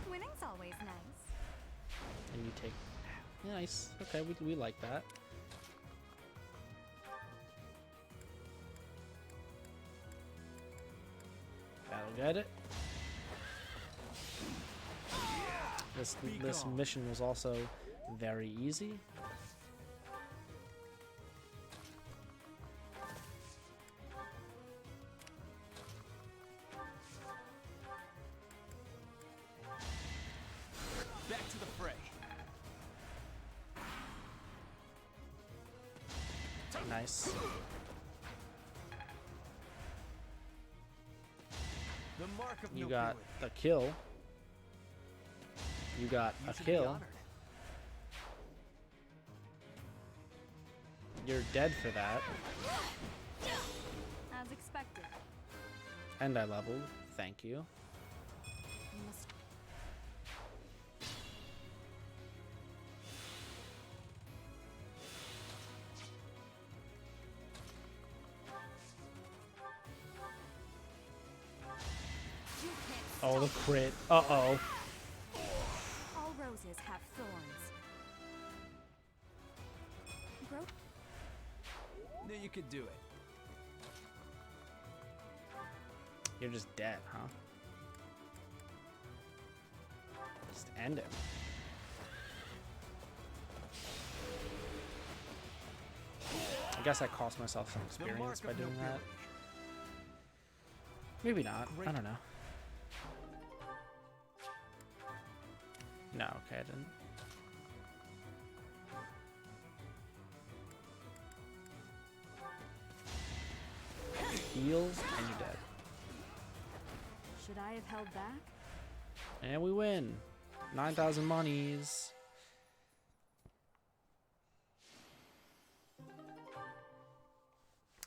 Winning's always nice. And you take... Nice. Okay, we like that. That'll get it. This mission was also very easy. Nice. The mark of You nobility. got the kill. You got You a should be kill. honored. You're dead for that. As expected. And I leveled. Thank you. You must. You can't Oh, the stop crit. Uh-oh. All roses have thorns. Bro, Knew you could do it. You're just dead, huh? Just end him. I guess I cost myself some experience by doing that. Maybe not. I don't know. No, okay, I didn't. Heals, and you're dead. Should I have held back? And we win. 9,000 monies.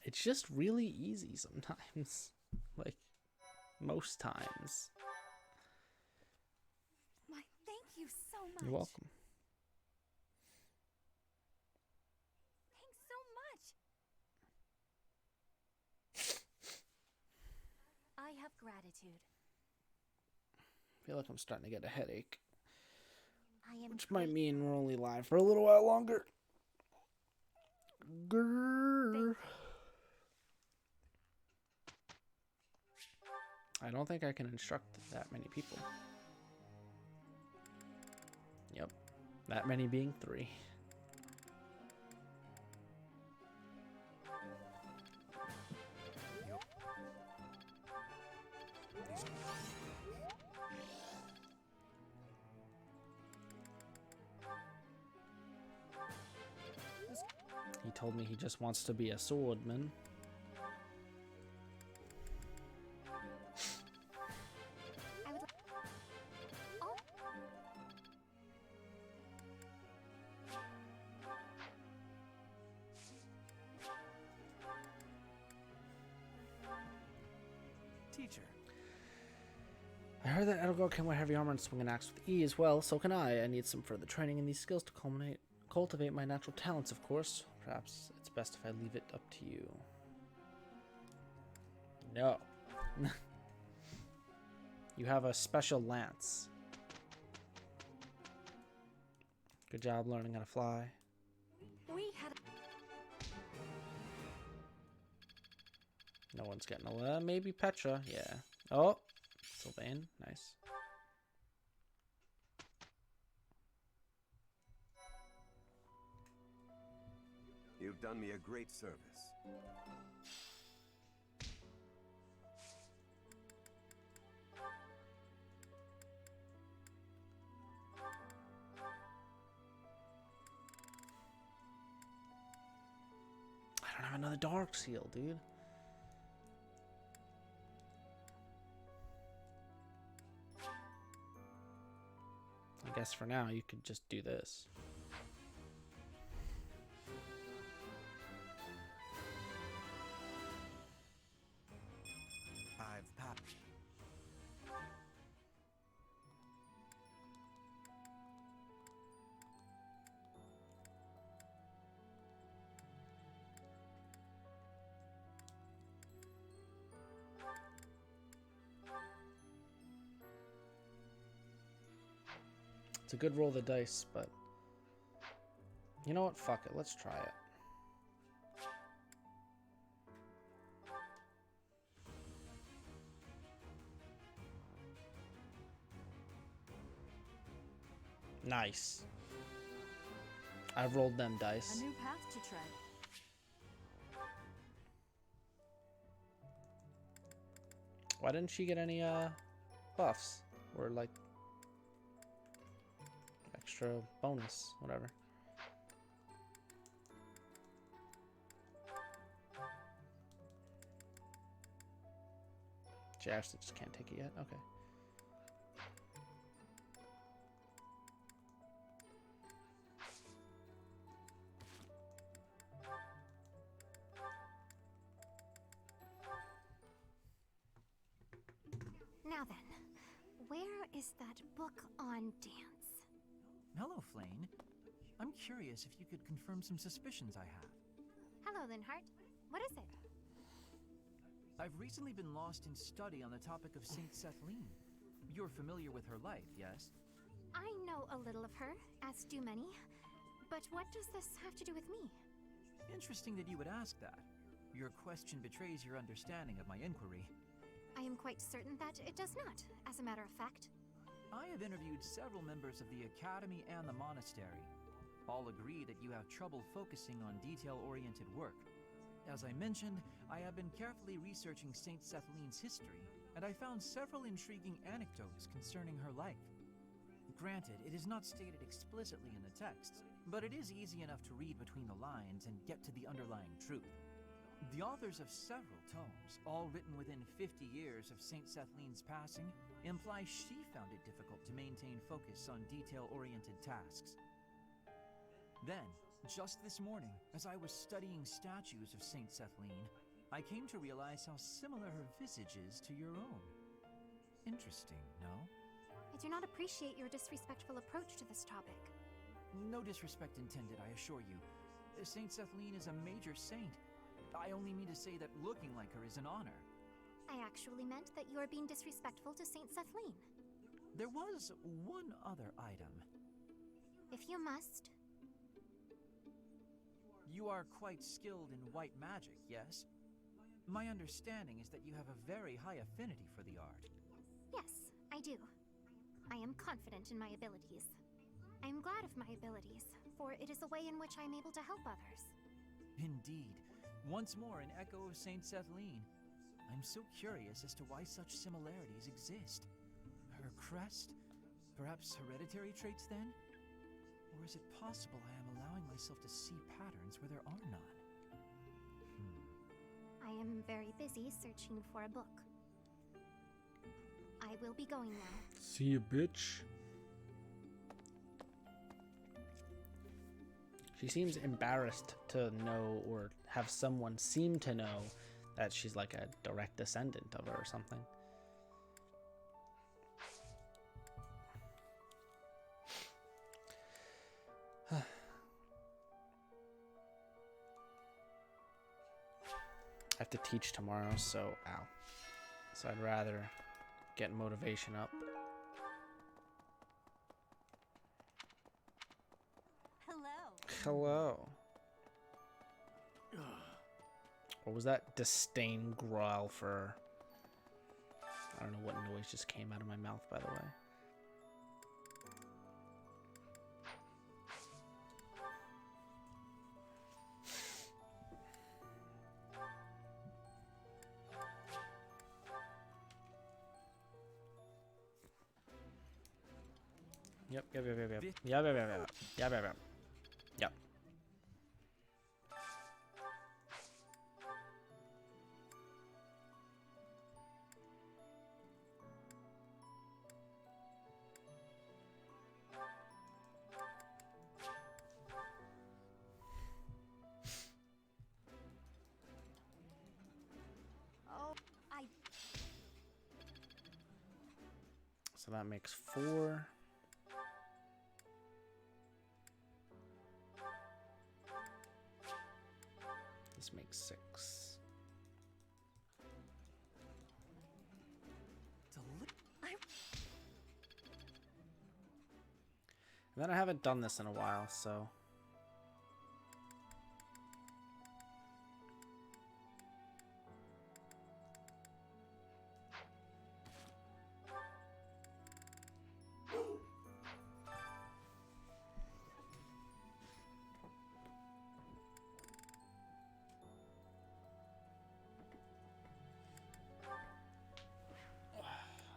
It's just really easy sometimes. Like, most times. why, thank you so much. You're welcome. Thanks so much. I have gratitude. I feel like I'm starting to get a headache. I am Which might mean we're only live for a little while longer. Grrr. I don't think I can instruct that many people. Yep. That many being 3. He told me he just wants to be a swordman. I would oh. Teacher. I heard that Edelgard can wear heavy armor and swing an axe with ease. Well, so can I. I need some further training in these skills to cultivate my natural talents, of course. Perhaps it's best if I leave it up to you. No. You have a special lance. Good job learning how to fly. We had No one's getting a maybe Petra. Yeah. Oh, Sylvain. Nice. You've done me a great service. I don't have another dark seal, dude. I guess for now you could just do this. I've popped. It's a good roll of the dice, but you know what? Fuck it. Let's try it. Nice. I've rolled them A dice. new path to tread. Why didn't she get any buffs or like extra bonus, whatever? She actually just can't take it yet? Okay. Now then, where is that book on dance? Hello, Flane. I'm curious if you could confirm some suspicions I have. Hello, Linhart. What is it? I've recently been lost in study on the topic of Saint Sethlene. You're familiar with her life, yes? I know a little of her, as do many. But what does this have to do with me? Interesting that you would ask that. Your question betrays your understanding of my inquiry. I am quite certain that it does not, as a matter of fact. I have interviewed several members of the Academy and the Monastery. All agree that you have trouble focusing on detail-oriented work. As I mentioned, I have been carefully researching Saint Sethlene's history, and I found several intriguing anecdotes concerning her life. Granted, it is not stated explicitly in the texts, but it is easy enough to read between the lines and get to the underlying truth. The authors of several tomes, all written within 50 years of Saint Sethlene's passing, imply she found it difficult to maintain focus on detail-oriented tasks. Then, just this morning, as I was studying statues of Saint Sethlene, I came to realize how similar her visage is to your own. Interesting, no? I do not appreciate your disrespectful approach to this topic. No disrespect intended, I assure you. Saint Sethlene is a major saint. I only mean to say that looking like her is an honor. I actually meant that you are being disrespectful to Saint Sethlene. There was one other item. If you must. You are quite skilled in white magic, yes? My understanding is that you have a very high affinity for the art. Yes, I do. I am confident in my abilities. I am glad of my abilities, for it is a way in which I am able to help others. Indeed. Once more an echo of Saint Sethlene. I'm so curious as to why such similarities exist. Her crest? Perhaps hereditary traits then? Or is it possible I am allowing myself to see patterns where there are none? I am very busy searching for a book. I will be going now. See you, bitch. She seems embarrassed to know or have someone seem to know that she's like a direct descendant of her or something. I have to teach tomorrow, so So I'd rather get motivation up. Hello. What was that disdain growl for? I don't know what noise just came out of my mouth, by the way. Yep. So that makes 4. This makes 6. And then I haven't done this in a while, so...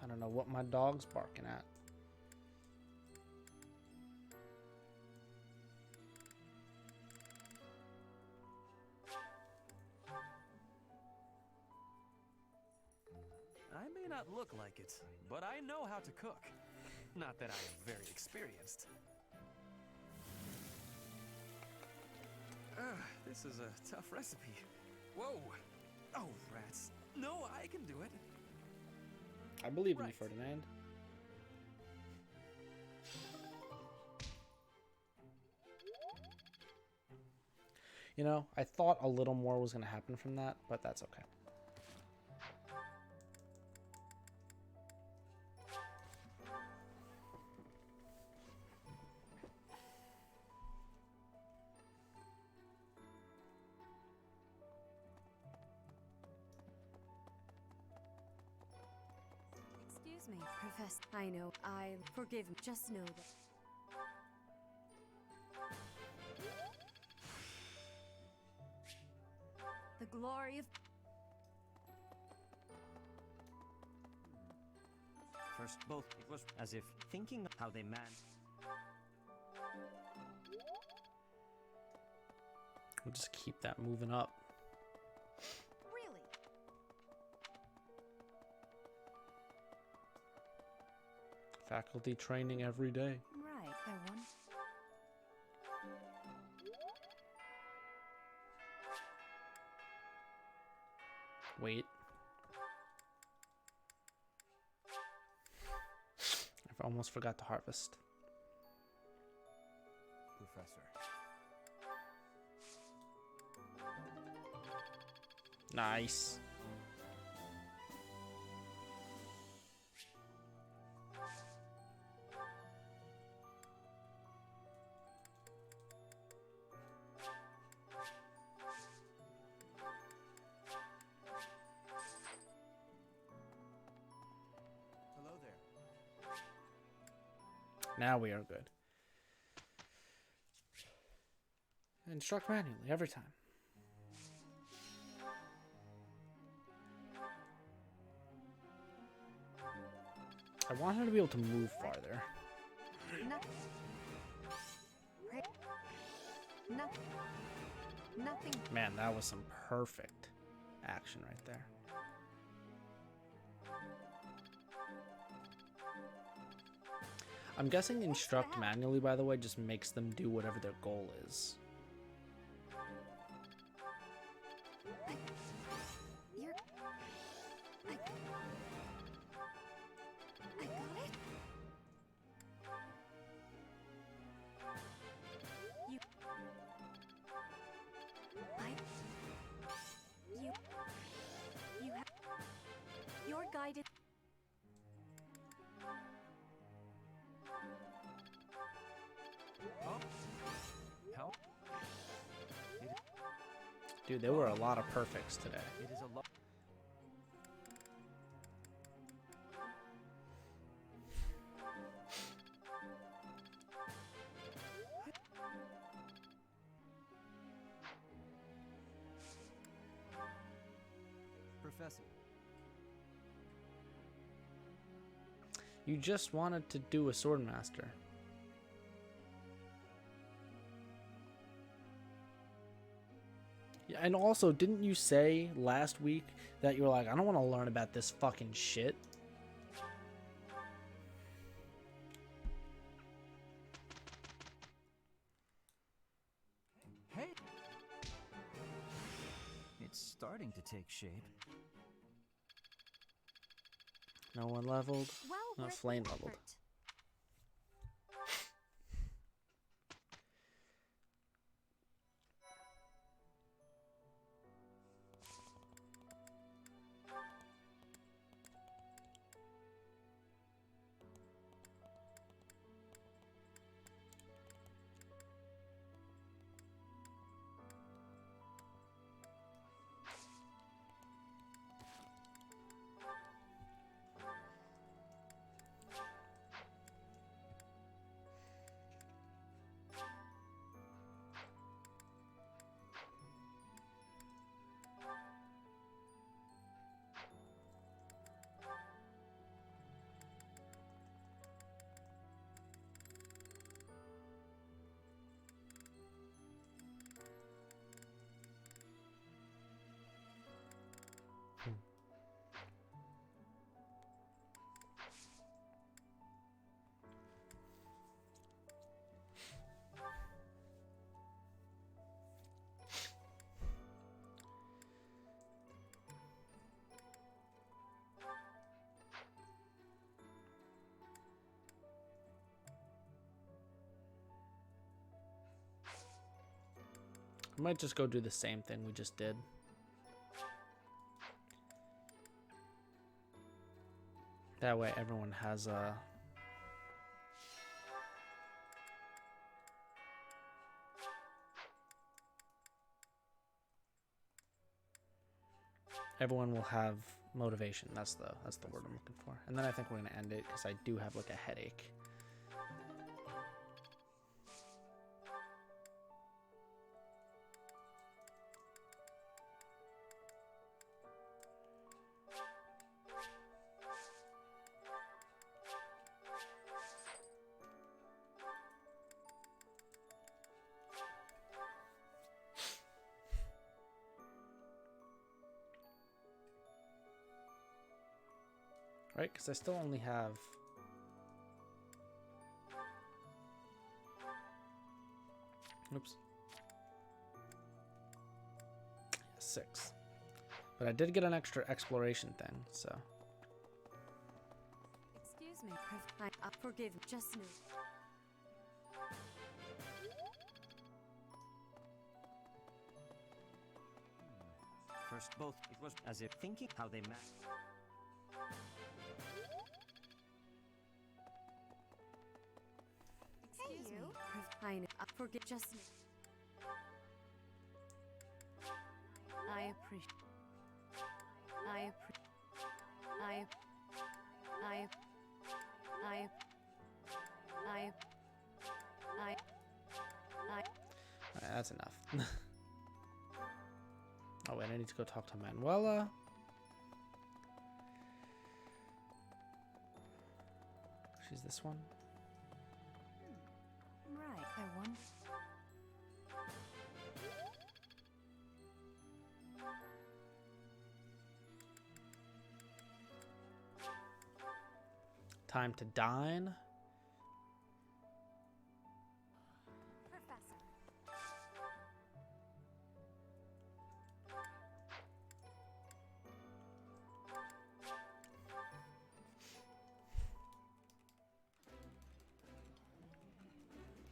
I don't know what my dog's barking at. I may not look like it, but I know how to cook. Not that I am very experienced. This is a tough recipe. Whoa! Oh, rats. No, I can do it. I believe in you, Ferdinand. You know, I thought a little more was going to happen from that, but that's okay. Excuse me, Professor. I know. Forgive me. Just know that. The glory of... First, both. It was as if thinking how they man. We'll just keep that moving up. Really? Faculty training every day. Right, I won. Wait. I almost forgot to harvest. Professor. Nice. Hello there. Now we are good. Instruct manually every time. I want her to be able to move farther. Nothing. Man, that was some perfect action right there. I'm guessing instruct manually, by the way, just makes them do whatever their goal is. You're guided. How? Dude, there were a lot of perfects today. It is a lot. Professor. You just wanted to do a Swordmaster. Yeah, and also, didn't you say last week that you were like, I don't want to learn about this fucking shit? Hey! It's starting to take shape. No one leveled. Well, No, worth flame the leveled. effort. I might just go do the same thing we just did. That way everyone has a... Everyone will have motivation. That's the word I'm looking for. And then I think we're gonna end it because I do have like a headache. Right, because I still only have... Oops. 6. But I did get an extra exploration thing, so... Excuse me, forgive me, just knew. First, both, it was as if thinking how they met. Excuse me, forgive just me. I appreciate. Alright, that's enough. Oh wait, I need to go talk to Manuela. She's this one. Right, I won. Time to dine. Professor.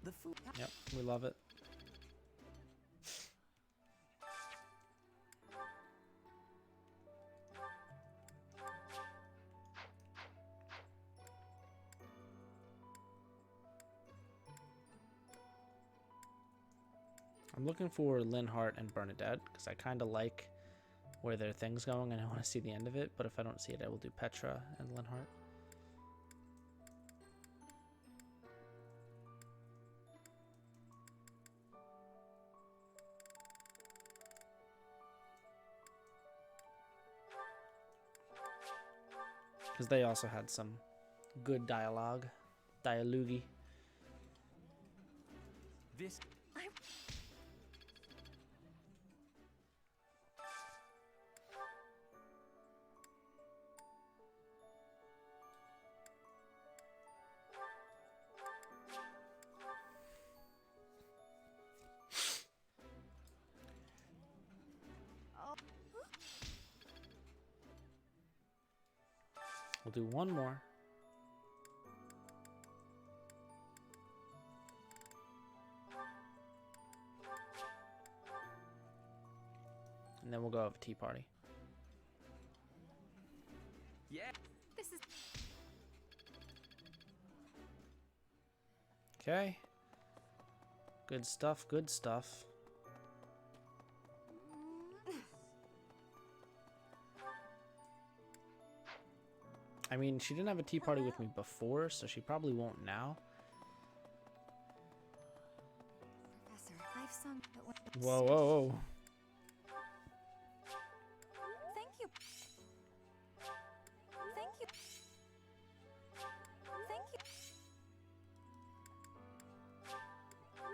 The food. Yep, we love it. I'm looking for Linhardt and Bernadette because I kind of like where their thing's going and I want to see the end of it. But if I don't see it, I will do Petra and Linhardt. Because they also had some good dialogue. Dialogue. This. We'll do one more. And then we'll go have a tea party. Yeah. This is Okay. Good stuff, good stuff. I mean, she didn't have a tea party with me before, so she probably won't now. Professor, I've sung, but when Whoa, whoa, whoa. Thank you. Thank you. Thank you.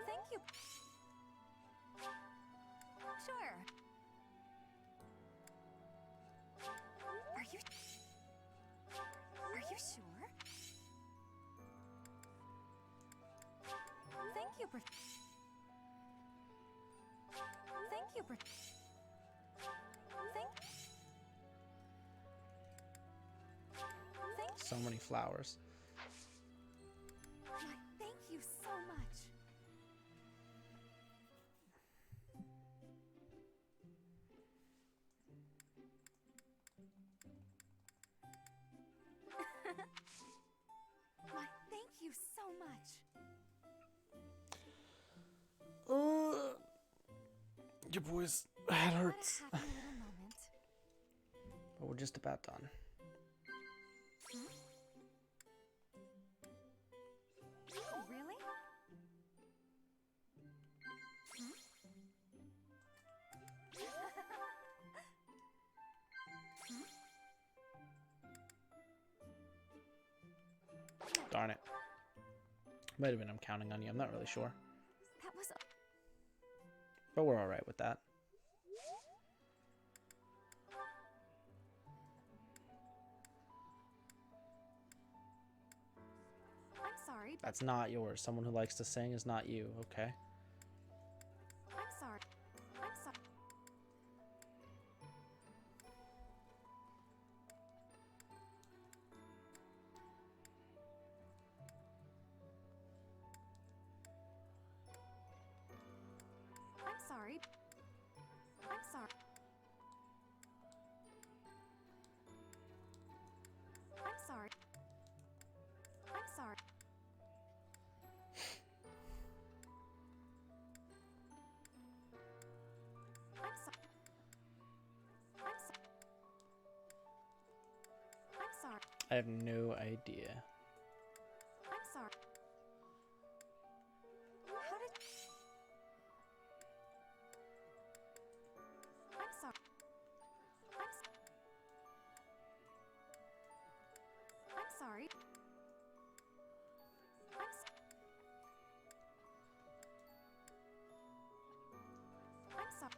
Thank you. Sure. Are you sure? Thank you, Thank you, Thank So many flowers. Thank you so much. Your boy's head hurts. What a happy little moment. But we're just about done. Oh, really? Darn it. Might have been I'm counting on you. I'm not really sure. That was But we're alright with that. I'm sorry. That's not yours. Someone who likes to sing is not you, okay? I'm sorry. I'm sorry. I'm sorry. I'm sorry. I'm sorry. I'm sorry. I'm sorry. I'm sorry. I have no idea. I'm sorry. How did... I'm sorry. I'm sorry. I'm sorry.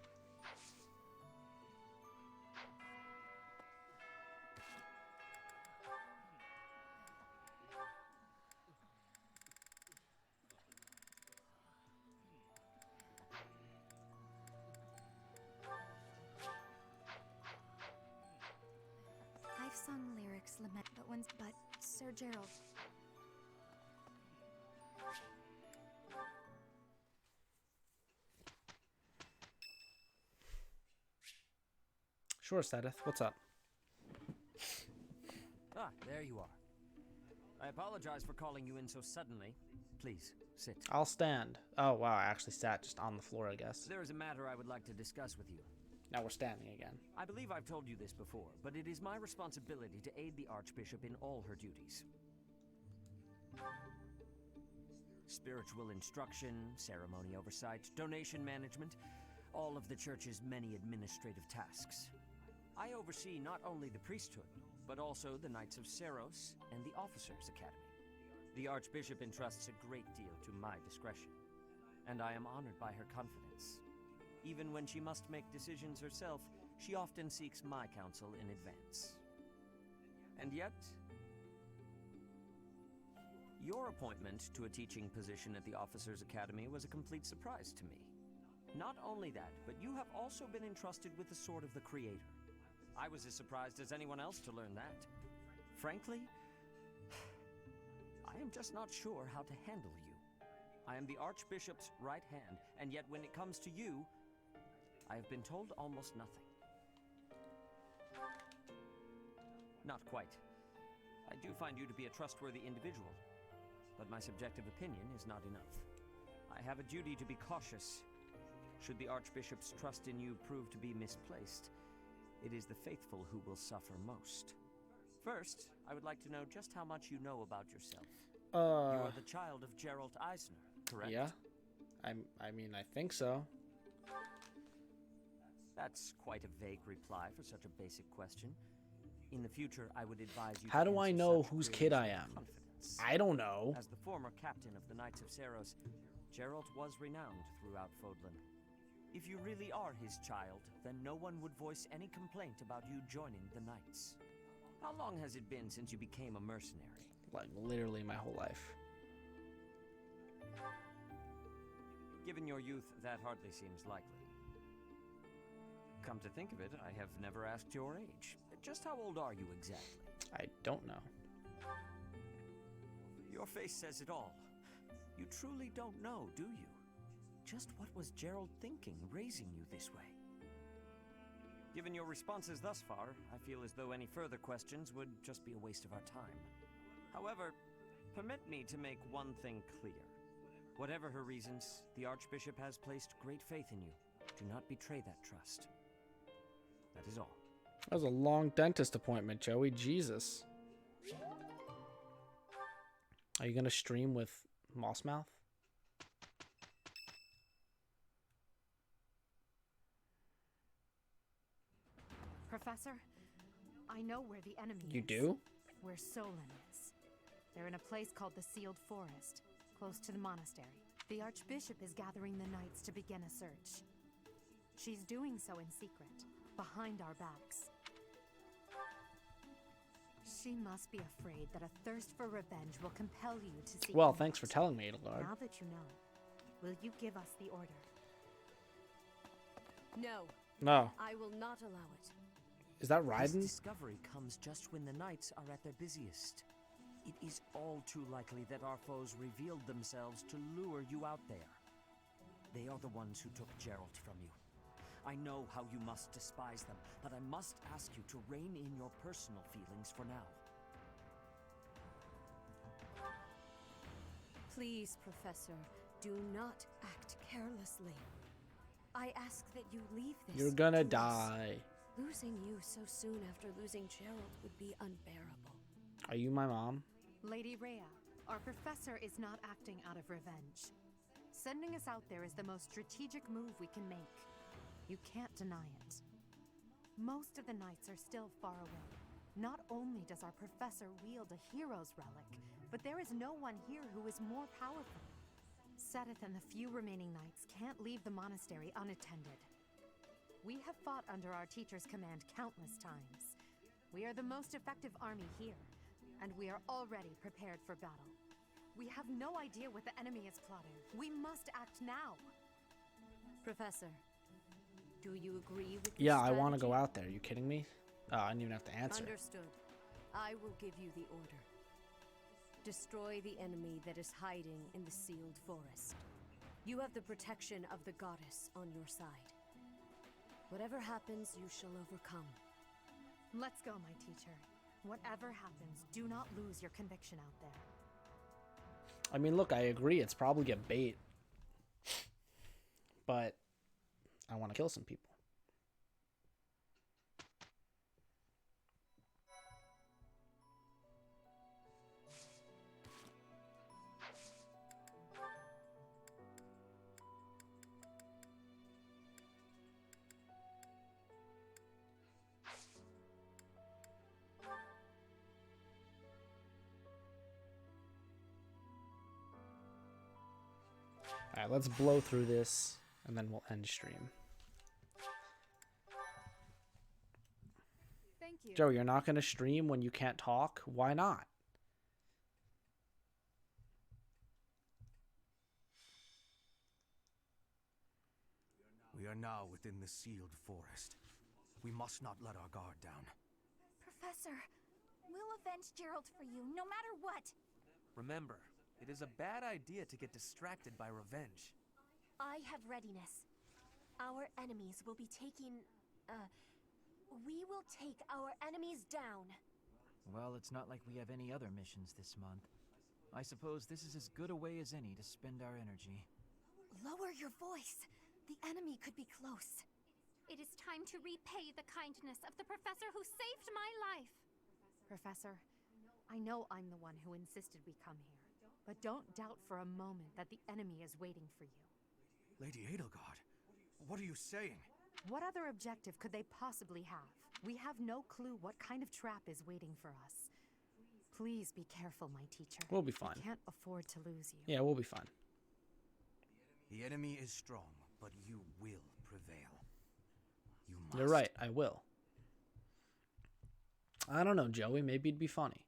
I've sung lyrics lament, but Sir Gerald. Sure, Sadith. What's up? Ah, there you are. I apologize for calling you in so suddenly. Please, sit. I'll stand. Oh, wow. I actually sat just on the floor, I guess. There is a matter I would like to discuss with you. Now we're standing again. I believe I've told you this before, but it is my responsibility to aid the Archbishop in all her duties. Spiritual instruction, ceremony oversight, donation management, all of the Church's many administrative tasks. I oversee not only the priesthood, but also the Knights of Seiros and the Officers' Academy. The Archbishop entrusts a great deal to my discretion, and I am honored by her confidence. Even when she must make decisions herself, she often seeks my counsel in advance. And yet, your appointment to a teaching position at the Officers' Academy was a complete surprise to me. Not only that, but you have also been entrusted with the Sword of the Creator. I was as surprised as anyone else to learn that. Frankly, I am just not sure how to handle you. I am the Archbishop's right hand, and yet when it comes to you, I have been told almost nothing. Not quite. I do find you to be a trustworthy individual, but my subjective opinion is not enough. I have a duty to be cautious. Should the Archbishop's trust in you prove to be misplaced, it is the faithful who will suffer most. First, I would like to know just how much you know about yourself. You are the child of Gerald Eisner, correct? Yeah. I mean, I think so. That's quite a vague reply for such a basic question. In the future, I would advise you How to do I answer know such whose queries kid I with am? confidence. I don't know. As the former captain of the Knights of Seiros, Gerald was renowned throughout Fodlan. If you really are his child, then no one would voice any complaint about you joining the Knights. How long has it been since you became a mercenary? Like, literally my whole life. Given your youth, that hardly seems likely. Come to think of it, I have never asked your age. Just how old are you exactly? I don't know. Your face says it all. You truly don't know, do you? Just what was Gerald thinking, raising you this way? Given your responses thus far, I feel as though any further questions would just be a waste of our time. However, permit me to make one thing clear. Whatever her reasons, the Archbishop has placed great faith in you, Do not betray that trust. That is all. That was a long dentist appointment, Joey. Jesus. Are you gonna stream with Mossmouth? Professor, I know where the enemy is. You do? Where Solon is. They're in a place called the Sealed Forest, close to the monastery. The Archbishop is gathering the knights to begin a search. She's doing so in secret, behind our backs. She must be afraid that a thirst for revenge will compel you to seek. Well, thanks for telling me, Edelgard. Now that you know, will you give us the order? No. No. I will not allow it. Is that This Raiden? discovery comes just when the knights are at their busiest. It is all too likely that our foes revealed themselves to lure you out there. They are the ones who took Geralt from you. I know how you must despise them, but I must ask you to rein in your personal feelings for now. Please, Professor, do not act carelessly. I ask that you leave this. You're gonna to us. die. Losing you so soon after losing Gerald would be unbearable. Are you my mom? Lady Rhea, our professor is not acting out of revenge. Sending us out there is the most strategic move we can make. You can't deny it. Most of the knights are still far away. Not only does our professor wield a hero's relic, but there is no one here who is more powerful. Seteth and the few remaining knights can't leave the monastery unattended. We have fought under our teacher's command countless times. We are the most effective army here, and we are already prepared for battle. We have no idea what the enemy is plotting. We must act now. Professor, do you agree with this Yeah, I want to strategy? go out there. Are you kidding me? Oh, I didn't even have to answer. Understood. I will give you the order. Destroy the enemy that is hiding in the sealed forest. You have the protection of the goddess on your side. Whatever happens, you shall overcome. Let's go, my teacher. Whatever happens, do not lose your conviction out there. I mean, look, I agree. It's probably a bait. But I want to kill some people. Alright, let's blow through this, and then we'll end stream. Thank you. Joe, you're not going to stream when you can't talk? Why not? We are now within the sealed forest. We must not let our guard down. Professor, we'll avenge Gerald for you, no matter what. Remember, it is a bad idea to get distracted by revenge. I have readiness. Our enemies will be taking... we will take our enemies down. Well, it's not like we have any other missions this month. I suppose this is as good a way as any to spend our energy. Lower your voice. The enemy could be close. It is time to repay the kindness of the professor who saved my life. Professor, I know I'm the one who insisted we come here, but don't doubt for a moment that the enemy is waiting for you. Lady Edelgard, what are you saying? What other objective could they possibly have? We have no clue what kind of trap is waiting for us. Please be careful, my teacher. We'll be fine. We can't afford to lose you. Yeah, we'll be fine. The enemy is strong, but you will prevail. You must. You're right, I will. I don't know, Joey. Maybe it'd be funny.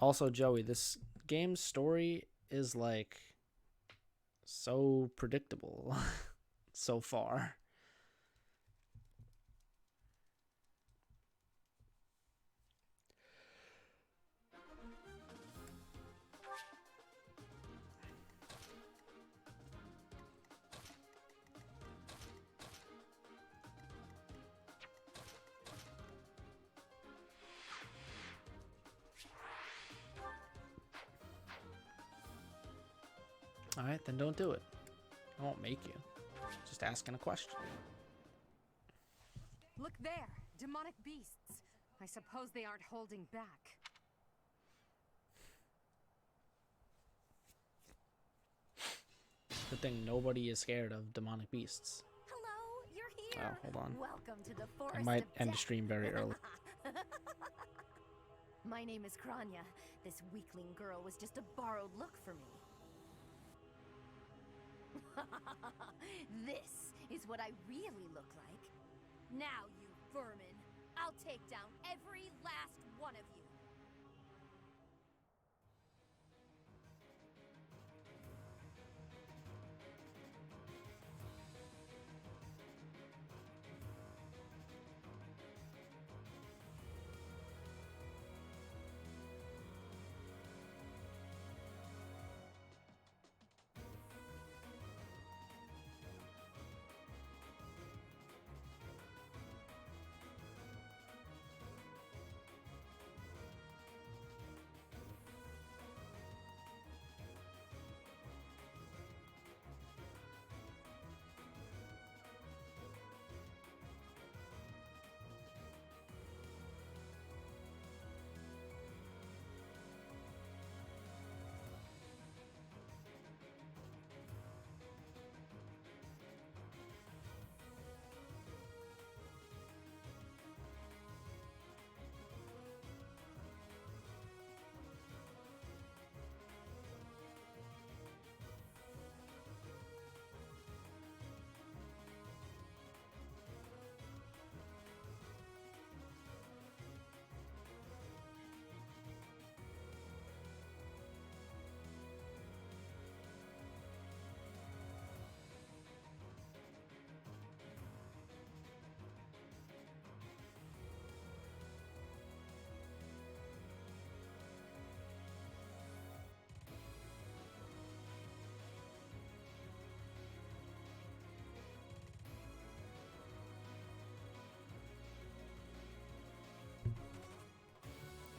Also, Joey, this game's story is like so predictable so far. Alright, then don't do it. I won't make you. Just asking a question. Look there! Demonic beasts! I suppose they aren't holding back. Good thing nobody is scared of demonic beasts. Hello, you're here. Oh, hold on. Welcome to the forest I might of end the death. stream very early. My name is Kranya. This weakling girl was just a borrowed look for me. This is what I really look like. Now, you vermin, I'll take down every last one of you.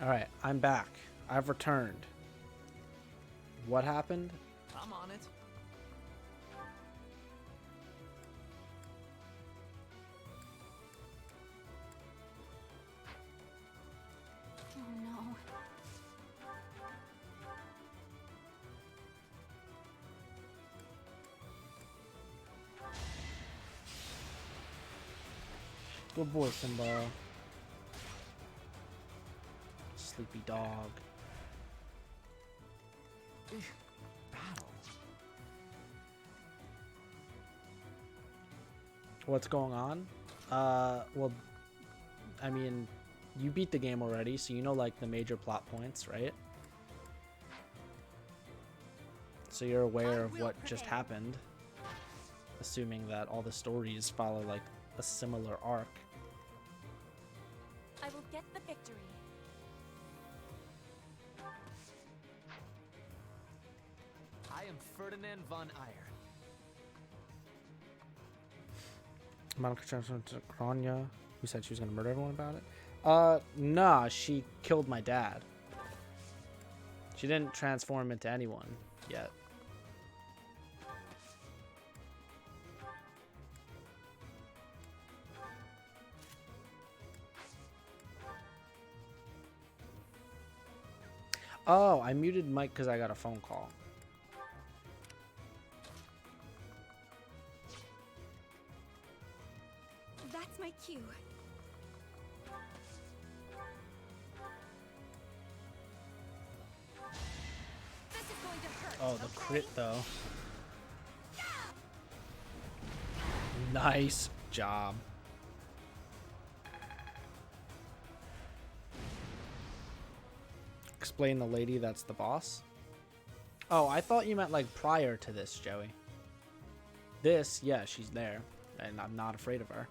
Alright, I'm back. I've returned. What happened? I'm on it. Oh no. Good boy, Simba. Sleepy dog. Battle. What's going on? Well, I mean, you beat the game already, so you know, like, the major plot points, right? So you're aware of what just happened, assuming that all the stories follow, like, a similar arc. I will get the victory. I am Ferdinand von Eyre. Monica transformed to Kranya, who said she was gonna murder everyone about it. Nah, she killed my dad. She didn't transform into anyone yet. Oh, I muted Mike because I got a phone call. That's my cue. This is going to hurt. Oh, the crit though. Nice job. Explain the lady that's the boss. Oh, I thought you meant like prior to this, Joey. This, yeah, she's there, and I'm not afraid of her.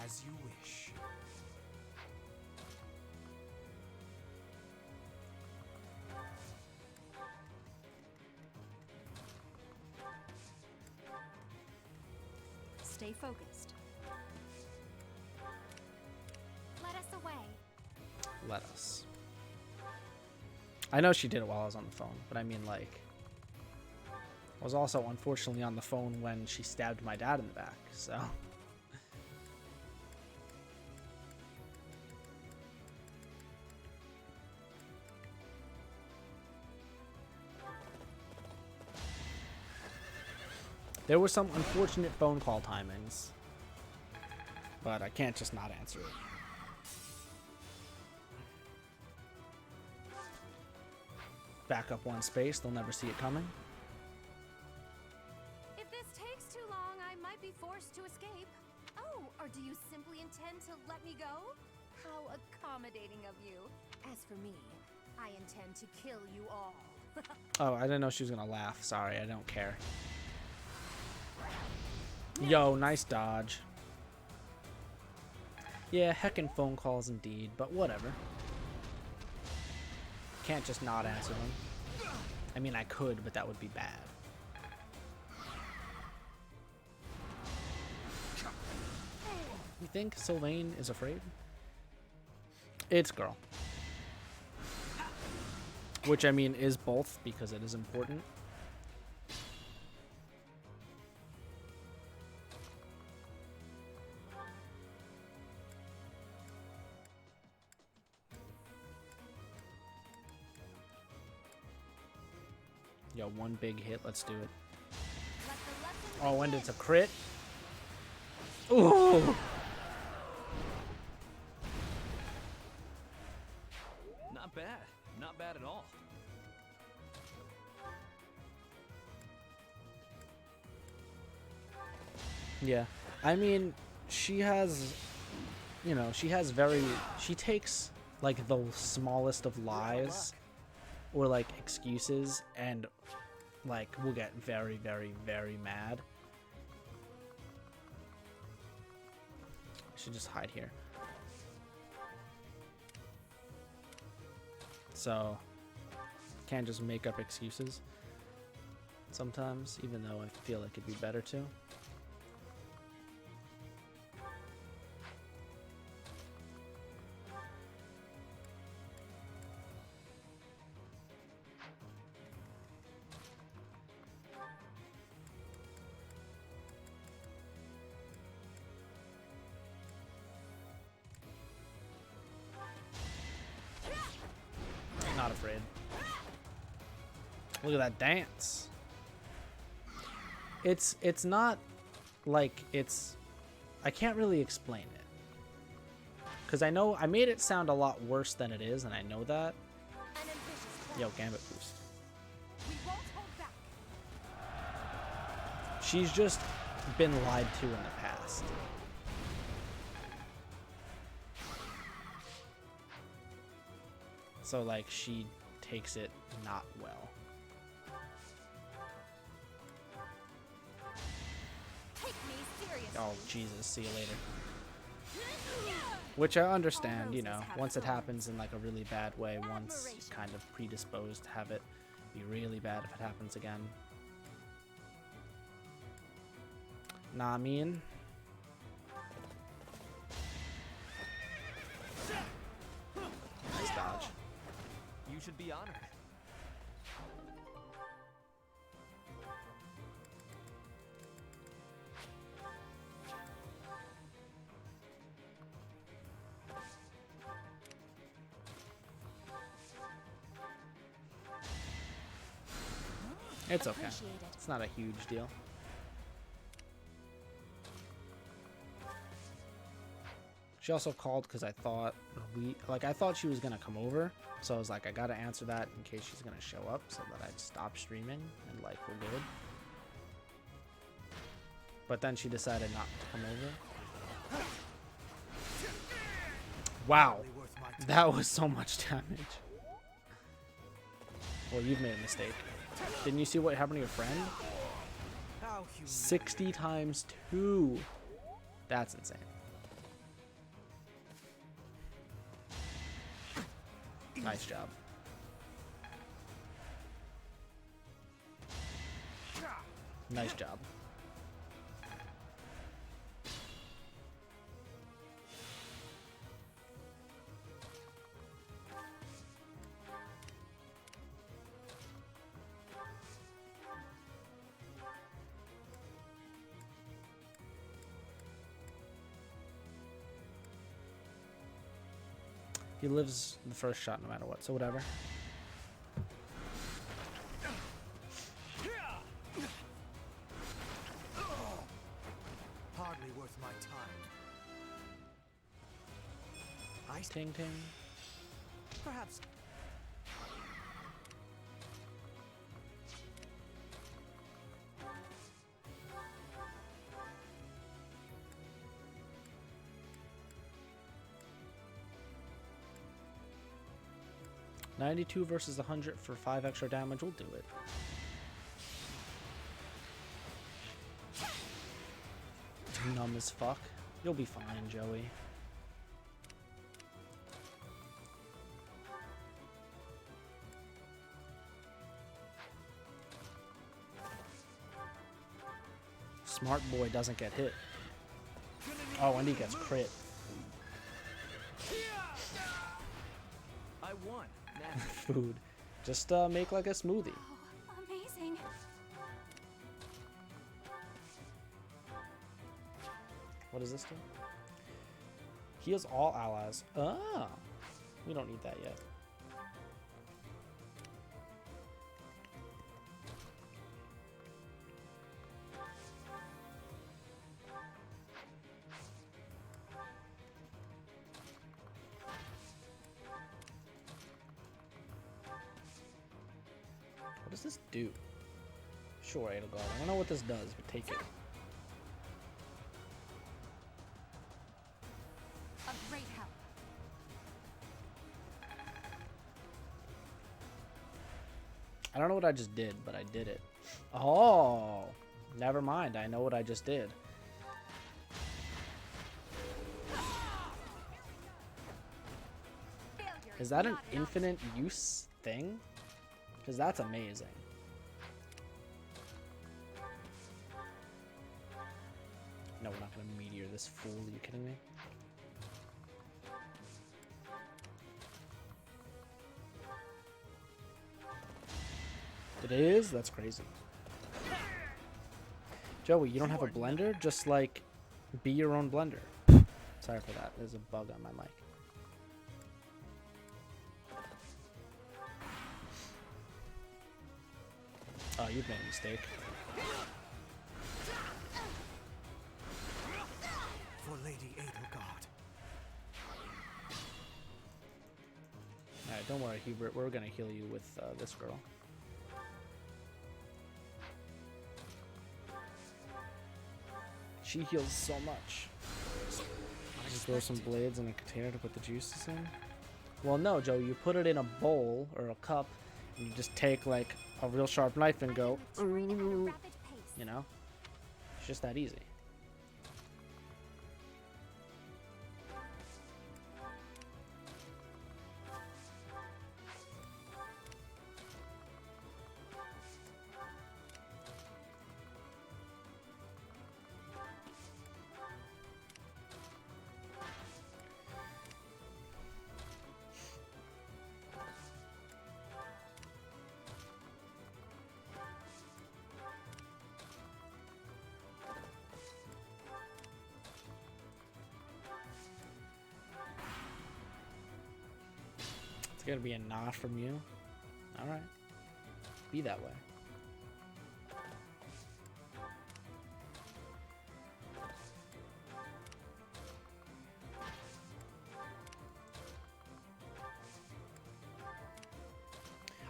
As you wish. Stay focused. Let us away. Let us. I know she did it while I was on the phone, but I mean, like, I was also unfortunately on the phone when she stabbed my dad in the back, so. There were some unfortunate phone call timings, but I can't just not answer it. Back up one space, they'll never see it coming. If this takes too long, I might be forced to escape. Oh, or do you simply intend to let me go? How accommodating of you. As for me, I intend to kill you all. Oh, I didn't know she was gonna laugh. Sorry, I don't care. Yo, nice dodge. Yeah, heckin' phone calls indeed, but whatever. Can't just not answer them. I mean, I could, but that would be bad. You think Sylvain is afraid? It's girl. Which, I mean, is both, because it is important. Yo, one big hit. Let's do it. Oh, and it's a crit. Ooh. Not bad. Not bad at all. Yeah. I mean, she has, you know, she takes, like, the smallest of lies or, like, excuses and, like, will get very, very, very mad. I should just hide here. So, can't just make up excuses sometimes, even though I feel like it'd be better to. Not afraid. Look at that dance. It's not like it's, I can't really explain it. Cause I know I made it sound a lot worse than it is, and I know that. Yo, Gambit boost. She's just been lied to in the past. So, like, she takes it not well. Oh, Jesus. See you later. Which I understand, you know, once it happens in, like, a really bad way, once you're kind of predisposed to have it be really bad if it happens again. Nah, I mean... Nice dodge. You should be honored. It's okay. It's not a huge deal. She also called because I thought I thought she was gonna come over, so I was like, I gotta answer that in case she's gonna show up, so that I'd stop streaming and like we're good. But then she decided not to come over. Wow, that was so much damage. Well, you've made a mistake. Didn't you see what happened to your friend? 60 times 2. That's insane. Nice job. Nice job. He lives the first shot no matter what, so whatever. Hardly worth my time. Ting ting. Perhaps. $92 versus 100 for 5 extra damage. We'll do it. Numb as fuck. You'll be fine, Joey. Smart boy doesn't get hit. Oh, and he gets crit. I won. Food. Just make like a smoothie. Oh, amazing. What does this do? Heals all allies. Ah, we don't need that yet. What does this do? Sure, Edelgard. I don't know what this does, but take it. A great help. I don't know what I just did, but I did it. Oh, never mind. I know what I just did. Is that an infinite use thing? Because that's amazing. No, we're not going to meteor this fool. Are you kidding me? It is? That's crazy. Joey, you don't have a blender? Just, like, be your own blender. Sorry for that. There's a bug on my mic. Oh, you've made a mistake. For Lady Edelgard. Alright, don't worry, Hubert. We're gonna heal you with this girl. She heals so much. Just throw some blades in a container to put the juices in. Well, no, Joe. You put it in a bowl or a cup, and you just take like a real sharp knife and go. You know, it's just that easy. It's gonna be a nod from you. Alright. Be that way.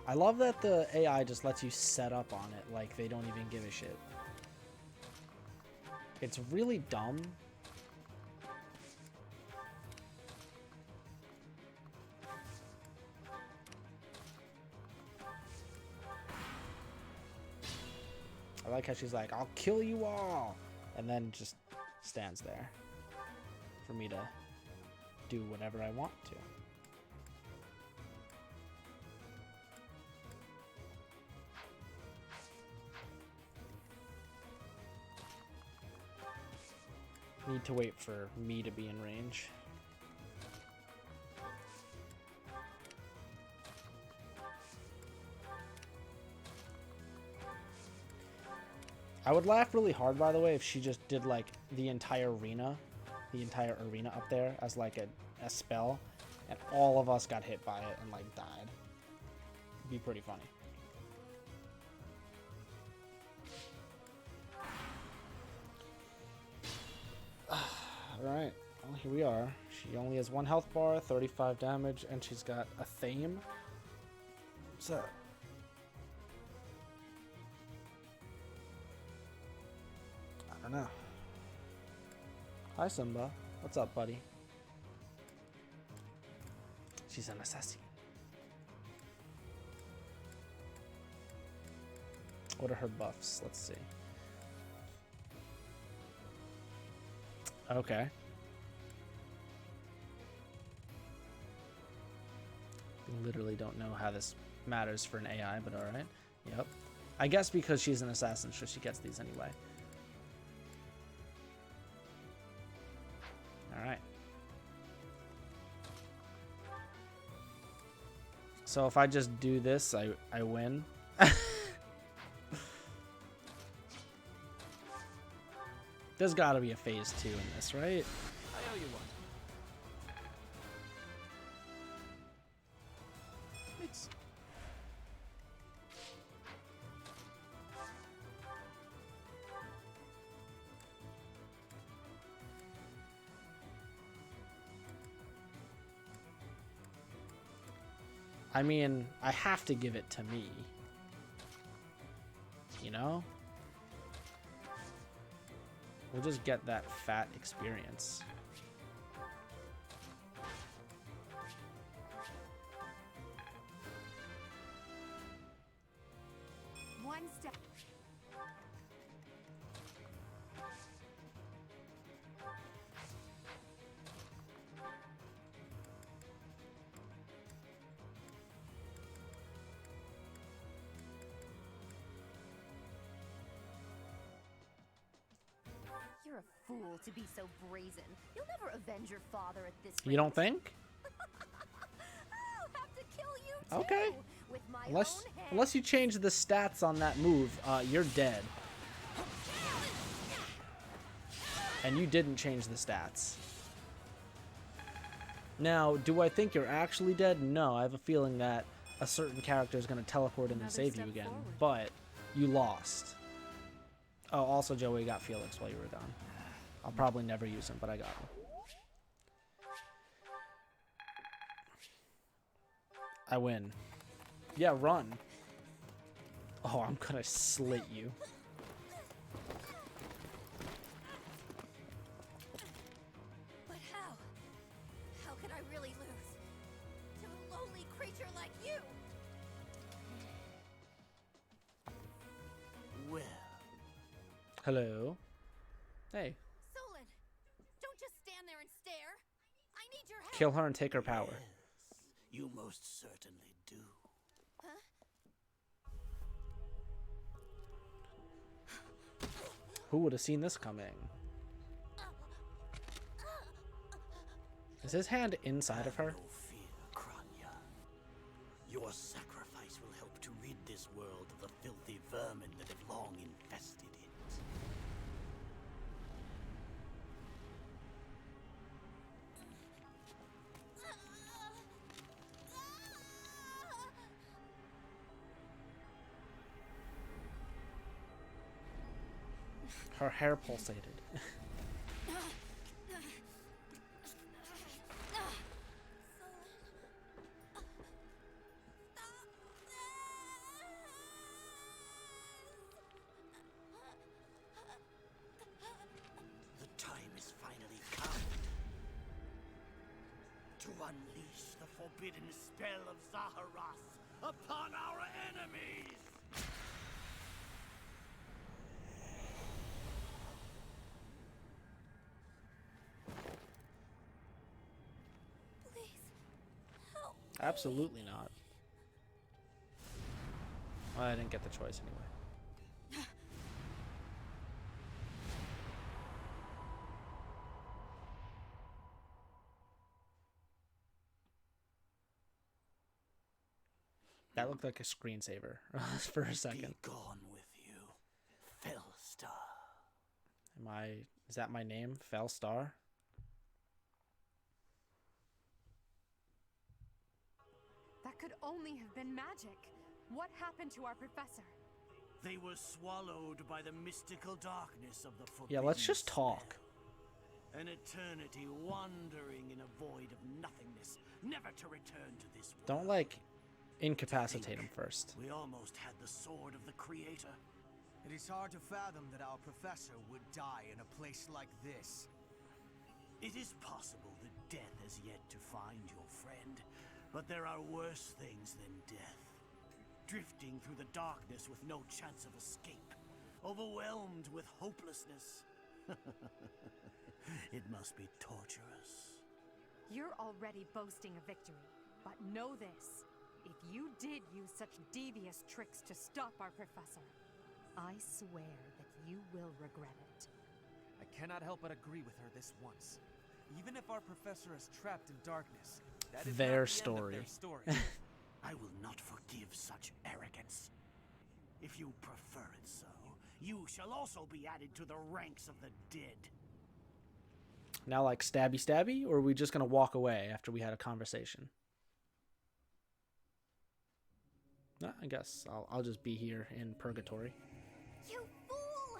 I love that the AI just lets you set up on it like they don't even give a shit. It's really dumb. I like how she's like, I'll kill you all, and then just stands there for me to do whatever I want to. Need to wait for me to be in range. I would laugh really hard, by the way, if she just did like the entire arena up there as like a spell, and all of us got hit by it and like died. It'd be pretty funny. Alright, well here we are. She only has 1 health bar, 35 damage, and she's got a theme. What's that? I don't know. Hi Simba. What's up, buddy? She's an assassin. What are her buffs? Let's see. Okay. Literally don't know how this matters for an AI, but alright. Yep. I guess because she's an assassin, so she gets these anyway. Alright. So if I just do this, I win. There's gotta be a phase 2 in this, right? I owe you one. It's... I mean, I have to give it to me. You know? We'll just get that fat experience. One step. You're a fool to be so brazen. You'll never avenge your father at this rate. You don't think? I'll have to kill you too, Okay. with my Unless own hand. unless you change the stats on that move, you're dead. And you didn't change the stats. Now, do I think you're actually dead? No, I have a feeling that a certain character is going to teleport in and save you again. But you lost. Oh, also Joey got Felix while you were gone. I'll probably never use him, but I got him. I win. Yeah, run. Oh, I'm gonna slit you. But how? How could I really lose to a lowly creature like you? Well. Hello. Hey. Solon, don't just stand there and stare. I need your help. Kill her and take her power. You most certainly do. Huh? Who would have seen this coming? Is his hand inside of her? No fear, Kranya. Your sacrifice will help to rid this world of the filthy vermin that have long infested it. Her hair pulsated. The time is finally come to unleash the forbidden spell of Zaharas upon our enemies! Absolutely not. Well, I didn't get the choice anyway. That looked like a screensaver for a second. Be gone with you, Fellstar. Is that my name? Fellstar? That could only have been magic. What happened to our professor? They were swallowed by the mystical darkness of the forbidden. Yeah, let's just talk. An eternity wandering in a void of nothingness, never to return to this world. Don't, like, incapacitate him first. We almost had the sword of the Creator. It is hard to fathom that our professor would die in a place like this. It is possible that death has yet to find your friend, but there are worse things than death. Drifting through the darkness with no chance of escape, overwhelmed with hopelessness. It must be torturous. You're already boasting a victory, but know this. If you did use such devious tricks to stop our professor, I swear that you will regret it. I cannot help but agree with her this once. Even if our professor is trapped in darkness, that is Their not the story. End of their story. I will not forgive such arrogance. If you prefer it so, you shall also be added to the ranks of the dead. Now, like, stabby stabby, or are we just gonna walk away after we had a conversation? Nah, I guess I'll just be here in purgatory. You fool!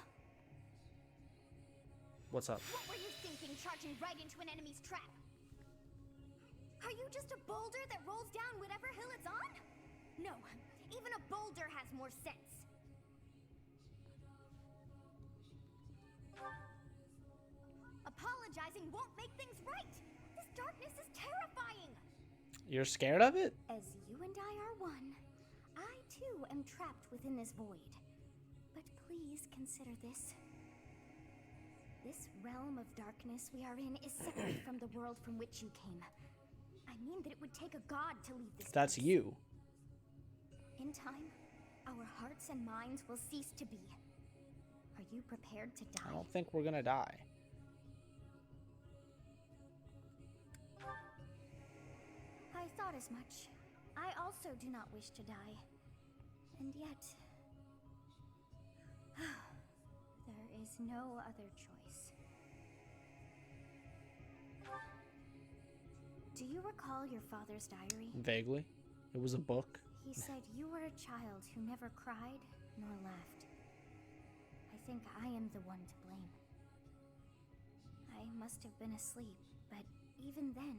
What's up? What were you thinking, charging right into an enemy's trap? Are you just a boulder that rolls down whatever hill it's on? No, even a boulder has more sense. Apologizing won't make things right. This darkness is terrifying. You're scared of it? As you and I are one, I too am trapped within this void. But please consider this. This realm of darkness we are in is separate from the world from which you came. I mean that it would take a god to leave this That's place. you. In time, our hearts and minds will cease to be. Are you prepared to die? I don't think we're gonna die. I thought as much. I also do not wish to die. And yet... there is no other choice. Do you recall your father's diary? Vaguely. It was a book. He said you were a child who never cried nor laughed. I think I am the one to blame. I must have been asleep, but even then,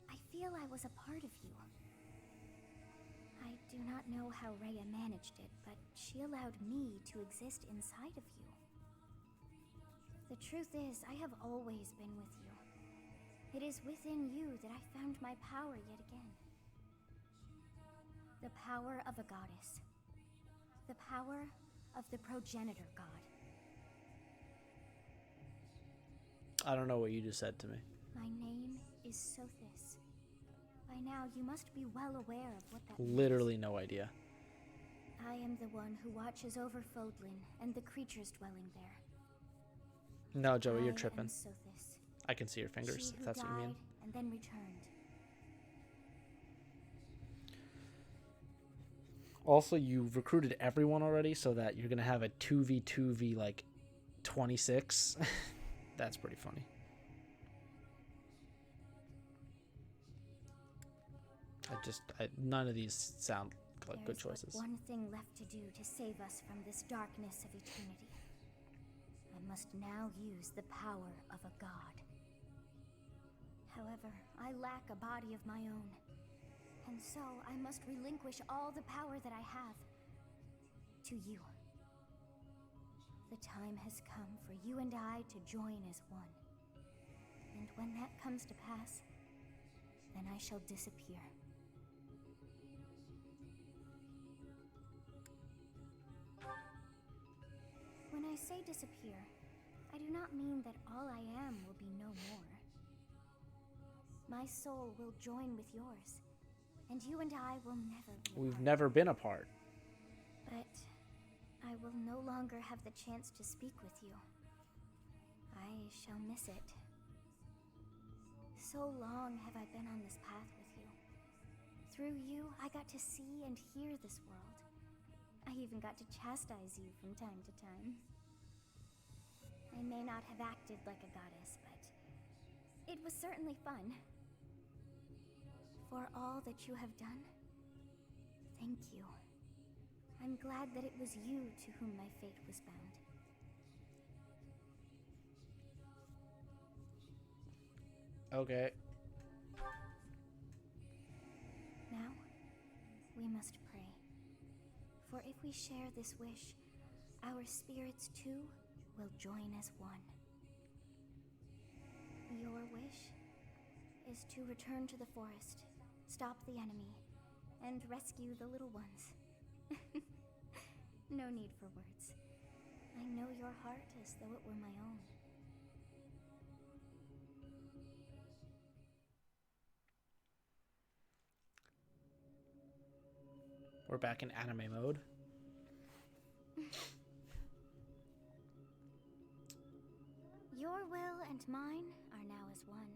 I feel I was a part of you. I do not know how Rhea managed it, but she allowed me to exist inside of you. The truth is, I have always been with you. It is within you that I found my power yet again. The power of a goddess. The power of the progenitor god. I don't know what you just said to me. My name is Sothis. By now, you must be well aware of what that means. Literally no idea. I am the one who watches over Fodlan and the creatures dwelling there. No, Joey, you're I tripping. am Sothis. I can see your fingers, She if who that's what you mean. died and then returned. Also, you've recruited everyone already, so that you're gonna have a 2v2v like 26. That's pretty funny. None of these sound like good There's choices. but one thing left to do to save us from this darkness of eternity. I must now use the power of a god. However, I lack a body of my own. And so I must relinquish all the power that I have to you. The time has come for you and I to join as one. And when that comes to pass, then I shall disappear. When I say disappear, I do not mean that all I am will be no more. My soul will join with yours, and you and I will never be We've apart. never been apart. But I will no longer have the chance to speak with you. I shall miss it. So long have I been on this path with you. Through you, I got to see and hear this world. I even got to chastise you from time to time. I may not have acted like a goddess, but it was certainly fun. for all that you have done. Thank you. I'm glad that it was you to whom my fate was bound. Okay. Now, we must pray. For if we share this wish, our spirits too will join as one. Your wish is to return to the forest, stop the enemy, and rescue the little ones. No need for words. I know your heart as though it were my own. We're back in anime mode. Your will and mine are now as one.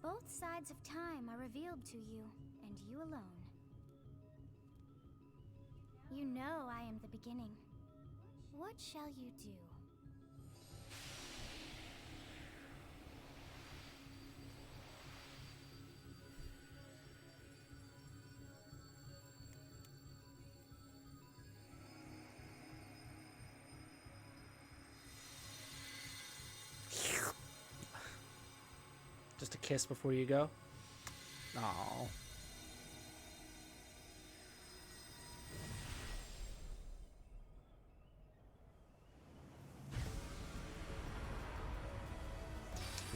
Both sides of time are revealed to you, and you alone. You know I am the beginning. What shall you do? Just a kiss before you go. Aww.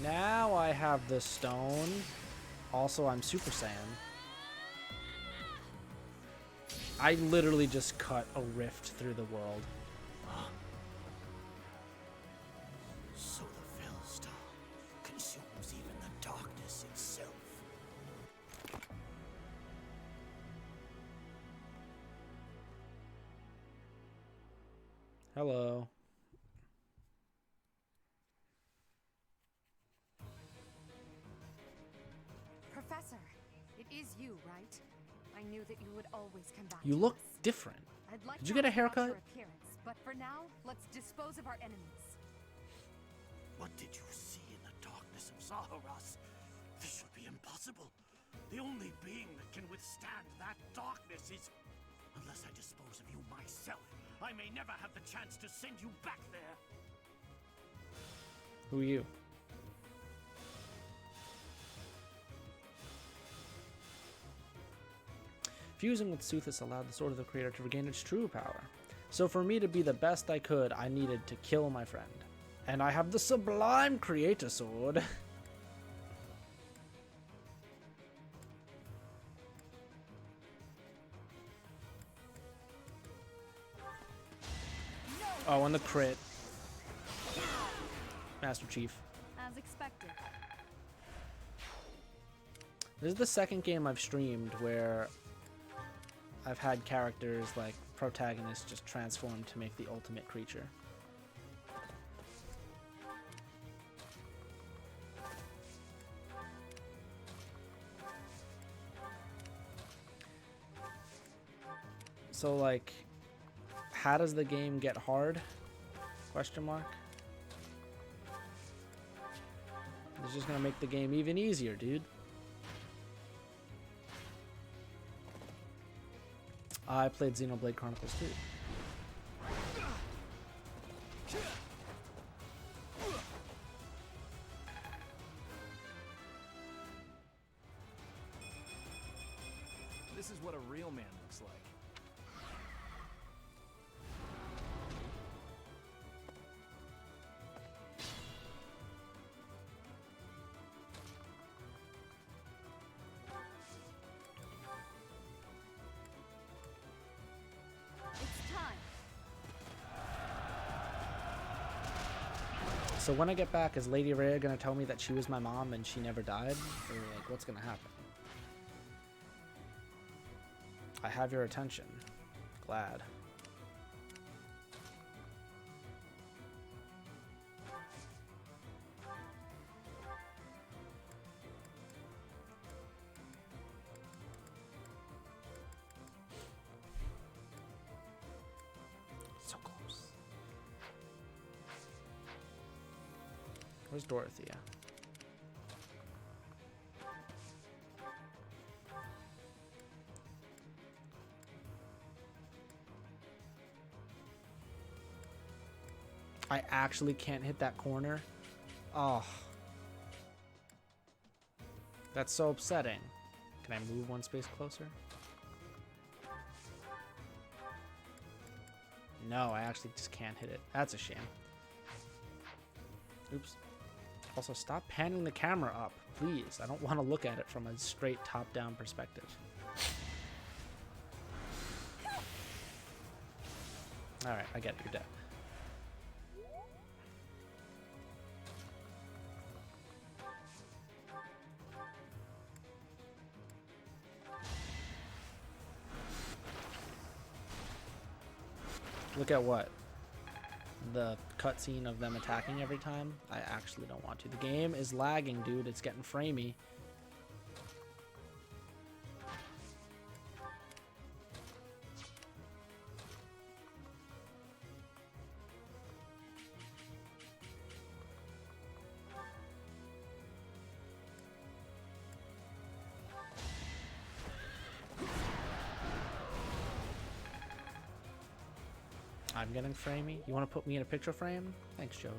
Now I have the stone. Also, I'm Super Saiyan. I literally just cut a rift through the world. So the Fellstar consumes even the darkness itself. Hello. Professor, it is you, right? I knew that you would always come back. You to look us. different. I'd like Did you not get a to watch haircut? your appearance, but for now, let's dispose of our enemies. What did you see in the darkness of Zaharas? This should be impossible. The only being that can withstand that darkness is... Unless I dispose of you myself, I may never have the chance to send you back there. Who are you? Fusing with Suthis allowed the Sword of the Creator to regain its true power. So for me to be the best I could, I needed to kill my friend. And I have the Sublime Creator Sword. Oh, and the crit. Master Chief. As expected. This is the second game I've streamed where I've had characters like protagonists just transform to make the ultimate creature. So like, how does the game get hard? Question mark. It's just gonna make the game even easier, dude. I played Xenoblade Chronicles 2. This is what a real man looks like. It's time. So when I get back, is Lady Rhea gonna tell me that she was my mom and she never died? Or like, what's gonna happen? I have your attention. Glad. So close. Where's Dorothea? I actually can't hit that corner. Oh. That's so upsetting. Can I move one space closer? No, I actually just can't hit it. That's a shame. Oops. Also, stop panning the camera up, please. I don't want to look at it from a straight top-down perspective. Alright, I get it. You're dead. Look at what? The cutscene of them attacking every time? I actually don't want to. The game is lagging, dude. It's getting framey. I'm getting framey. You want to put me in a picture frame? Thanks, Joey.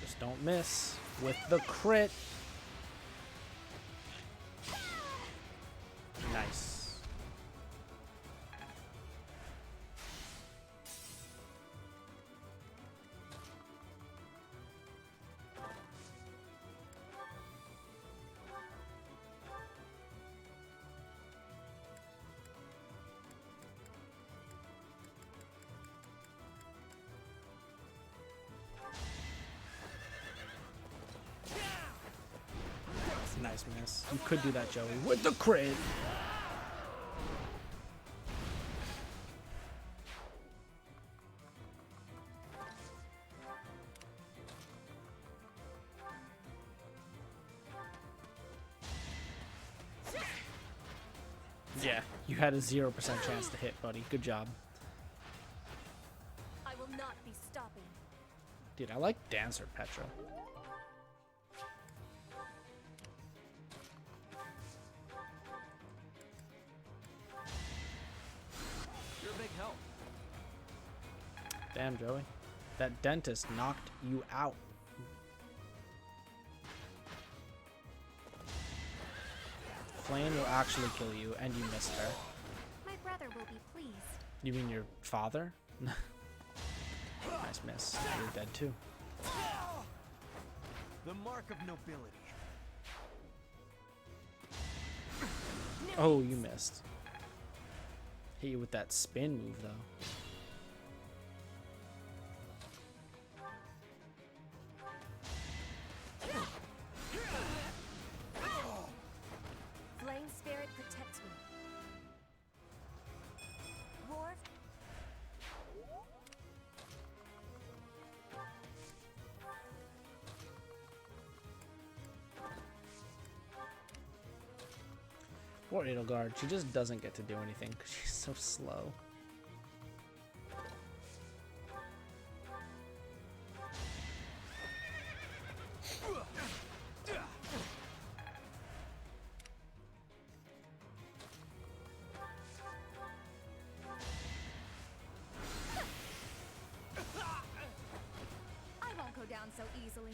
Just don't miss with the crit. Nice. Nice miss. You could do that, Joey, with the crit. Yeah, you had a 0% chance to hit, buddy. Good job. I will not be stopping. Dude, I like Dancer Petra. You're a big help. Damn, Joey. That dentist knocked you out. Flame will actually kill you, and you missed her. My brother will be pleased. You mean your father? Nice miss. Now you're dead too. The mark of nobility. Oh, you missed. Hit you with that spin move, though. Flame spirit protects me. War. Poor Edelgard, she just doesn't get to do anything because she's so slow. I won't go down so easily.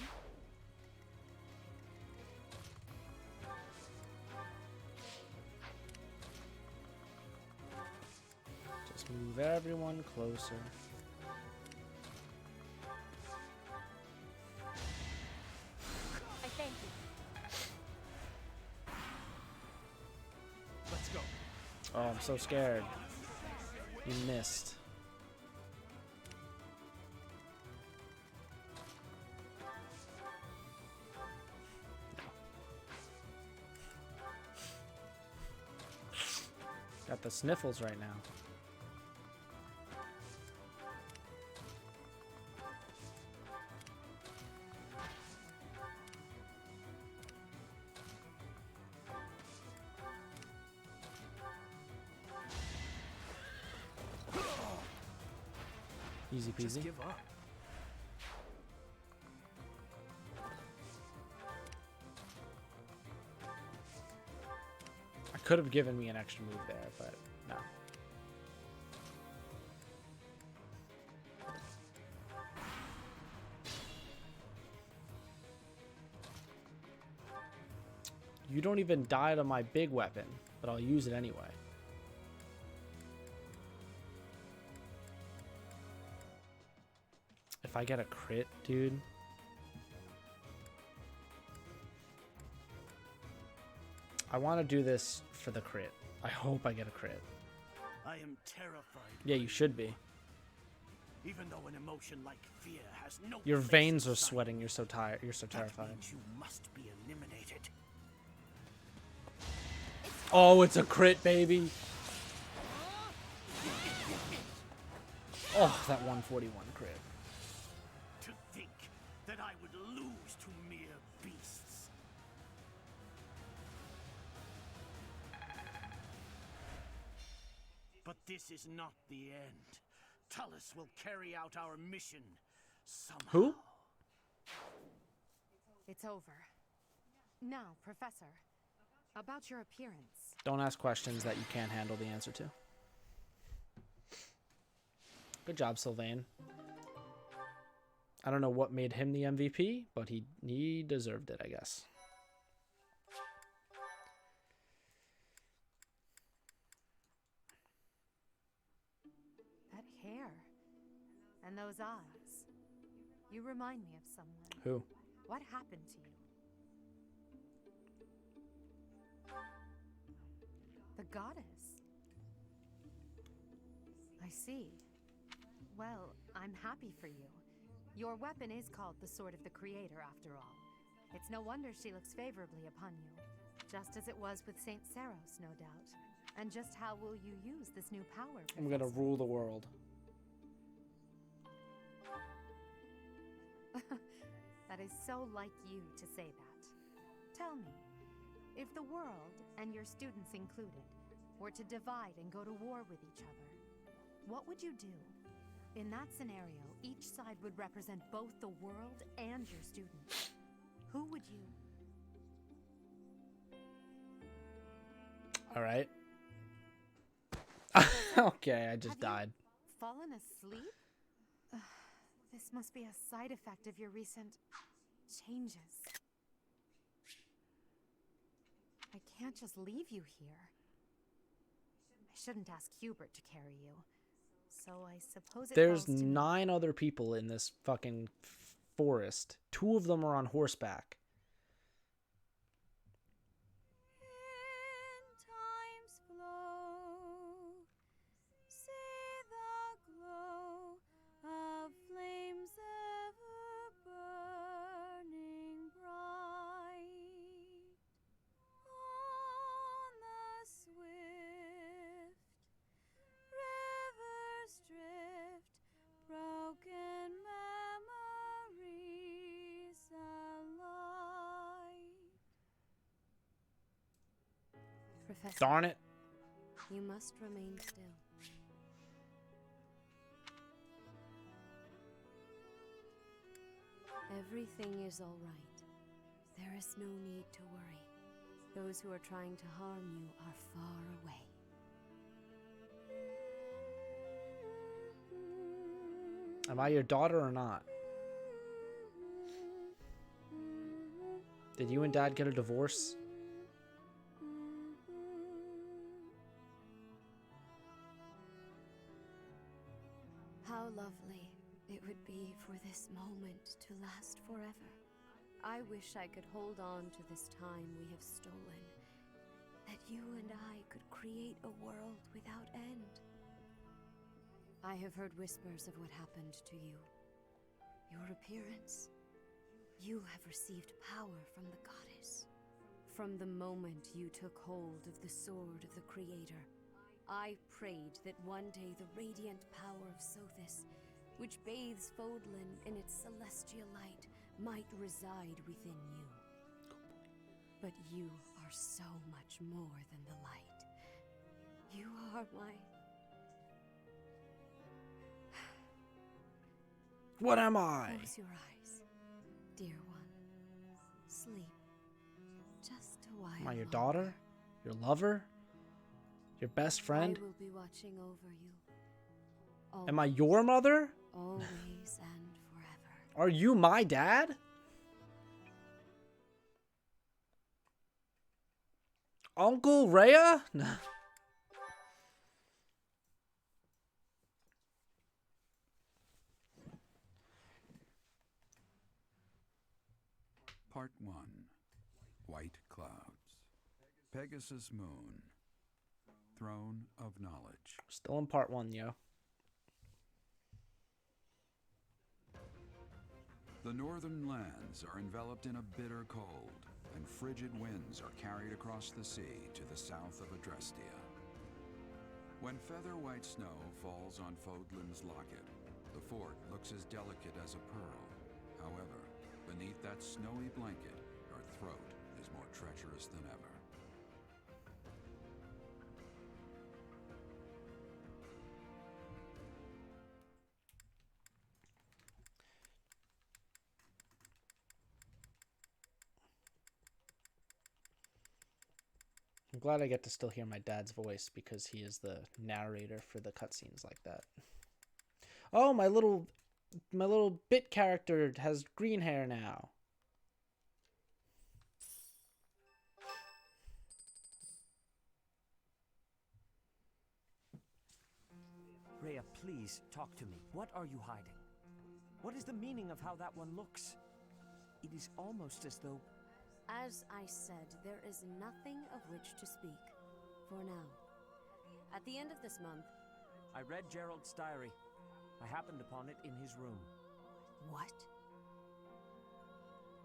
Just move everyone closer. I thank you. Let's go. Oh, I'm so scared. You missed. Got the sniffles right now. Easy Just peasy. give up. I could have given me an extra move there, but no. You don't even die to my big weapon, but I'll use it anyway. If I get a crit, dude. I want to do this for the crit. I hope I get a crit. I am terrified. Yeah, you should be. Even though an emotion like fear has no Your place veins are inside, sweating. You're so tired. You're so that terrified. means you must be eliminated. Oh, it's a crit, baby. Oh, that 141 crit. To think that I would lose to mere beasts. But this is not the end. Tullus will carry out our mission somehow. Who? It's over. Now, Professor, about your appearance. Don't ask questions that you can't handle the answer to. Good job, Sylvain. I don't know what made him the MVP, but he deserved it, I guess. That hair. And those eyes. You remind me of someone. Who? What happened to you? The goddess. I see. Well, I'm happy for you. Your weapon is called the Sword of the Creator, after all. It's no wonder she looks favorably upon you. Just as it was with Saint Saros, no doubt. And just how will you use this new power, I'm gonna Professor? rule the world. That is so like you to say that. Tell me, if the world, and your students included, were to divide and go to war with each other, what would you do? In that scenario, each side would represent both the world and your students. Who would you? All right. Okay, I just died. Fallen asleep? This must be a side effect of your recent changes. I can't just leave you here. I shouldn't ask Hubert to carry you. So I suppose it There's falls to me. 9 other people in this fucking forest. 2 of them are on horseback. Time's flow, see the glow of flames ever burning bright on the swift rivers drift, broken memories alight. Professor, Darn it. you must remain still. Everything is all right. There is no need to worry. Those who are trying to harm you are far away. Am I your daughter or not? Did you and Dad get a divorce? How lovely it would be for this moment to last forever. I wish I could hold on to this time we have stolen, that you and I could create a world without end. I have heard whispers of what happened to you. Your appearance. You have received power from the goddess. From the moment you took hold of the Sword of the Creator, I prayed that one day the radiant power of Sothis, which bathes Fodlan in its celestial light, might reside within you. But you are so much more than the light. You are my... What am I? Close your eyes, dear one. Sleep. Just a while. Am I your longer. daughter? Your lover? Your best friend? I will be watching over you. Am I your mother? Always and forever. Are you my dad? Uncle Rhea? No. Part 1. White Clouds. Pegasus Moon. Throne of Knowledge. Still in part 1, yo. The northern lands are enveloped in a bitter cold, and frigid winds are carried across the sea to the south of Adrestia. When feather white snow falls on Fodlan's locket, the fort looks as delicate as a pearl. However, beneath that snowy blanket, our throat is more treacherous than ever. I'm glad I get to still hear my dad's voice because he is the narrator for the cutscenes like that. Oh, my little bit character has green hair now. Rhea, please talk to me. What are you hiding? What is the meaning of how that one looks? It is almost as though... As I said, there is nothing of which to speak. For now. At the end of this month... I read Gerald's diary. I happened upon it in his room. What?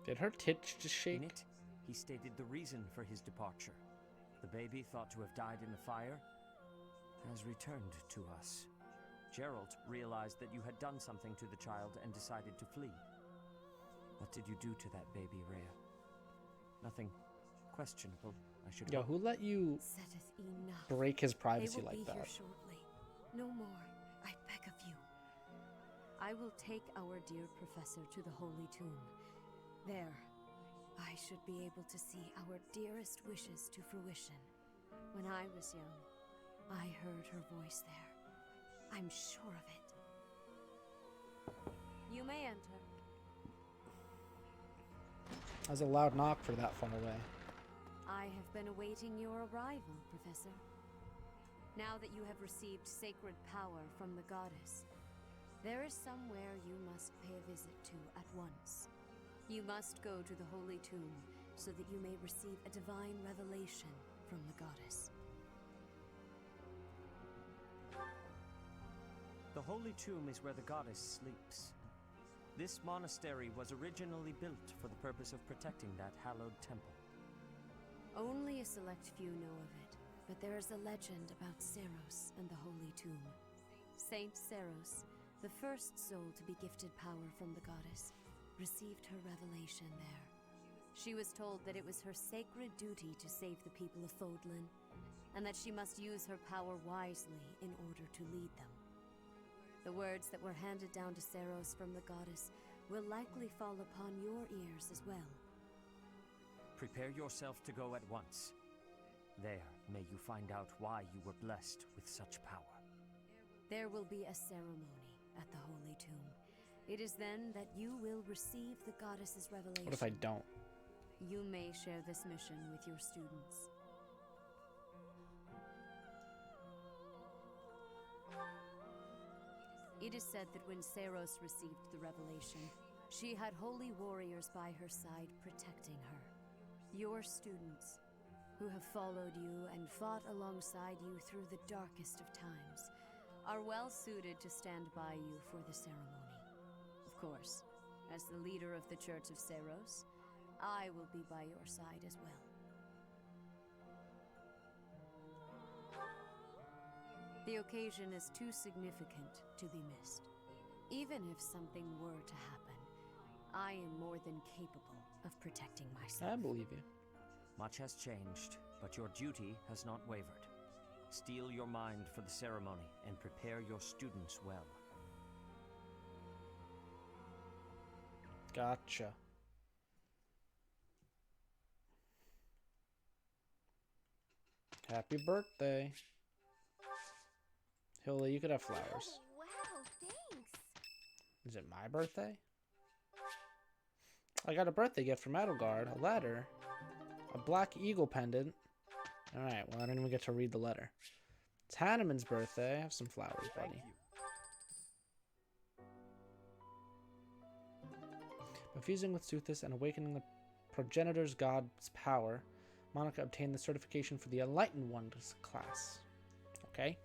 Did her tits just shake? In it, he stated the reason for his departure. The baby, thought to have died in the fire, has returned to us. Gerald realized that you had done something to the child and decided to flee. What did you do to that baby, Rhea? Nothing questionable, I should Yo, hope. who let you Saideth enough. break his privacy They will like be that? Here shortly. No more, I beg of you. I will take our dear professor to the Holy Tomb. There, I should be able to see our dearest wishes to fruition. When I was young, I heard her voice there. I'm sure of it. You may enter. That was a loud knock for that far away. I have been awaiting your arrival, Professor. Now that you have received sacred power from the goddess, there is somewhere you must pay a visit to at once. You must go to the Holy Tomb so that you may receive a divine revelation from the goddess. The Holy Tomb is where the goddess sleeps. This monastery was originally built for the purpose of protecting that hallowed temple. Only a select few know of it, but there is a legend about Seiros and the Holy Tomb. Saint Seiros, the first soul to be gifted power from the goddess, received her revelation there. She was told that it was her sacred duty to save the people of Fodlan, and that she must use her power wisely in order to lead them. The words that were handed down to Seiros from the goddess will likely fall upon your ears as well. Prepare yourself to go at once. There, may you find out why you were blessed with such power. There will be a ceremony at the Holy Tomb. It is then that you will receive the goddess's revelation. What if I don't? You may share this mission with your students. It is said that when Seiros received the revelation, she had holy warriors by her side protecting her. Your students, who have followed you and fought alongside you through the darkest of times, are well suited to stand by you for the ceremony. Of course, as the leader of the Church of Seiros, I will be by your side as well. The occasion is too significant to be missed. Even if something were to happen, I am more than capable of protecting myself. I believe you. Much has changed, but your duty has not wavered. Steel your mind for the ceremony and prepare your students well. Gotcha. Happy birthday. Hilda, you could have flowers. Oh, wow, thanks. Is it my birthday? I got a birthday gift from Edelgard, a letter, a black eagle pendant. Alright, well, I didn't even get to read the letter. It's Hanneman's birthday. I have some flowers, buddy. By fusing with Suthis and awakening the progenitor's god's power, Monica obtained the certification for the Enlightened Ones class. Okay.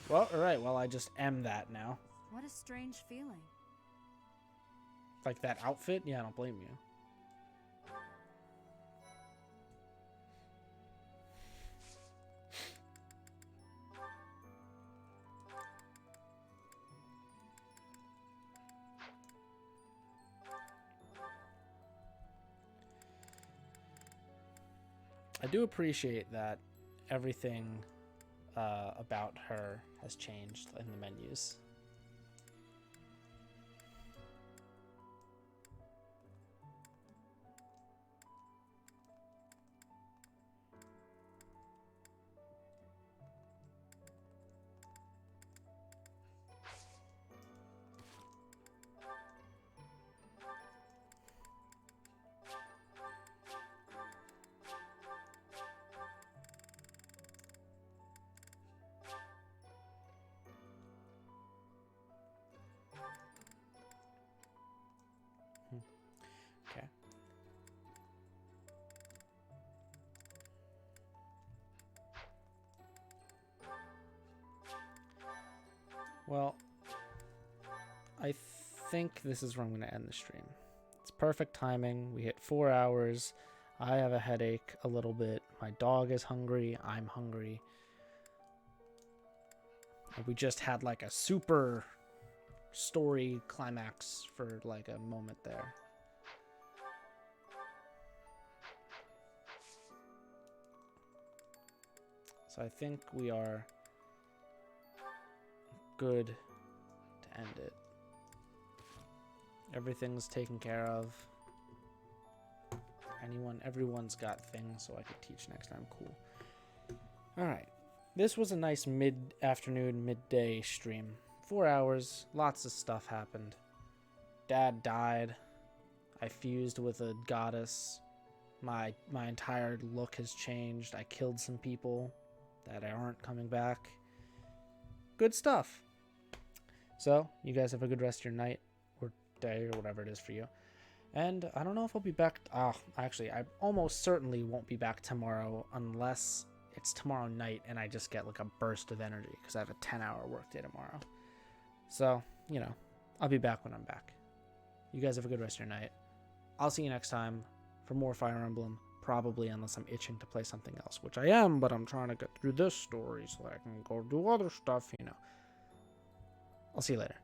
Well, alright, well, I just am that now. What a strange feeling. Like that outfit? Yeah, I don't blame you. I do appreciate that everything about her has changed in the menus. Okay. Well, I think this is where I'm going to end the stream. It's perfect timing. We hit 4 hours. I have a headache a little bit. My dog is hungry. I'm hungry. And we just had like a super story climax for like a moment there. So I think we are good to end it. Everything's taken care of. Everyone's got things so I could teach next time. Cool. Alright. This was a nice mid-afternoon, midday stream. 4 hours. Lots of stuff happened. Dad died. I fused with a goddess. My entire look has changed. I killed some people that aren't coming back. Good stuff. So, you guys have a good rest of your night or day or whatever it is for you. And I don't know if I'll be back. Actually, I almost certainly won't be back tomorrow unless it's tomorrow night and I just get like a burst of energy because I have a 10-hour workday tomorrow. So, you know, I'll be back when I'm back. You guys have a good rest of your night. I'll see you next time for more Fire Emblem. Probably, unless I'm itching to play something else, which I am, but I'm trying to get through this story so I can go do other stuff, you know. I'll see you later.